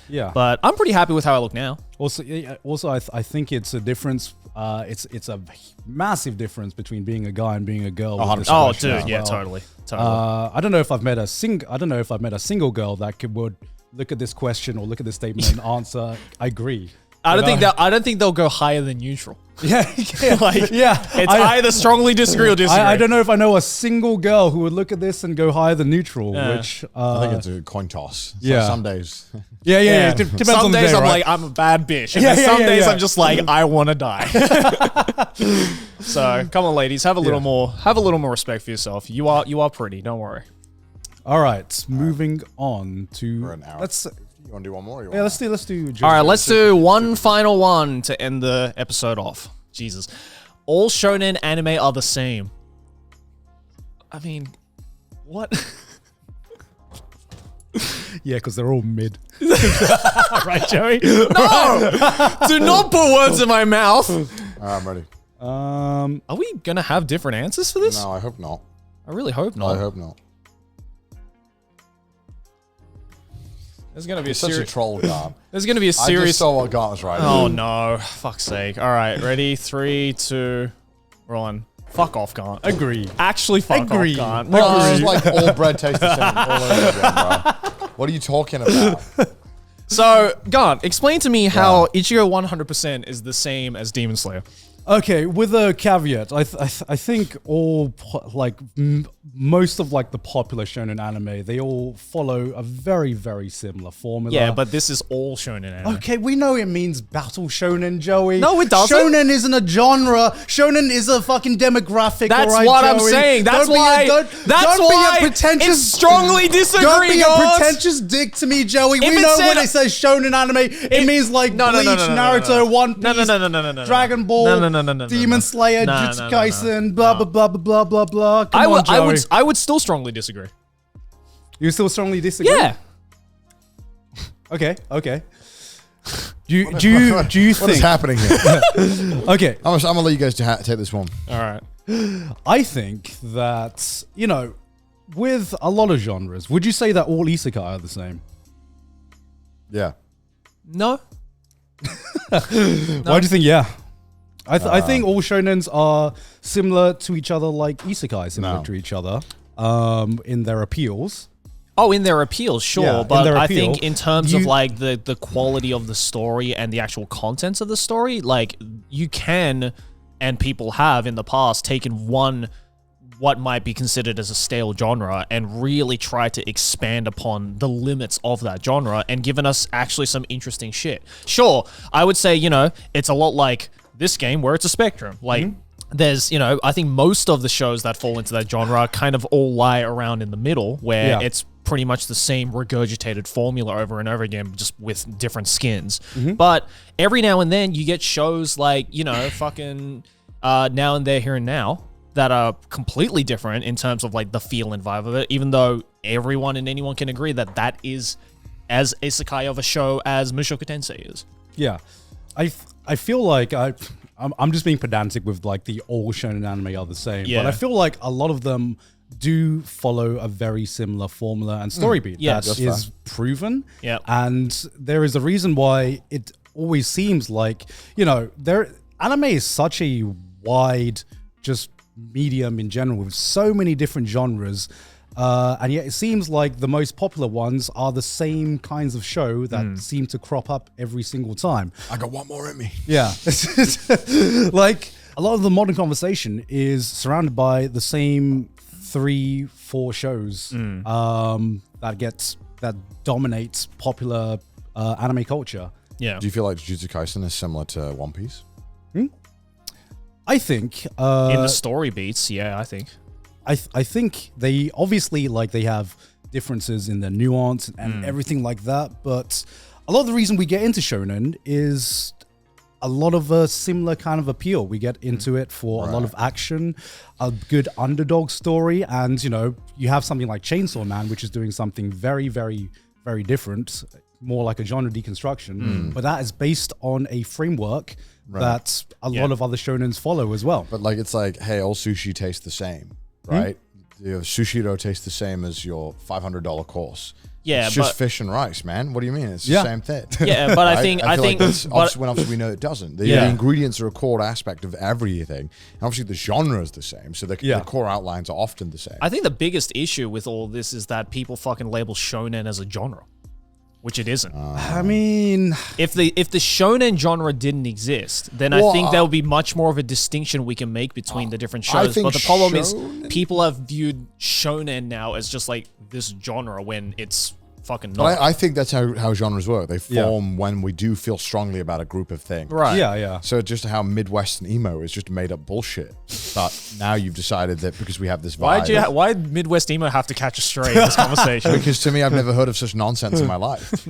Yeah, but I'm pretty happy with how I look now. Also, I think it's a difference. It's a massive difference between being a guy and being a girl. Oh, dude, yeah, totally. I don't know if I've met a single girl that would look at this question or look at this statement and answer, I agree. I don't think they'll go higher than neutral. Yeah, It's either strongly disagree or disagree. I don't know if I know a single girl who would look at this and go higher than neutral, Yeah. which I think it's a coin toss. Yeah. Like some days. yeah. Depends some on the days day, I'm right? like, I'm a bad bitch. And Yeah, then some yeah, days yeah. I'm just like, I want to die. So come on, ladies, have a little more respect for yourself. You are pretty. Don't worry. All right, moving on to For an hour. You want to do one more? let's do. All right, let's do one final one to end the episode off. Jesus. All shonen anime are the same. I mean, what? Yeah, because they're all mid. Right, Joey? No! Do not put words in my mouth. All right, I'm ready. Are we going to have different answers for this? No, I hope not. I really hope not. I hope not. There's going to be a Such a serious... troll, Garn. There's going to be a I just serious... saw what Garn was writing. Oh, no. Fuck's sake. All right, ready? 3, 2, 1. Fuck off, Gant. Agree. Actually, fuck Agree. off, Gant. No, this is like all bread tastes the same all over again, bro. What are you talking about? So, Gant, explain to me how Ichigo 100% is the same as Demon Slayer. Okay, with a caveat, I think most of like the popular shonen anime, they all follow a very, very similar formula. Yeah, but this is all shonen anime. Okay, we know it means battle shonen, Joey. No, it doesn't. Shonen isn't a genre. Shonen is a fucking demographic. That's all right, what I'm Joey? saying. That's why. Don't why be a pretentious. it's strongly disagree. Don't be a Gant. pretentious dick to me, Joey. If We it know said- when it says shonen anime, it means like No, no, Bleach, no, no, no, no, Naruto, no. One Piece, No. Dragon Ball, No. Demon Slayer, No, Jutsu no. Kaisen, blah blah blah blah blah blah. Come on, Joey. I would still strongly disagree. You still strongly disagree? Yeah. Okay. Do you What is think? happening here? Okay, I'm gonna let you guys take this one. All right. I think that with a lot of genres, would you say that all isekai are the same? Yeah. No. Why do you think? Yeah, I think all shonens are similar to each other, like isekai similar No. to each other, in their appeals. Oh, in their appeals, sure, Yeah, in but their I appeal, think in terms of you- like the quality of the story and the actual contents of the story, like you can, and people have in the past taken what might be considered as a stale genre and really tried to expand upon the limits of that genre and given us actually some interesting shit. Sure, I would say, it's a lot like this game where it's a spectrum. Like, there's, I think most of the shows that fall into that genre kind of all lie around in the middle where it's pretty much the same regurgitated formula over and over again, just with different skins. But every now and then you get shows like, fucking Now and There, Here and Now that are completely different in terms of like the feel and vibe of it, even though everyone and anyone can agree that that is as isekai of a show as Mushoku Tensei is. Yeah, I feel like I'm just being pedantic with like the all shonen anime are the same, Yeah. but I feel like a lot of them do follow a very similar formula and story beat Yes. that is proven. Yep. And there is a reason why it always seems like, anime is such a wide just medium in general with so many different genres. And yet it seems like the most popular ones are the same kinds of show that seem to crop up every single time. I got one more in me. Yeah. Like a lot of the modern conversation is surrounded by the same 3-4 shows that dominates popular anime culture. Yeah. Do you feel like Jujutsu Kaisen is similar to One Piece? I think In the story beats, yeah, I think. I think they obviously they have differences in their nuance and everything like that, but a lot of the reason we get into shonen is a lot of a similar kind of appeal. We get into it for a lot of action, a good underdog story, and you have something like Chainsaw Man, which is doing something very, very, very different, more like a genre deconstruction, but that is based on a framework that a lot of other shonens follow as well. But it's like, hey, all sushi tastes the same, right? Your sushiro tastes the same as your $500 course. Yeah, it's just but- fish and rice, man. What do you mean? It's the same thing. Yeah, but I think that's but- obviously we know it doesn't. The ingredients are a core aspect of everything, and obviously the genre is the same. So the core outlines are often the same. I think the biggest issue with all this is that people fucking label shonen as a genre. which it isn't. I mean, if the shonen genre didn't exist, then I think there would be much more of a distinction we can make between the different shows. But the problem is people have viewed shonen now as just like this genre when it's fucking not. But I think that's how genres work. They form when we do feel strongly about a group of things. Right. Yeah. So just how Midwestern emo is just made up bullshit. But now you've decided that because we have this vibe. Why did Midwest emo have to catch a stray in this conversation? Because to me, I've never heard of such nonsense in my life.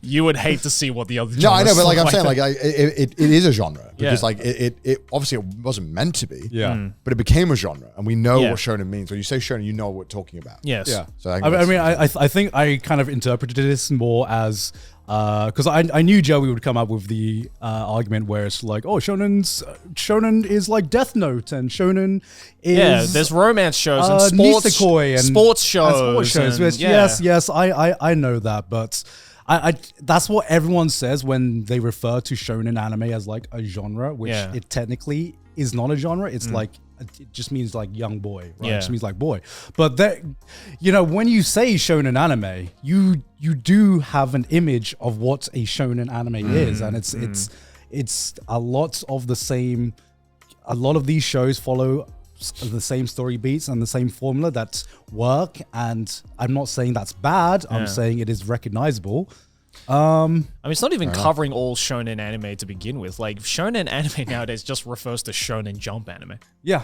You would hate to see what the other. No, I know, but like I'm saying, like it is a genre because Yeah. like it obviously it wasn't meant to be. Yeah. But it became a genre, and we know Yeah. what shonen means. When you say shonen, you know what we're talking about. yes, Yeah. So I think I kind of interpreted this more as because I knew Joey would come up with the argument where it's like, oh, shonen is like Death Note, and shonen is there's romance shows and sports nisekoi and sports shows. which, yes, I know that, but I that's what everyone says when they refer to shonen anime as like a genre, which it technically is not a genre. It's like it just means like young boy, right? Yeah. It just means like boy. But that, when you say shonen anime, you do have an image of what a shonen anime is, and it's a lot of the same. A lot of these shows follow the same story beats and the same formula that work, and I'm not saying that's bad. I'm saying it is recognizable. I mean, it's not even covering all shonen anime to begin with. Like, shonen anime nowadays just refers to Shonen Jump anime. Yeah.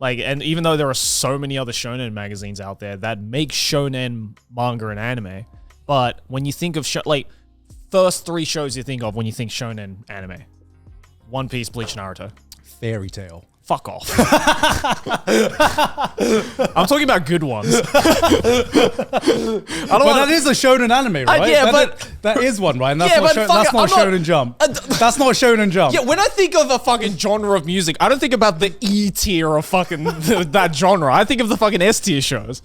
Like, and even though there are so many other shonen magazines out there that make shonen manga and anime, but when you think of first 3 shows you think of when you think shonen anime: One Piece, Bleach, Naruto. Fairy Tail. Fuck off. I'm talking about good ones. That is a shonen anime, right? That is one, right? And that's not Shonen Jump. That's not Shonen Jump. Yeah, when I think of a fucking genre of music, I don't think about the E tier of fucking that genre. I think of the fucking S tier shows.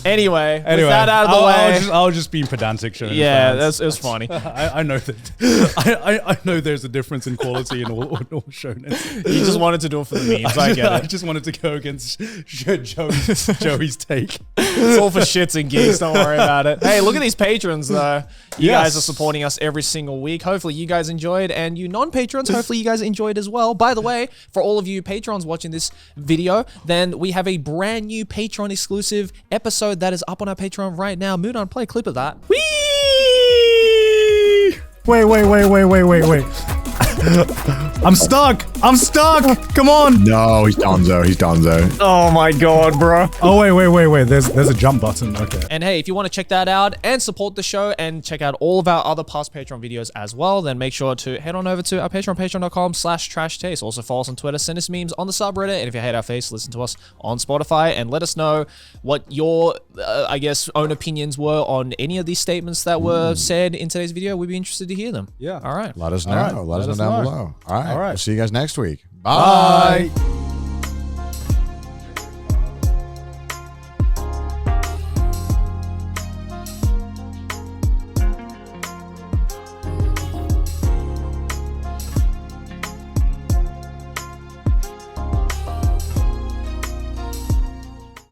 Anyway, with that out of the way, I was just being pedantic. Shonen it was funny. I know that. I know there's a difference in quality in all shonen. You just wanted to do it for the memes. I get I it. just wanted to go against Joey's take. It's all for shits and gigs. Don't worry about it. Hey, look at these patrons, though. You guys are supporting us every single week. Hopefully, you guys enjoyed. And you non-patrons, hopefully, you guys enjoyed as well. By the way, for all of you patrons watching this video, then we have a brand new Patreon exclusive episode that is up on our Patreon right now. Mudan, play a clip of that. Whee! Wait. I'm stuck. Come on. No, he's Donzo. Oh my god, bro. Oh, wait. There's a jump button. Okay. And hey, if you want to check that out and support the show and check out all of our other past Patreon videos as well, then make sure to head on over to our Patreon, patreon.com/trashtaste. Also follow us on Twitter, send us memes on the subreddit, and if you hate our face, listen to us on Spotify and let us know what your, own opinions were on any of these statements that were said in today's video. We'd be interested to hear them. Yeah. All right. Let us know. Let us know down below. All right. All right. We'll see you guys next week. Bye. Bye.